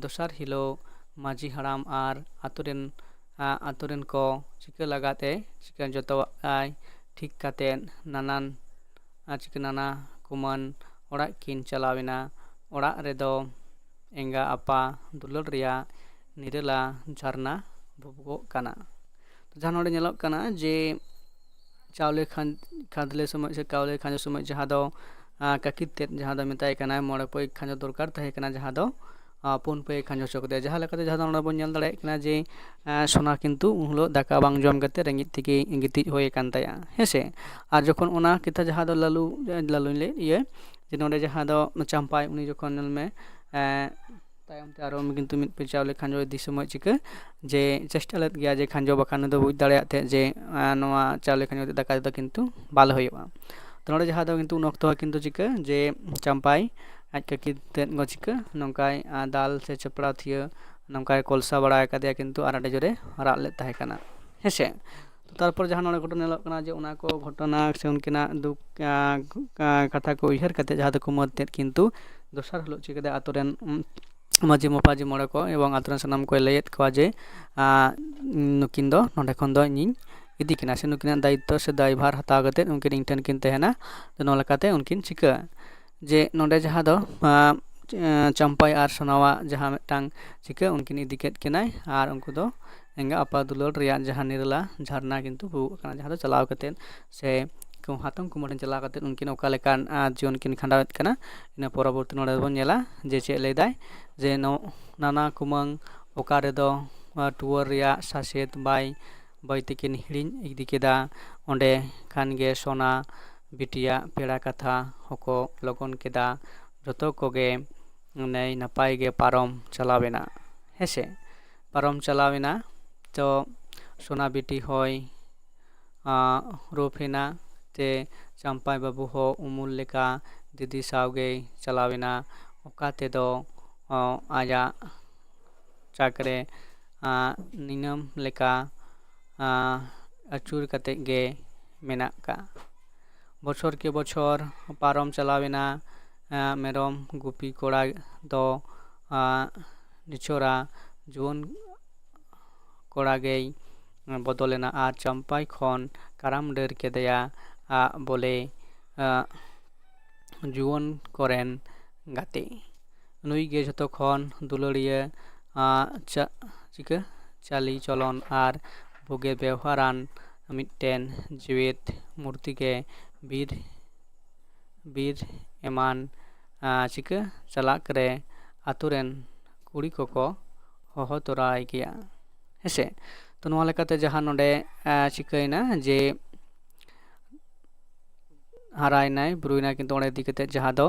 ᱫᱚᱥᱟᱨ ᱦᱤᱞᱳᱜ ᱢᱟᱹᱡᱷᱤ ᱦᱟᱲᱟᱢ ᱟᱨ ᱟᱛᱳ ᱨᱮᱱ ᱠᱚ ᱪᱤᱠᱟᱹ ᱞᱟᱜᱟᱛᱮ ᱡᱚᱛᱚᱣᱟᱜ ᱴᱷᱤᱠ ᱠᱟᱛᱮᱫ ᱱᱟᱱᱟ ᱠᱩᱢᱟᱹᱝ ᱚᱲᱟᱜ ᱠᱤᱱ ᱪᱟᱞᱟᱣᱮᱱᱟ। ᱚᱲᱟᱜ ᱨᱮᱫᱚ ᱮᱸᱜᱟ ᱟᱯᱟ ᱫᱩᱞᱟᱹᱲ ᱨᱮᱭᱟᱜ ᱱᱤᱨᱟᱹᱞᱟ ᱡᱷᱟᱨᱱᱟ ᱵᱷᱩᱵᱩᱜᱚᱜ ᱠᱟᱱᱟ। ᱡᱟᱦᱟᱸ ᱱᱚᱰᱮ ᱧᱮᱞᱚᱜ ᱠᱟᱱᱟ ᱡᱮ ᱪᱟᱣᱞᱮ ᱠᱷᱟᱫᱽᱞᱮ ᱥᱚᱢᱚᱭ ᱥᱮ ᱪᱟᱣᱞᱮ ᱠᱷᱟᱸᱡᱚ ᱥᱚᱢᱚᱭ ᱡᱟᱦᱟᱸ ᱫᱚ ᱠᱟᱹᱠᱤ ᱛᱮᱫ ᱡᱟᱦᱟᱸ ᱫᱚ ᱢᱮᱛᱟᱭ ᱠᱟᱱᱟ 9 ᱯᱟᱹᱭ ᱠᱷᱟᱸᱡᱚ ᱫᱚᱨᱠᱟর ᱛᱟᱦᱮᱸ ᱠᱟᱱᱟ, ᱡᱟᱦᱟᱸ ᱫᱚ 4 ᱯᱟᱹᱭ ᱠᱷᱟᱸᱡᱚ ᱦᱚᱪᱚ ᱠᱮᱫᱮᱭᱟ। ᱡᱟᱦᱟᱸ ᱞᱮᱠᱟᱛᱮ ᱡᱟᱦᱟᱸ ᱫᱚ ᱱᱚᱰᱮ ᱵᱚᱱ ᱧᱮᱞ ᱫᱟᱲᱮᱭᱟᱜ ᱠᱟᱱᱟ ᱡᱮ ᱥᱳᱱᱟ ᱠᱤᱱᱛᱩ ᱩᱱ ᱦᱤᱞᱳᱜ ᱫᱟᱠᱟ ᱵᱟᱝ ᱡᱚᱢ ᱠᱟᱛᱮᱫ ᱨᱮᱸᱜᱮᱡ ᱛᱮᱜᱮ ᱜᱤᱛᱤᱡ ᱦᱩᱭ ᱟᱠᱟᱱ ᱛᱟᱭᱟ, ᱦᱮᱸᱥᱮ। ᱟᱨ ᱡᱚᱠᱷᱚᱱ ᱚᱱᱟ ᱠᱟᱛᱷᱟ ᱡᱟᱦᱟᱸ ᱫᱚ ᱞᱟᱹᱞᱩᱧ ᱞᱟᱹᱭ ᱡᱮ ᱱᱚᱰᱮ ᱡᱟᱦᱟᱸ ᱫᱚ ᱪᱟᱢᱯᱟᱭ ᱩᱱᱤ ᱡᱚᱠᱷᱚᱱ ᱧᱮᱞ ᱢᱮ ᱛᱟᱭᱚᱢ te ᱟᱨᱚ ᱠᱤᱱᱛᱩ 1 ᱯᱟᱹᱭ ᱪᱟᱣᱞᱮ ᱠᱷᱟᱸᱡᱚ ᱤᱫᱤ ᱥᱚᱢᱚᱭ ᱪᱤᱠᱟᱹ ᱡᱮ ᱪᱮᱥᱴᱟ ᱞᱮᱫ ᱜᱮᱭᱟ ᱡᱮ ᱠᱷᱟᱸᱡᱚ, ᱵᱟᱠᱷᱟᱱ ᱩᱱᱤ ᱫᱚ ᱵᱩᱡᱽ ᱫᱟᱲᱮᱭᱟᱜ ᱛᱟᱦᱮᱸᱫ ᱡᱮ ᱱᱚᱣᱟ ᱪᱟᱣᱞᱮ ᱠᱷᱟᱸᱡᱚ ᱠᱟᱛᱮ ᱫᱟᱠᱟ ᱛᱮᱫᱚ ᱠᱤᱱᱛᱩ ᱵᱟᱞᱮ ᱦᱩᱭᱩᱜᱼᱟ। ᱛᱚ ᱱᱚᱰᱮ ᱡᱟᱦᱟᱸ ᱫᱚ ᱠᱤᱱᱛᱩ ᱩᱱ ᱚᱠᱛᱚ ᱠᱤᱱᱛᱩ ᱪᱤᱠᱟᱹ ᱡᱮ ᱪᱟᱢᱯᱟᱭ ᱟᱡ ᱠᱟᱹᱠᱤ ᱛᱮᱫ ᱠᱚ ᱪᱤᱠᱟᱹ ᱱᱚᱝᱠᱟᱭ ᱫᱟᱞ ᱥᱮ ᱪᱟᱯᱲᱟᱣ ᱛᱷᱤᱭᱟᱹ ᱱᱚᱝᱠᱟᱭ ᱠᱚᱞᱥᱟ ᱵᱟᱲᱟ ᱟᱠᱟᱫᱮᱭᱟ ᱠᱤᱱᱛᱩ ᱟᱨ ᱟᱹᱰᱤ ᱡᱳᱨᱮ ᱨᱟᱜ ᱞᱮᱫ ᱛᱟᱦᱮᱸ ᱠᱟᱱᱟ, ᱦᱮᱸᱥᱮ। ᱛᱟᱨᱯᱚᱨ ᱡᱟᱦᱟᱸ ᱱᱚᱰᱮ ᱜᱷᱚᱴᱚᱱᱟ ᱧᱮᱞᱚᱜ ᱠᱟᱱᱟ ᱡᱮ ᱚᱱᱟ ᱠᱚ ᱜᱷᱚᱴᱚᱱᱟ ᱥᱮ ᱩᱱᱠᱤᱱᱟᱜ ᱫᱩᱠ ᱠᱟᱛᱷᱟ ᱠᱚ ᱩᱭᱦᱟᱹᱨ ᱠᱟᱛᱮᱫ ᱡᱟᱦᱟᱸ ᱫᱚ ᱠᱩᱢᱟᱹᱝ ᱛᱮᱫ ᱠᱤᱱᱛᱩ ᱫᱚᱥᱟᱨ ᱦᱤᱞᱳᱜ ᱪᱤᱠᱟᱹ ᱟᱛᱳ ᱨᱮᱱ ᱢᱟᱹᱡᱷᱤ ᱢᱟᱯᱟᱡᱷᱤ ᱢᱚᱬᱮ ᱠᱚ ᱮᱵᱚᱝ ᱟᱛᱳ ᱨᱮᱱ ᱥᱟᱱᱟᱢ ᱠᱚᱭ ᱞᱟᱹᱭᱮᱫ ᱠᱚᱣᱟ ᱡᱮ ᱱᱩᱠᱤᱱ ᱫᱚ ᱱᱚᱰᱮ ᱠᱷᱚᱱ ᱫᱚ ᱤᱧᱤᱧ ᱤᱫᱤ ᱠᱤᱱᱟ, ᱥᱮ ᱱᱩᱠᱤᱱᱟᱜ ᱫᱟᱭᱤᱛᱛᱚ ᱥᱮ ᱫᱟᱭᱵᱷᱟᱨ ᱦᱟᱛᱟᱣ ᱠᱟᱛᱮᱫ ᱩᱱᱠᱤᱱ ᱤᱧ ᱴᱷᱮᱱ ᱠᱤᱱ ᱛᱟᱦᱮᱱᱟ। ᱱᱚᱣᱟ ᱞᱮᱠᱟᱛᱮ ᱩᱱᱠᱤᱱ ᱪᱤᱠᱟᱹ ᱡᱮ ᱱᱚᱰᱮ ᱡᱟᱦᱟᱸ ᱫᱚ ᱪᱟᱢᱯᱟᱭ ᱟᱨ ᱥᱳᱱᱟᱣᱟᱜ ᱡᱟᱦᱟᱸ ᱢᱤᱫᱴᱟᱝ ᱪᱤᱠᱟᱹ ᱩᱱᱠᱤᱱ ᱤᱫᱤ ᱠᱮᱫ ᱠᱤᱱᱟᱭ ᱟᱨ ᱩᱱᱠᱩ ᱫᱚ ᱮᱸᱜᱟ ᱟᱯᱟ ᱫᱩᱞᱟᱹᱲ ᱨᱮᱭᱟᱜ ᱡᱟᱦᱟᱸ ᱱᱤᱨᱟᱹᱞᱟ ᱡᱷᱟᱨᱱᱟ ᱠᱤᱱᱛᱩ ᱵᱷᱩᱜᱚᱜ ᱠᱟᱱᱟ, ᱡᱟᱦᱟᱸ ᱫᱚ ᱪᱟᱞᱟᱣ ᱠᱟᱛᱮᱫ ᱥᱮ ᱦᱟᱛᱚᱢ ᱠᱩᱢᱟᱹᱝ ᱴᱷᱮᱱ ᱪᱟᱞᱟᱣ ᱠᱟᱛᱮᱫ ᱩᱱᱠᱤᱱ ᱚᱠᱟ ᱞᱮᱠᱟᱱ ᱡᱤᱭᱚᱱ ᱠᱤᱱ ᱠᱷᱟᱸᱰᱟᱣᱮᱫ ᱠᱟᱱᱟ। ᱤᱱᱟᱹ ᱯᱚᱨᱚᱵᱚᱨᱛᱤ ᱱᱚᱰᱮ ᱵᱚᱱ ᱧᱮᱞᱟ ᱡᱮ ᱪᱮᱫ ᱞᱟᱹᱭᱫᱟᱭ ᱡᱮ ᱱᱟᱱᱟ ᱠᱩᱢᱟᱹᱝ ᱚᱠᱟ ᱨᱮᱫᱚ ᱴᱩᱣᱟᱹᱨ ᱨᱮᱭᱟᱜ ᱥᱟᱥᱮᱛ ᱵᱟᱹᱭ ᱛᱮᱠᱤᱱ ᱦᱤᱲᱤᱧ ᱤᱫᱤ ᱠᱮᱫᱟ, ᱚᱸᱰᱮ ᱠᱷᱟᱱᱜᱮ ᱥᱳᱱᱟ ᱵᱤᱴᱤᱭᱟᱜ ᱯᱮᱲᱟ ᱠᱟᱛᱷᱟ ᱦᱚᱸᱠᱚ ᱞᱚᱜᱚᱱ ᱠᱮᱫᱟ, ᱡᱚᱛᱚ ᱠᱚᱜᱮ ᱱᱟᱭ ᱱᱟᱯᱟᱭ ᱜᱮ ᱯᱟᱨᱚᱢ ᱪᱟᱞᱟᱣᱮᱱᱟ, ᱦᱮᱸᱥᱮ। ᱯᱟᱨᱚᱢ ᱪᱟᱞᱟᱣᱮᱱᱟ ᱛᱚ ᱥᱳᱱᱟ ᱵᱤᱴᱤ ᱦᱚᱸᱭ ᱨᱩᱯᱷᱮᱱᱟ ᱛᱮ ᱪᱟᱢᱯᱟᱭ ᱵᱟᱹᱵᱩ ᱦᱚᱸ ᱩᱢᱩᱞ ᱞᱮᱠᱟ ᱫᱤᱫᱤ ᱥᱟᱶᱜᱮᱭ ᱪᱟᱞᱟᱣᱮᱱᱟ, ᱚᱠᱟ ᱛᱮᱫᱚ ᱟᱭᱟᱜ ᱪᱟᱠᱨᱮ ᱱᱤᱱᱟᱹᱢ ᱞᱮᱠᱟ ᱟᱹᱪᱩᱨ ᱠᱟᱛᱮᱫ ᱜᱮ ᱢᱮᱱᱟᱜ ᱠᱟᱜ। ᱵᱚᱪᱷᱚᱨ ᱠᱮ ᱵᱚᱪᱷᱚᱨ ᱯᱟᱨᱚᱢ ᱪᱟᱞᱟᱣᱮᱱᱟ, ᱢᱮᱨᱚᱢ ᱜᱩᱯᱤ ᱠᱚᱲᱟ ᱫᱚ ᱱᱤᱪᱷᱚᱨᱟ ᱡᱩᱣᱟᱹᱱ ᱠᱚᱲᱟ ᱜᱮᱭ ᱵᱚᱫᱚᱞᱮᱱᱟ ᱟᱨ ᱪᱟᱢᱯᱟᱭ ᱠᱷᱚᱱ ᱠᱟᱨᱟᱢ ᱰᱟᱹᱨ ᱠᱮᱫᱮᱭᱟ ᱵᱚᱞᱮ ᱡᱩᱣᱟᱹᱱ ᱠᱚᱨᱮᱱ ᱜᱟᱛᱮ। ᱱᱩᱭ ᱜᱮ ᱡᱷᱚᱛᱚ ᱠᱷᱚᱱ ᱫᱩᱞᱟᱹᱲᱤᱭᱟᱹ ᱪᱟᱹᱞᱤ ᱪᱚᱞᱚᱱ ᱟᱨ ᱵᱩᱜᱤ ᱵᱮᱣᱦᱟᱨᱟᱱ ᱢᱤᱫᱴᱮᱱ ᱡᱮᱣᱮᱫ ᱢᱩᱨᱛᱤ ᱜᱮ ᱵᱤᱨ ᱮᱢᱟᱱ ᱪᱟᱞᱟᱜ ᱨᱮ ᱟᱛᱳ ᱨᱮᱱ ᱠᱩᱲᱤ ᱠᱚᱠᱚ ᱦᱚᱦᱚ ᱛᱚᱨᱟᱭ ᱜᱮᱭᱟ, ᱦᱮᱸᱥᱮ। ᱛᱚ ᱱᱚᱣᱟ ᱞᱮᱠᱟᱛᱮ ᱡᱟᱦᱟᱸ ᱱᱚᱰᱮ ᱪᱤᱠᱟᱹᱭᱮᱱᱟ ᱡᱮ ᱦᱟᱨᱟᱭᱮᱱᱟᱭ ᱵᱩᱨᱩᱭᱮᱱᱟᱭ, ᱠᱤᱱᱛᱩ ᱚᱸᱰᱮ ᱤᱫᱤ ᱠᱟᱛᱮᱫ ᱡᱟᱦᱟᱸ ᱫᱚ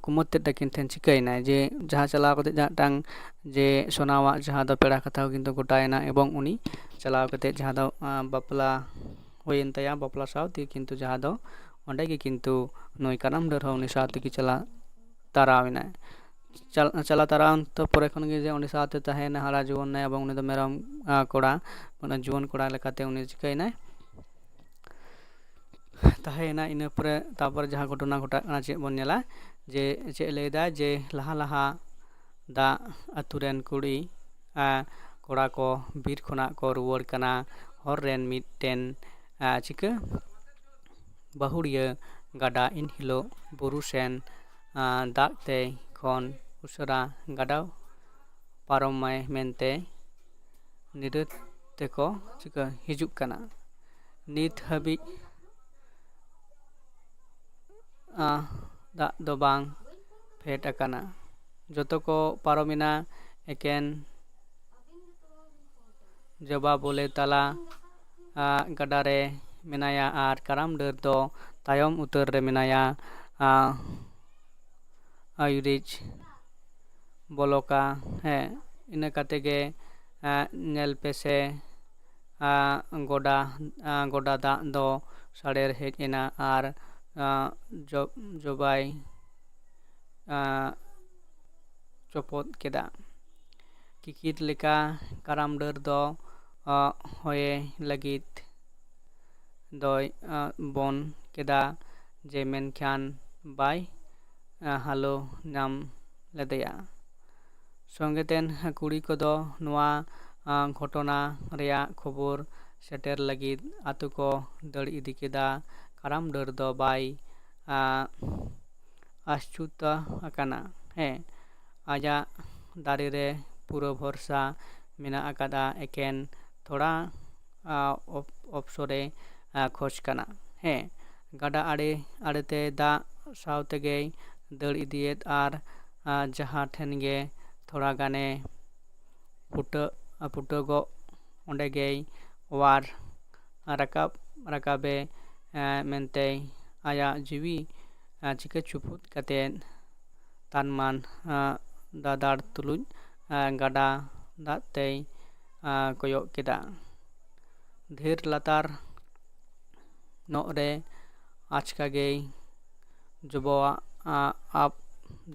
ᱠᱩᱢᱟᱹᱝ ᱛᱮᱫ ᱛᱟᱹᱠᱤᱱ ᱴᱷᱮᱱ ᱪᱤᱠᱟᱹᱭᱮᱱᱟᱭ ᱡᱮ ᱡᱟᱦᱟᱸ ᱪᱟᱞᱟᱣ ᱠᱟᱛᱮᱫ ᱡᱟᱦᱟᱸᱴᱟᱝ ᱡᱮ ᱥᱳᱱᱟᱣᱟᱜ ᱡᱟᱦᱟᱸ ᱫᱚ ᱯᱮᱲᱟ ᱠᱟᱛᱷᱟ ᱠᱤᱱᱛᱩ ᱜᱚᱴᱟᱭᱮᱱᱟ ᱮᱵᱚᱝ ᱩᱱᱤ ᱪᱟᱞᱟᱣ ᱠᱟᱛᱮᱫ ᱡᱟᱦᱟᱸ ᱫᱚ ᱵᱟᱯᱞᱟ ᱦᱩᱭᱮᱱ ᱛᱟᱭᱟ, ᱵᱟᱯᱞᱟ ᱥᱟᱶᱛᱮ ᱠᱤᱱᱛᱩ ᱡᱟᱦᱟᱸ ᱫᱚ ᱚᱸᱰᱮ ᱜᱮ ᱠᱤᱱᱛᱩ ᱱᱩᱭ ᱠᱟᱨᱟᱢ ᱰᱟᱹᱨ ᱦᱚᱸ ᱩᱱᱤ ᱥᱟᱶ ᱛᱮᱜᱮ ᱪᱟᱞᱟᱣ ᱛᱟᱨᱟᱣᱮᱱᱟᱭ। ᱪᱟᱞᱟᱣ ᱛᱟᱨᱟᱣ ᱯᱚᱨᱮ ᱠᱷᱚᱱ ᱜᱮ ᱡᱮ ᱩᱱᱤ ᱥᱟᱶᱛᱮ ᱛᱟᱦᱮᱸᱭᱮᱱᱟ, ᱦᱟᱨᱟ ᱡᱩᱣᱟᱹᱱᱟᱭ ᱮᱵᱚᱝ ᱩᱱᱤ ᱫᱚ ᱢᱮᱨᱚᱢ ᱠᱚᱲᱟ ᱡᱩᱣᱟᱹᱱ ᱠᱚᱲᱟ ᱞᱮᱠᱟᱛᱮ ᱩᱱᱤ ᱪᱤᱠᱟᱹᱭᱮᱱᱟᱭ ᱛᱟᱦᱮᱸᱭᱮᱱᱟ। ᱤᱱᱟᱹ ᱯᱚᱨᱮ ᱛᱟᱨᱯᱚᱨᱮ ᱡᱟᱦᱟᱸ ᱜᱷᱚᱴᱚᱱᱟ ᱜᱷᱚᱴᱟᱜ ᱠᱟᱱᱟ ᱪᱮᱫ ᱵᱚᱱ ᱧᱮᱞᱟ ᱡᱮ ᱪᱮᱫ ᱞᱟᱹᱭᱫᱟ ᱡᱮ ᱞᱟᱦᱟ ᱫᱟᱜ ᱟᱛᱳ ᱨᱮᱱ ᱠᱩᱲᱤ ᱠᱚᱲᱟ ᱠᱚ ᱵᱤᱨ ᱠᱷᱚᱱᱟᱜ ᱠᱚ ᱨᱩᱣᱟᱹᱲ ᱠᱟᱱᱟ, ᱦᱚᱨ ᱨᱮᱱ ᱢᱤᱫᱴᱮᱱ ᱵᱟᱹᱦᱩᱲᱤᱭᱟᱹ ᱜᱟᱰᱟ ᱤᱱ ᱦᱤᱞᱳᱜ ᱵᱩᱨᱩ ᱥᱮᱱ ᱫᱟᱜ ᱛᱮ ᱠᱷᱚᱱ ᱩᱥᱟᱹᱨᱟ ᱜᱟᱰᱟ ᱯᱟᱨᱚᱢᱟᱭ ᱢᱮᱱᱛᱮ ᱱᱤᱨᱟᱹᱛ ᱛᱮᱠᱚ ᱦᱤᱡᱩᱜ ᱠᱟᱱᱟ᱾ ᱱᱤᱛ ᱦᱟᱹᱵᱤᱡ ᱫᱟᱜ ᱫᱚ ᱵᱟᱝ ᱯᱷᱮᱰ ᱟᱠᱟᱱᱟ᱾ ᱡᱚᱛᱚ ᱠᱚ ᱯᱟᱨᱚᱢᱮᱱᱟ, ᱮᱠᱮᱱ ᱡᱚᱵᱟ ᱵᱚᱞᱮ ᱛᱟᱞᱟ ᱜᱟᱰᱟ ᱨᱮ ᱢᱮᱱᱟᱭᱟ ᱟᱨ ᱠᱟᱨᱟᱢ ᱰᱟᱹᱨ ᱫᱚ ᱛᱟᱭᱚᱢ ᱩᱛᱟᱹᱨ ᱨᱮ ᱢᱮᱱᱟᱭᱟ᱾ ᱟᱭᱩᱨᱤᱡ ᱵᱚᱞᱚᱠᱟ, ᱤᱱᱟᱹ ᱠᱟᱛᱮ ᱜᱮ ᱧᱮᱞ ᱯᱮᱥᱮ ᱜᱚᱰᱟ ᱫᱟᱜ ᱫᱚ ᱥᱟᱲᱮᱨ ᱦᱮᱡ ᱮᱱᱟ ᱟᱨ ᱡᱚᱵᱟᱭ ᱪᱚᱯᱚᱫ ᱠᱮᱫᱟ᱾ ᱠᱤᱠᱤᱨ ᱞᱮᱠᱟ ᱠᱟᱨᱟᱢ ᱰᱟᱹᱨ ᱫᱚ ᱦᱚᱭᱮ ᱞᱟᱹᱜᱤᱫ ᱫᱚᱭ ᱵᱚᱱ ᱠᱮᱫᱟ ᱡᱮ ᱢᱮᱱᱠᱷᱟᱱ ᱵᱟᱭ ᱦᱟᱞᱚ ᱧᱟᱢ ᱞᱮᱫᱮᱭᱟ᱾ ᱥᱚᱸᱜᱮᱛᱮᱱ ᱠᱩᱲᱤ ᱠᱚᱫᱚ ᱱᱚᱣᱟ ᱜᱷᱚᱴᱚᱱᱟ ᱨᱮᱭᱟᱜ ᱠᱷᱚᱵᱚᱨ ᱥᱮᱴᱮᱨ ᱞᱟᱹᱜᱤᱫ ᱟᱛᱩ ᱠᱚ ᱫᱟᱹᱲ ᱤᱫᱤ ᱠᱮᱫᱟ᱾ ᱠᱟᱨᱟᱢ ᱰᱟᱹᱨ ᱫᱚ ᱵᱟᱭ ᱟᱹᱪᱩᱛ ᱟᱠᱟᱱᱟ᱾ ᱟᱡᱟᱜ ᱫᱟᱨᱮ ᱨᱮ ᱯᱩᱨᱟᱹ ᱵᱷᱚᱨᱥᱟ ᱢᱮᱱᱟᱜ ᱟᱠᱟᱫᱟ, ᱮᱠᱮᱱ ᱛᱷᱚᱲᱟ ᱚᱯᱥᱚᱨᱮ ᱠᱷᱚᱡ ᱠᱟᱱᱟ᱾ ᱜᱟᱰᱟ ᱟᱲᱮᱛᱮ ᱫᱟᱜ ᱥᱟᱶ ᱛᱮᱜᱮᱭ ᱫᱟᱹᱲ ᱤᱫᱤᱭᱮᱫ ᱟᱨ ᱡᱟᱦᱟᱸ ᱴᱷᱮᱱ ᱜᱮ ᱛᱷᱚᱲᱟ ᱜᱟᱱᱮ ᱯᱩᱴᱟᱹᱜᱚᱜ ᱚᱸᱰᱮᱜᱮᱭ ᱚᱣᱟᱨ ᱨᱟᱠᱟᱵᱮ ᱢᱮᱱᱛᱮ ᱟᱭᱟᱜ ᱡᱤᱣᱤ ᱪᱤᱠᱟᱹ ᱪᱩᱯᱩᱫ ᱠᱟᱛᱮᱫ ᱛᱟᱱᱢᱟᱱ ᱫᱟᱫᱟᱲ ᱛᱩᱞᱩᱡ ᱜᱟᱰᱟ ᱫᱟᱜ ᱛᱮᱭ ᱠᱚᱭᱚᱜ ᱠᱮᱫᱟ᱾ ᱰᱷᱮᱨ ᱞᱟᱛᱟᱨ ᱧᱚᱜ ᱨᱮ ᱟᱪᱠᱟᱜᱮᱭ ᱡᱚᱵᱟᱣᱟᱜ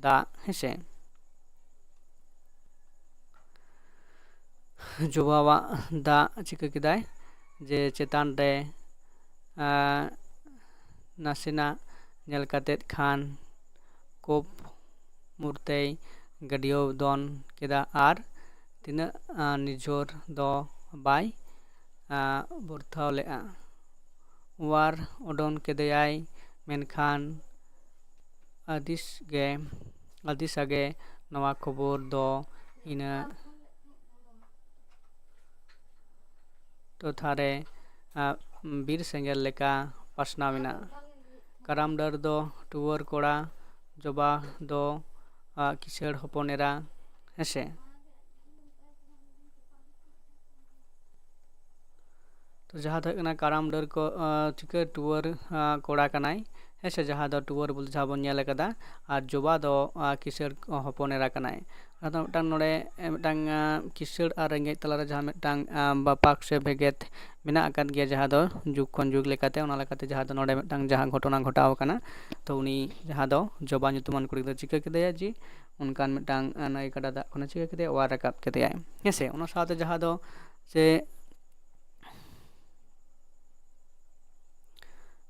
ᱫᱟᱜ ᱡᱚᱵᱟᱣᱟᱜ ᱫᱟᱜ ᱪᱤᱠᱟᱹ ᱠᱮᱫᱟᱭ ᱡᱮ ᱪᱮᱛᱟᱱ ᱨᱮ ᱱᱟᱥᱮᱱᱟᱜ ᱧᱮᱞ ᱠᱟᱛᱮᱫ ᱠᱷᱟᱱ ᱠᱳᱯ ᱢᱩᱨᱛᱮᱭ ᱜᱟᱹᱰᱭᱟᱹᱣ ᱫᱚᱱ ᱠᱮᱫᱟ ᱟᱨ ᱛᱤᱱᱟᱹᱜ ᱱᱤᱡᱷᱩᱨ ᱫᱚ ᱵᱟᱭ ᱵᱚᱨᱛᱷᱟᱣ ᱞᱮᱜᱼᱟ᱾ ᱚᱣᱟᱨ ᱩᱰᱩᱝ ᱠᱮᱫᱮᱭᱟᱭ, ᱢᱮᱱᱠᱷᱟᱱ ᱟᱹᱫᱤᱥᱟᱜᱮ ᱱᱚᱣᱟ ᱠᱷᱚᱵᱚᱨ ᱫᱚ ᱤᱱᱟᱹ ᱴᱚᱴᱷᱟᱨᱮ ᱵᱤᱨ ᱥᱮᱸᱜᱮᱞ ᱞᱮᱠᱟ ᱯᱟᱥᱱᱟᱣ ᱮᱱᱟ᱾ ᱠᱟᱨᱟᱢ ᱰᱟᱹᱨ ᱫᱚ ᱴᱩᱣᱟᱹᱨ ᱠᱚᱲᱟ, ᱡᱚᱵᱟ ᱫᱚ ᱠᱤᱥᱟᱹᱬ ᱦᱚᱯᱚᱱ ᱮᱨᱟ᱾ ᱛᱚ ᱡᱟᱦᱟᱸ ᱫᱚ ᱦᱩᱭᱩᱜ ᱠᱟᱱᱟ ᱠᱟᱨᱟᱢ ᱰᱟᱹᱨ ᱠᱚ ᱪᱤᱠᱟᱹ ᱴᱩᱣᱟᱹᱨ ᱠᱚᱲᱟ ᱠᱟᱱᱟᱭ, ᱡᱟᱦᱟᱸ ᱫᱚ ᱴᱩᱣᱟᱹᱨ ᱵᱚᱞᱛᱮ ᱡᱟᱦᱟᱸ ᱵᱚᱱ ᱧᱮᱞ ᱟᱠᱟᱫᱟ, ᱟᱨ ᱡᱚᱵᱟ ᱫᱚ ᱠᱤᱥᱟᱹᱬ ᱦᱚᱯᱚᱱ ᱮᱨᱟ ᱠᱟᱱᱟᱭ᱾ ᱟᱫᱚ ᱢᱤᱫᱴᱟᱝ ᱱᱚᱰᱮ ᱢᱤᱫᱴᱟᱝ ᱠᱤᱥᱟᱹᱬ ᱟᱨ ᱨᱮᱸᱜᱮᱡ ᱛᱟᱞᱟᱨᱮ ᱡᱟᱦᱟᱸ ᱢᱤᱫᱴᱟᱝ ᱵᱟᱯᱟᱠ ᱥᱮ ᱵᱷᱮᱜᱮᱫ ᱢᱮᱱᱟᱜ ᱟᱠᱟᱫ ᱜᱮᱭᱟ, ᱡᱟᱦᱟᱸ ᱫᱚ ᱡᱩᱜᱽ ᱠᱷᱚᱱ ᱡᱩᱜᱽ ᱞᱮᱠᱟᱛᱮ, ᱚᱱᱟ ᱞᱮᱠᱟᱛᱮ ᱡᱟᱦᱟᱸ ᱫᱚ ᱱᱚᱰᱮ ᱢᱤᱫᱴᱟᱝ ᱡᱟᱦᱟᱸ ᱜᱷᱚᱴᱚᱱᱟ ᱜᱷᱚᱴᱟᱣ ᱟᱠᱟᱱᱟ, ᱛᱚ ᱩᱱᱤ ᱡᱟᱦᱟᱸ ᱫᱚ ᱡᱚᱵᱟ ᱧᱩᱛᱩᱢᱟᱱ ᱠᱩᱲᱤ ᱜᱤᱫᱽᱨᱟᱹ ᱪᱤᱠᱟᱹ ᱠᱮᱫᱮᱭᱟ ᱡᱮ ᱚᱱᱠᱟᱱ ᱢᱤᱫᱴᱟᱝ ᱱᱟᱹᱭ ᱜᱟᱰᱟ ᱫᱟᱜ ᱠᱷᱚᱱᱮ ᱪᱤᱠᱟᱹ ᱠᱮᱫᱮᱭᱟ, ᱚᱣᱟᱨ ᱨᱟᱠᱟᱵ ᱠᱮᱫᱮᱭᱟᱭ᱾ ᱚᱱᱟ ᱥᱟᱶᱛᱮ ᱡᱟᱦᱟᱸ ᱫᱚ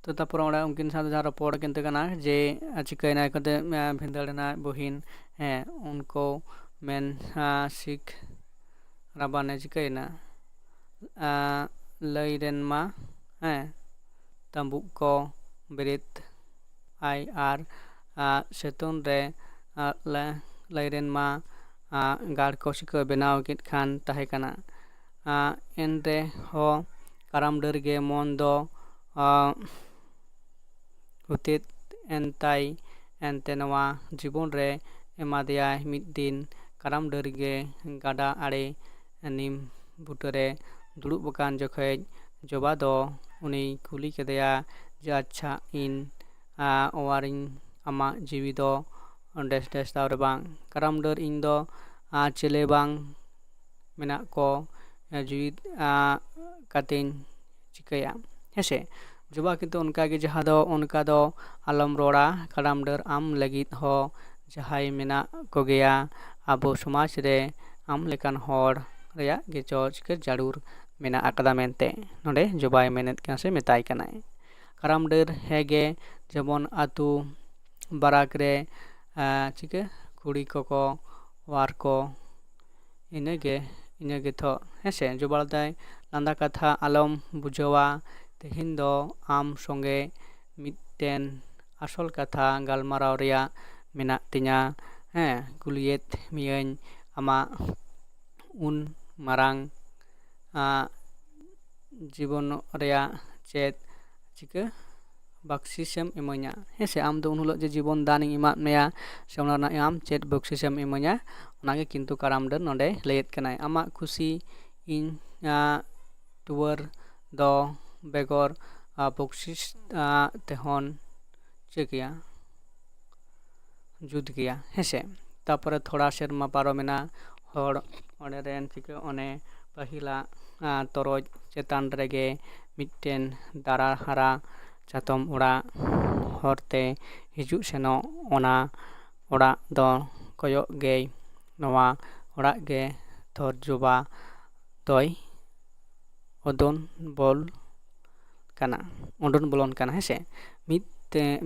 ᱛᱚ ᱛᱟᱨᱯᱚᱨᱮ ᱚᱸᱰᱮ ᱩᱱᱠᱤᱱ ᱥᱟᱶᱛᱮ ᱡᱟᱦᱟᱸ ᱨᱚᱯᱚᱲ ᱠᱤᱱ ᱛᱟᱦᱮᱸ ᱠᱟᱱᱟ ᱡᱮ ᱪᱤᱠᱟᱹᱭᱮᱱᱟᱭ ᱠᱟᱛᱮ ᱵᱷᱤᱸᱫᱟᱹᱲᱮᱱᱟᱭ ᱵᱩᱦᱤᱱ, ᱩᱱᱠᱩ ᱢᱮᱱ ᱥᱤᱠᱷ ᱨᱟᱵᱟᱱᱮ ᱪᱤᱠᱟᱹᱭᱮᱱᱟ, ᱞᱟᱹᱭ ᱨᱮᱱ ᱢᱟ ᱛᱟᱹᱵᱩᱜ ᱠᱚ ᱵᱮᱨᱮᱫ ᱟᱭ ᱟᱨ ᱥᱮᱛᱩᱱ ᱨᱮ ᱞᱟᱹᱭ ᱨᱮᱱ ᱢᱟ ᱜᱟᱲ ᱠᱚ ᱪᱤᱠᱟᱹ ᱵᱮᱱᱟᱣ ᱠᱮᱫ ᱠᱷᱟᱱ ᱛᱟᱦᱮᱸ ᱠᱟᱱᱟ᱾ ᱮᱱᱨᱮ ᱦᱚᱸ ᱠᱟᱨᱟᱢ ᱰᱟᱹᱨ ᱜᱮ ᱢᱚᱱ ᱫᱚ ᱦᱩᱛᱮᱫ ᱮᱱᱛᱟᱭ, ᱮᱱᱛᱮ ᱱᱚᱣᱟ ᱡᱤᱵᱚᱱ ᱨᱮ ᱮᱢᱟᱫᱮᱭᱟᱭ ᱢᱤᱫ ᱫᱤᱱ᱾ ᱠᱟᱨᱟᱢ ᱰᱟᱹᱨ ᱜᱮ ᱜᱟᱰᱟ ᱟᱲᱮ ᱱᱤᱢ ᱵᱩᱴᱟᱹᱨᱮ ᱫᱩᱲᱩᱵ ᱟᱠᱟᱱ ᱡᱚᱠᱷᱮᱡ ᱡᱚᱵᱟ ᱫᱚ ᱩᱱᱤᱭ ᱠᱩᱞᱤ ᱠᱮᱫᱮᱭᱟ ᱡᱮ ᱟᱪᱪᱷᱟ, ᱤᱧ ᱚᱣᱟᱨᱤᱧ ᱟᱢᱟᱜ ᱡᱤᱣᱤ ᱫᱚ ᱰᱮᱥ ᱫᱟᱣ ᱨᱮ ᱵᱟᱝ, ᱠᱟᱨᱟᱢ ᱰᱟᱹᱨ ᱤᱧ ᱫᱚ ᱪᱮᱞᱮ ᱵᱟᱝ ᱢᱮᱱᱟᱜ ᱠᱚ ᱡᱤᱣᱤᱫ ᱠᱟᱛᱮᱧ ᱪᱤᱠᱟᱹᱭᱟ, ᱡᱚᱵᱟ ᱠᱤᱱᱛᱩ ᱚᱱᱠᱟᱜᱮ ᱡᱟᱦᱟᱸ ᱫᱚ ᱚᱱᱠᱟ ᱫᱚ ᱟᱞᱚᱢ ᱨᱚᱲᱟ, ᱠᱟᱨᱟᱢ ᱰᱟᱹᱨ ᱟᱢ ᱞᱟᱹᱜᱤᱫ ᱦᱚᱸ ᱡᱟᱦᱟᱸᱭ ᱢᱮᱱᱟᱜ ᱠᱚᱜᱮᱭᱟ ᱟᱵᱚ ᱥᱚᱢᱟᱡᱽ ᱨᱮ ᱟᱢ ᱞᱮᱠᱟᱱ ᱦᱚᱲ ᱨᱮᱭᱟᱜ ᱜᱮᱪᱚ ᱪᱤᱠᱟᱹ ᱡᱟᱹᱨᱩᱲ ᱢᱮᱱᱟᱜ ᱟᱠᱟᱫᱟ ᱢᱮᱱᱛᱮ ᱱᱚᱰᱮ ᱡᱚᱵᱟᱭ ᱢᱮᱱᱮᱫ ᱠᱟᱱᱟ ᱥᱮ ᱢᱮᱛᱟᱭ ᱠᱟᱱᱟᱭ᱾ ᱠᱟᱨᱟᱢ ᱰᱟᱹᱨ ᱜᱮ ᱡᱮᱢᱚᱱ ᱟᱛᱳ ᱵᱟᱨᱟᱠ ᱨᱮ ᱪᱤᱠᱟᱹ ᱠᱩᱲᱤ ᱠᱚᱠᱚ ᱚᱣᱟᱨ ᱠᱚ, ᱤᱱᱟᱹᱜᱮ ᱛᱷᱚ ᱡᱚᱵᱟ ᱞᱮᱫᱟᱭ, ᱞᱟᱸᱫᱟ ᱠᱟᱛᱷᱟ ᱟᱞᱚᱢ ᱵᱩᱡᱷᱟᱹᱣᱟ, ᱛᱮᱦᱮᱧ ᱫᱚ ᱟᱢ ᱥᱚᱸᱜᱮ ᱢᱤᱫᱴᱮᱱ ᱟᱥᱚᱞ ᱠᱟᱛᱷᱟ ᱜᱟᱞᱢᱟᱨᱟᱣ ᱨᱮᱭᱟᱜ ᱢᱮᱱᱟᱜ ᱛᱤᱧᱟ, ᱠᱩᱞᱤᱭᱮᱫ ᱢᱤᱭᱟᱹᱧ ᱟᱢᱟᱜ ᱩᱱ ᱢᱟᱨᱟᱝ ᱡᱤᱵᱚᱱ ᱨᱮᱭᱟᱜ ᱪᱮᱫ ᱪᱤᱠᱟᱹ ᱵᱟᱠᱥᱤᱥᱮᱢ ᱤᱢᱟᱹᱧᱟ ᱦᱮᱸᱥᱮ ᱟᱢ ᱫᱚ ᱩᱱ ᱦᱤᱞᱳᱜ ᱡᱮ ᱡᱤᱵᱚᱱ ᱫᱟᱱᱤᱧ ᱮᱢᱟᱫ ᱢᱮᱭᱟ ᱥᱮ ᱚᱱᱟ ᱨᱮᱱᱟᱜ ᱟᱢ ᱪᱮᱫ ᱵᱚᱠᱥᱤᱥᱮᱢ ᱤᱢᱟᱹᱧᱟ ᱚᱱᱟᱜᱮ ᱠᱤᱱᱛᱩ ᱠᱟᱨᱟᱢ ᱰᱟᱹᱨ ᱱᱚᱰᱮ ᱞᱟᱹᱭᱮᱫ ᱠᱟᱱᱟᱭ ᱟᱢᱟᱜ ᱠᱷᱩᱥᱤ ᱤᱧ ᱴᱩᱣᱟᱹᱨ ᱫᱚ ᱵᱮᱜᱚᱨ ᱵᱚᱠᱥᱤᱥ ᱛᱮᱦᱚᱸ ᱪᱤᱠᱟᱹᱭᱟ ᱡᱩᱛ ᱜᱮᱭᱟ ᱦᱮᱸᱥᱮ ᱛᱟᱯᱚᱨᱮ ᱛᱷᱚᱲᱟ ᱥᱮᱨᱢᱟ ᱯᱟᱨᱚᱢᱮᱱᱟ ᱦᱚᱲ ᱚᱸᱰᱮ ᱨᱮᱱ ᱪᱤᱠᱟᱹ ᱚᱱᱮ ᱯᱟᱹᱦᱤᱞᱟᱜ ᱛᱚᱨᱚᱡ ᱪᱮᱛᱟᱱ ᱨᱮᱜᱮ ᱢᱤᱫᱴᱮᱱ ᱫᱟᱨᱟ ᱦᱟᱨᱟ ᱪᱟᱛᱚᱢ ᱚᱲᱟᱜ ᱦᱚᱨᱛᱮ ᱦᱤᱡᱩᱜ ᱥᱮᱱᱚᱜ ᱚᱱᱟ ᱚᱲᱟᱜ ᱫᱚ ᱠᱚᱭᱚᱜ ᱜᱮᱭ ᱱᱚᱣᱟ ᱚᱲᱟᱜ ᱜᱮ ᱛᱷᱚᱨᱡᱚᱵᱟ ᱫᱚᱭ ᱩᱰᱩᱱ ᱵᱚᱞᱚᱱ ᱠᱟᱱᱟ ᱦᱮᱸᱥᱮ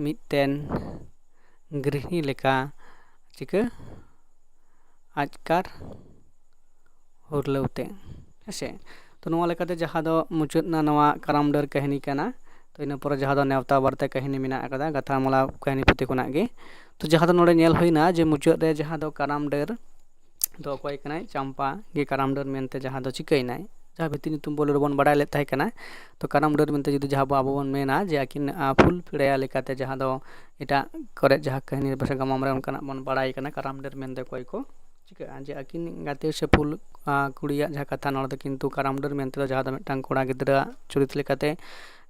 ᱢᱤᱫᱴᱮᱱ ᱜᱨᱤᱦᱤ ᱞᱮᱠᱟ ᱪᱤᱠᱟᱹ ᱟᱪᱠᱟᱨ ᱦᱩᱨᱞᱟᱹᱣ ᱛᱮ ᱦᱮᱸᱥᱮ ᱛᱚ ᱱᱚᱣᱟ ᱞᱮᱠᱟᱛᱮ ᱡᱟᱦᱟᱸ ᱫᱚ ᱢᱩᱪᱟᱹᱫ ᱮᱱᱟ ᱱᱚᱣᱟ ᱠᱟᱨᱟᱢ ᱰᱟᱹᱨ ᱠᱟᱹᱦᱱᱤ ᱠᱟᱱᱟ ᱛᱚ ᱤᱱᱟᱹ ᱯᱚᱨᱮ ᱡᱟᱦᱟᱸ ᱫᱚ ᱱᱮᱣᱛᱟ ᱵᱟᱨᱛᱮ ᱠᱟᱹᱦᱱᱤ ᱢᱮᱱᱟᱜ ᱟᱠᱟᱫᱟ ᱜᱟᱛᱷᱟᱢᱟᱞᱟ ᱠᱟᱹᱦᱱᱤ ᱯᱩᱛᱷᱤ ᱠᱷᱚᱱᱟᱜ ᱜᱮ ᱛᱚ ᱡᱟᱦᱟᱸ ᱫᱚ ᱱᱚᱰᱮ ᱧᱮᱞ ᱦᱩᱭᱱᱟ ᱡᱮ ᱢᱩᱪᱟᱹᱫ ᱨᱮ ᱡᱟᱦᱟᱸ ᱫᱚ ᱠᱟᱨᱟᱢ ᱰᱟᱹᱨ ᱫᱚ ᱚᱠᱚᱭ ᱠᱟᱱᱟᱭ ᱪᱟᱢᱯᱟ ᱜᱮ ᱠᱟᱨᱟᱢ ᱰᱟᱹᱨ ᱢᱮᱱᱛᱮ ᱡᱟᱦᱟᱸ ᱫᱚ ᱪᱤᱠᱟᱹᱭᱱᱟᱭ ᱡᱟᱦᱟᱸ ᱵᱷᱤᱛᱨᱤ ᱧᱩᱛᱩᱢ ᱵᱚᱞᱮ ᱵᱚᱱ ᱵᱟᱲᱟᱭ ᱞᱮᱫ ᱛᱟᱦᱮᱸ ᱠᱟᱱᱟ ᱛᱚ ᱠᱟᱨᱟᱢ ᱰᱟᱹᱨ ᱢᱮᱱᱛᱮ ᱡᱩᱫᱤ ᱡᱟᱦᱟᱸ ᱟᱵᱚ ᱵᱚᱱ ᱢᱮᱱᱟ ᱡᱮ ᱟᱹᱠᱤᱱ ᱯᱷᱩᱞ ᱯᱤᱲᱟᱹᱭᱟ ᱞᱮᱠᱟᱛᱮ ᱡᱟᱦᱟᱸ ᱫᱚ ᱮᱴᱟᱜ ᱠᱚᱨᱮ ᱡᱟᱦᱟᱸ ᱠᱟᱹᱦᱱᱤ ᱥᱮ ᱜᱟᱢᱟᱢ ᱨᱮ ᱚᱱᱠᱟᱱᱟᱜ ᱵᱚᱱ ᱵᱟᱲᱟᱭ ᱠᱟᱱᱟ ᱠᱟᱨᱟᱢ ᱰᱟᱹᱨ ᱢᱮᱱᱛᱮ ᱚᱠᱚᱭ ᱠᱚ ᱪᱤᱠᱟᱹᱜᱼᱟ ᱡᱮ ᱟᱹᱠᱤᱱ ᱜᱟᱛᱮ ᱥᱮ ᱯᱷᱩᱞ ᱠᱩᱲᱤᱭᱟᱜ ᱡᱟᱦᱟᱸ ᱠᱟᱛᱷᱟ ᱱᱚᱰᱮ ᱫᱚ ᱠᱤᱱᱛᱩ ᱠᱟᱨᱟᱢ ᱰᱟᱹᱨ ᱢᱮᱱᱛᱮ ᱫᱚ ᱡᱟᱦᱟᱸ ᱫᱚ ᱢᱤᱫᱴᱟᱝ ᱠᱚᱲᱟ ᱜᱤᱫᱽᱨᱟᱹᱣᱟᱜ ᱪᱩᱨᱤᱛ लेकाते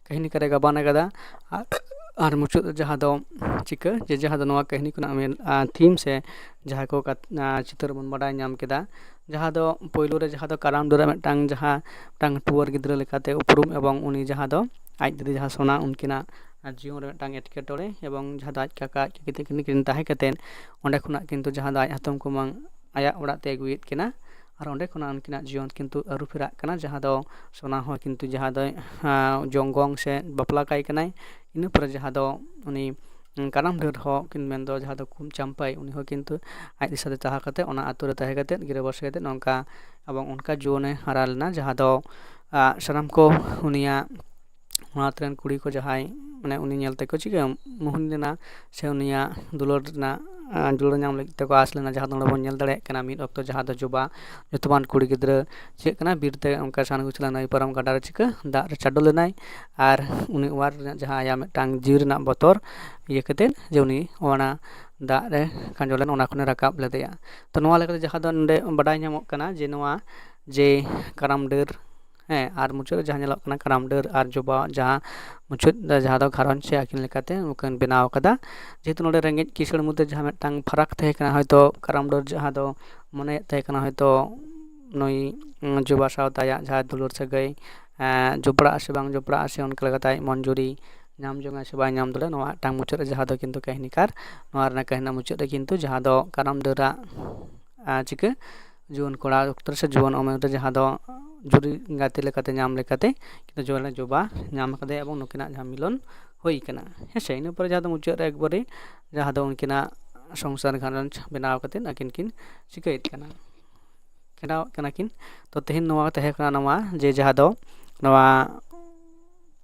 ᱠᱟᱹᱦᱱᱤ ᱠᱟᱨᱮ ᱜᱟᱵᱟᱱ ᱟᱠᱟᱫᱟ ᱟᱨ ᱢᱩᱪᱟᱹᱫ ᱡᱟᱦᱟᱸ ᱫᱚ ᱪᱤᱠᱟᱹ ᱡᱮ ᱡᱟᱦᱟᱸ ᱫᱚ ᱱᱚᱣᱟ ᱠᱟᱹᱦᱱᱤ ᱠᱷᱚᱱᱟᱜ ᱛᱷᱤᱢ ᱥᱮ ᱡᱟᱦᱟᱸ ᱠᱚ ᱪᱤᱛᱟᱹᱨ ᱵᱚᱱ ᱵᱟᱰᱟᱭ ᱧᱟᱢ ᱠᱮᱫᱟ ᱡᱟᱦᱟᱸ ᱫᱚ ᱯᱳᱭᱞᱳ ᱨᱮ ᱡᱟᱦᱟᱸ ᱫᱚ ᱠᱟᱨᱟᱢ ᱰᱟᱹᱨ ᱢᱤᱫᱴᱟᱝ ᱴᱩᱣᱟᱹᱨ ᱜᱤᱫᱽᱨᱟᱹ ᱞᱮᱠᱟᱛᱮ ᱩᱯᱨᱩᱢ ᱮᱵᱚᱝ ᱩᱱᱤ ᱡᱟᱦᱟᱸ ᱫᱚ ᱟᱡ ᱫᱤᱫᱤ ᱡᱟᱦᱟᱸ ᱥᱳᱱᱟ ᱩᱱᱠᱤᱱᱟᱜ ᱡᱤᱭᱚᱱ ᱨᱮ ᱢᱤᱫᱴᱟᱝ ᱮᱴᱠᱮᱴᱚᱬᱮ ᱮᱵᱚᱝ ᱡᱟᱦᱟᱸ ᱫᱚ ᱟᱡ ᱠᱟᱠᱟ ᱟᱡ ᱠᱟᱠᱤ ᱛᱟᱹᱠᱤᱱ ᱛᱟᱦᱮᱸ ᱠᱟᱛᱮᱫ ᱚᱸᱰᱮ ᱠᱷᱚᱱᱟᱜ ᱠᱤᱱᱛᱩ ᱡᱟᱦᱟᱸ ᱫᱚ ᱟᱡ ᱦᱟᱛᱚᱢ ᱠᱩᱢᱟᱹᱝ ᱟᱭᱟᱜ ᱚᱲᱟᱜ ᱛᱮ ᱟᱹᱜᱩᱭᱮᱫ ᱠᱤᱱᱟ ᱟᱨ ᱚᱸᱰᱮ ᱠᱷᱚᱱᱟᱜ ᱩᱱᱠᱤᱱᱟᱜ ᱡᱤᱭᱚᱱ ᱠᱤᱱᱛᱩ ᱟᱹᱨᱩ ᱯᱷᱮᱨᱟᱜ ᱠᱟᱱᱟ ᱡᱟᱦᱟᱸ ᱫᱚ ᱥᱳᱱᱟ ᱦᱚᱸ ᱠᱤᱱᱛᱩ ᱡᱟᱦᱟᱸ ᱫᱚ ᱡᱚᱝᱜᱚᱝ ᱥᱮ ᱵᱟᱯᱞᱟ ᱠᱟᱭ ᱠᱟᱱᱟᱭ ᱤᱱᱟᱹ ᱯᱚᱨᱮ ᱡᱟᱦᱟᱸ ᱫᱚ ᱩᱱᱤ ᱠᱟᱨᱟᱢ ᱰᱟᱹᱨ ᱦᱚᱸ ᱠᱤᱱ ᱢᱮᱱᱫᱚ ᱡᱟᱦᱟᱸ ᱫᱚ ᱪᱟᱢᱯᱟᱭ ᱩᱱᱤ ᱦᱚᱸ ᱠᱤᱱᱛᱩ ᱟᱡ ᱫᱤᱥᱟᱹᱛᱮ ᱛᱟᱦᱮᱸ ᱠᱟᱛᱮᱫ ᱚᱱᱟ ᱟᱛᱳ ᱨᱮ ᱛᱟᱦᱮᱸ ᱠᱟᱛᱮᱫ ᱜᱤᱨᱟᱹᱵᱟᱥ ᱠᱟᱛᱮᱫ ᱱᱚᱝᱠᱟ ᱮᱵᱚᱝ ᱚᱱᱠᱟ ᱡᱩᱣᱟᱹᱱᱮ ᱦᱟᱨᱟ ᱞᱮᱱᱟ ᱡᱟᱦᱟᱸ ᱫᱚ ᱥᱟᱱᱟᱢ ᱠᱚ ᱩᱱᱤᱭᱟᱜ ᱚᱱᱟᱛ ᱨᱮᱱ ᱠᱩᱲᱤ ᱠᱚ ᱡᱟᱦᱟᱸᱭ ᱢᱟᱱᱮ ᱩᱱᱤ ᱧᱮᱞ ᱛᱮᱠᱚ ᱪᱤᱠᱟᱹ ᱢᱩᱦᱤᱱ ᱞᱮᱱᱟ ᱥᱮ ᱩᱱᱤᱭᱟᱜ ᱫᱩᱞᱟᱹᱲ ᱨᱮᱱᱟᱜ ᱡᱩᱲᱟᱹ ᱧᱟᱢ ᱞᱟᱹᱜᱤᱫ ᱛᱮᱠᱚ ᱟᱸᱥ ᱞᱮᱱᱟ ᱡᱟᱦᱟᱸ ᱫᱚ ᱱᱚᱰᱮ ᱵᱚᱱ ᱧᱮᱞ ᱫᱟᱲᱮᱭᱟᱜ ᱠᱟᱱᱟ ᱢᱤᱫ ᱚᱠᱛᱚ ᱡᱟᱦᱟᱸ ᱫᱚ ᱡᱚᱵᱟ ᱧᱩᱛᱩᱢᱟᱱ ᱠᱩᱲᱤ ᱜᱤᱫᱽᱨᱟᱹ ᱪᱮᱫ ᱠᱟᱱᱟ ᱵᱤᱨᱛᱮ ᱚᱱᱠᱟ ᱥᱟᱱᱜᱩ ᱪᱟᱞᱟᱣ ᱱᱟᱹᱭ ᱯᱟᱨᱚᱢ ᱜᱟᱰᱟ ᱨᱮ ᱪᱤᱠᱟᱹ ᱫᱟᱜ ᱨᱮ ᱪᱟᱰᱚ ᱞᱮᱱᱟᱭ ᱟᱨ ᱩᱱᱤ ᱚᱣᱟᱨ ᱨᱮᱱᱟᱜ ᱡᱟᱦᱟᱸ ᱟᱭᱟᱜ ᱢᱤᱫᱴᱟᱝ ᱡᱤᱣᱤ ᱨᱮᱱᱟᱜ ᱵᱚᱛᱚᱨ ᱤᱭᱟᱹ ᱠᱟᱛᱮᱫ ᱡᱮ ᱩᱱᱤ ᱚᱱᱟ ᱫᱟᱜ ᱨᱮ ᱠᱷᱟᱸᱡᱚ ᱞᱮᱱ ᱚᱱᱟ ᱠᱷᱚᱱᱮ ᱨᱟᱠᱟᱵ ᱞᱮᱫᱮᱭᱟ ᱛᱚ ᱱᱚᱣᱟ ᱞᱮᱠᱟᱛᱮ ᱡᱟᱦᱟᱸ ᱫᱚ ᱱᱚᱰᱮ ᱵᱟᱰᱟᱭ ᱧᱟᱢᱚᱜ ᱠᱟᱱᱟ ᱡᱮ ᱱᱚᱣᱟ ᱡᱮ ᱠᱟᱨᱟᱢ ᱰᱟᱹᱨ ᱟᱨ ᱢᱩᱪᱟᱹᱫ ᱨᱮ ᱡᱟᱦᱟᱸ ᱧᱮᱞᱚᱜ ᱠᱟᱱᱟ ᱠᱟᱨᱟᱢ ᱰᱟᱹᱨ ᱟᱨ ᱡᱚᱵᱟᱣᱟᱜ ᱡᱟᱦᱟᱸ ᱢᱩᱪᱟᱹᱫ ᱡᱟᱦᱟᱸ ᱫᱚ ᱜᱷᱟᱨᱚᱸᱡᱽ ᱥᱮ ᱟᱹᱠᱤᱱ ᱞᱮᱠᱟᱛᱮ ᱩᱱᱠᱤᱱ ᱵᱮᱱᱟᱣ ᱟᱠᱟᱫᱟ ᱡᱮᱦᱮᱛᱩ ᱱᱚᱰᱮ ᱨᱮᱸᱜᱮᱡ ᱠᱤᱥᱟᱹᱬ ᱢᱚᱫᱽᱫᱷᱮ ᱡᱟᱦᱟᱸ ᱢᱤᱫᱴᱟᱝ ᱯᱷᱟᱨᱟᱠ ᱛᱟᱦᱮᱸ ᱠᱟᱱᱟ ᱦᱚᱭᱛᱳ ᱠᱟᱨᱟᱢ ᱰᱟᱹᱨ ᱡᱟᱦᱟᱸ ᱫᱚ ᱢᱚᱱᱮᱭᱮᱫ ᱛᱟᱦᱮᱸ ᱠᱟᱱᱟ ᱦᱚᱭᱛᱳ ᱱᱩᱭ ᱡᱚᱵᱟ ᱥᱟᱶᱛᱮ ᱟᱭᱟᱜ ᱡᱟᱦᱟᱸ ᱫᱩᱞᱟᱹᱲ ᱥᱟᱹᱜᱟᱹᱭ ᱡᱚᱯᱲᱟᱜ ᱟᱥᱮ ᱵᱟᱝ ᱡᱚᱯᱲᱟᱜ ᱟᱥᱮ ᱚᱱᱠᱟ ᱞᱮᱠᱟᱛᱮ ᱟᱡ ᱢᱚᱱᱡᱩᱨᱤ ᱧᱟᱢ ᱡᱚᱝᱟ ᱥᱮ ᱵᱟᱭ ᱧᱟᱢ ᱫᱟᱲᱮᱭᱟᱜᱼᱟ ᱱᱚᱣᱟ ᱢᱤᱫᱴᱟᱝ ᱢᱩᱪᱟᱹᱫ ᱨᱮ ᱡᱟᱦᱟᱸ ᱫᱚ ᱠᱤᱱᱛᱩ ᱠᱟᱹᱦᱱᱤᱠᱟᱨ ᱱᱚᱣᱟ ᱨᱮᱱᱟᱜ ᱠᱟᱹᱦᱱᱤ ᱢᱩᱪᱟᱹᱫ ᱨᱮ ᱠᱤᱱᱛᱩ ᱡᱟᱦᱟᱸ ᱫᱚ ᱠᱟᱨᱟᱢ ᱰᱟᱹᱨᱟᱜ ᱪᱤᱠᱟᱹ ᱡᱩᱣᱟᱹᱱ ᱠᱚᱲᱟ ᱚᱠᱛᱚ ᱨᱮ ᱥᱮ ᱡᱩᱣᱟᱹᱱ ᱩᱢᱮᱨ ᱨᱮ ᱡᱟᱦᱟᱸ ᱫᱚ ᱡᱩᱨᱤ ᱜᱟᱛᱮ ᱞᱮᱠᱟᱛᱮ ᱧᱟᱢ ᱞᱮᱠᱟᱛᱮ ᱠᱤᱱᱛᱩ ᱡᱚᱵᱟ ᱧᱟᱢ ᱠᱟᱫᱮᱭᱟ ᱮᱵᱚᱝ ᱱᱩᱠᱤᱱᱟᱜ ᱡᱟᱦᱟᱸ ᱢᱤᱞᱚᱱ ᱦᱩᱭ ᱟᱠᱟᱱᱟ ᱦᱮᱸᱥᱮ ᱤᱱᱟᱹ ᱯᱚᱨᱮ ᱡᱟᱦᱟᱸ ᱫᱚ ᱢᱩᱪᱟᱹᱫ ᱨᱮ ᱮᱠᱵᱟᱨᱮ ᱡᱟᱦᱟᱸ ᱫᱚ ᱩᱱᱠᱤᱱᱟᱜ ᱥᱚᱝᱥᱟᱨ ᱜᱷᱟᱨᱚᱸᱡᱽ ᱵᱮᱱᱟᱣ ᱠᱟᱛᱮᱫ ᱟᱹᱠᱤᱱ ᱠᱤᱱ ᱪᱤᱠᱟᱹᱭᱮᱫ ᱠᱟᱱᱟ ᱠᱷᱟᱸᱰᱟᱣᱮᱫ ᱠᱟᱱᱟ ᱠᱤᱱ ᱛᱚ ᱛᱮᱦᱮᱧ ᱱᱚᱣᱟ ᱛᱟᱦᱮᱸ ᱠᱟᱱᱟ ᱱᱚᱣᱟ ᱡᱮ ᱡᱟᱦᱟᱸ ᱫᱚ ᱱᱚᱣᱟ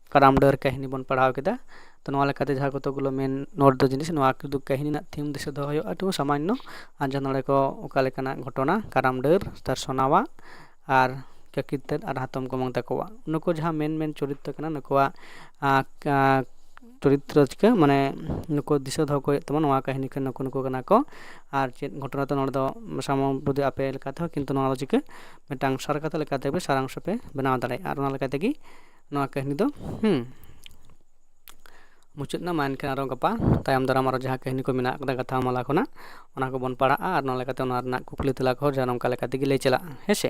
ᱠᱟᱨᱟᱢ ᱰᱟᱹᱨ ᱠᱟᱹᱦᱱᱤ ᱵᱚᱱ ᱯᱟᱲᱦᱟᱣ ᱠᱮᱫᱟ ᱛᱚ ᱱᱚᱣᱟ ᱞᱮᱠᱟᱛᱮ ᱡᱟᱦᱟᱸ ᱠᱚᱛᱚᱜᱩᱞᱚ ᱢᱮᱱ ᱱᱳᱴ ᱫᱚ ᱡᱤᱱᱤᱥ ᱱᱚᱣᱟ ᱠᱚᱫᱚ ᱠᱟᱹᱦᱱᱤ ᱨᱮᱱᱟᱜ ᱛᱷᱤᱢ ᱫᱤᱥᱟᱹ ᱫᱚᱦᱚ ᱦᱩᱭᱩᱜᱼᱟ ᱮᱠᱴᱩ ᱥᱟᱢᱟᱱᱱᱚ ᱟᱨ ᱡᱟᱦᱟᱸ ᱱᱚᱰᱮ ᱠᱚ ᱚᱠᱟ ᱞᱮᱠᱟᱱᱟᱜ ᱜᱷᱚᱴᱚᱱᱟ ᱠᱟᱨᱟᱢ ᱰᱟᱹᱨ ᱛᱟᱨ ᱥᱚᱱᱟᱣᱟᱜ ᱟᱨ ᱠᱟᱹᱠᱤ ᱛᱮᱫ ᱟᱨ ᱦᱟᱛᱚᱢ ᱠᱩᱢᱟᱹᱝ ᱛᱟᱠᱚᱣᱟᱜ ᱱᱩᱠᱩ ᱡᱟᱦᱟᱸ ᱢᱮᱱ ᱪᱚᱨᱤᱛᱨᱚ ᱠᱟᱱᱟ ᱱᱩᱠᱩᱣᱟᱜ ᱪᱚᱨᱤᱛᱨᱚ ᱪᱤᱠᱟᱹ ᱢᱟᱱᱮ ᱱᱩᱠᱩ ᱫᱤᱥᱟᱹ ᱫᱚᱦᱚ ᱠᱚ ᱦᱩᱭᱩᱜ ᱛᱟᱵᱚᱱᱟ ᱱᱚᱣᱟ ᱠᱟᱹᱦᱱᱤ ᱱᱩᱠᱩ ᱠᱟᱱᱟ ᱠᱚ ᱟᱨ ᱪᱮᱫ ᱜᱷᱚᱴᱚᱱᱟ ᱫᱚ ᱱᱚᱰᱮ ᱫᱚ ᱥᱟᱢᱚᱵᱚᱫᱤ ᱟᱯᱮ ᱞᱮᱠᱟᱛᱮᱦᱚᱸ ᱠᱤᱱᱛᱩ ᱱᱚᱣᱟ ᱫᱚ ᱪᱤᱠᱟᱹ ᱢᱤᱫᱴᱟᱝ ᱥᱟᱨ ᱠᱟᱛᱷᱟ ᱞᱮᱠᱟᱛᱮ ᱥᱟᱨᱟᱝᱥᱚ ᱯᱮ ᱵᱮᱱᱟᱣ ᱫᱟᱲᱮᱭᱟᱜᱼᱟ ᱟᱨ ᱚᱱᱟ ᱞᱮᱠᱟ ᱛᱮᱜᱮ ᱱᱚᱣᱟ ᱠᱟᱹᱦᱱᱤ ᱫᱚ ᱢᱩᱪᱟᱹᱫ ᱮᱱᱟ ᱢᱟ ᱮᱱᱠᱷᱟᱱ ᱟᱨᱚ ᱜᱟᱯᱟ ᱛᱟᱭᱚᱢ ᱫᱟᱨᱟᱢ ᱟᱨᱚ ᱡᱟᱦᱟᱸ ᱠᱟᱹᱦᱱᱤ ᱠᱚ ᱢᱮᱱᱟᱜ ᱟᱠᱟᱫᱟ ᱜᱟᱛᱷᱟ ᱢᱟᱞᱟ ᱠᱷᱚᱱᱟᱜ ᱚᱱᱟ ᱠᱚᱵᱚᱱ ᱯᱟᱲᱦᱟᱜᱼᱟ ᱟᱨ ᱚᱱᱟ ᱞᱮᱠᱟᱛᱮ ᱚᱱᱟ ᱨᱮᱱᱟᱜ ᱠᱩᱠᱞᱤ ᱛᱮᱞᱟ ᱠᱚᱦᱚᱸ ᱡᱟᱦᱟᱸ ᱱᱚᱝᱠᱟ ᱞᱮᱠᱟ ᱛᱮᱜᱮ ᱞᱟᱹᱭ ᱪᱟᱞᱟᱜᱼᱟ ᱦᱮᱸᱥᱮ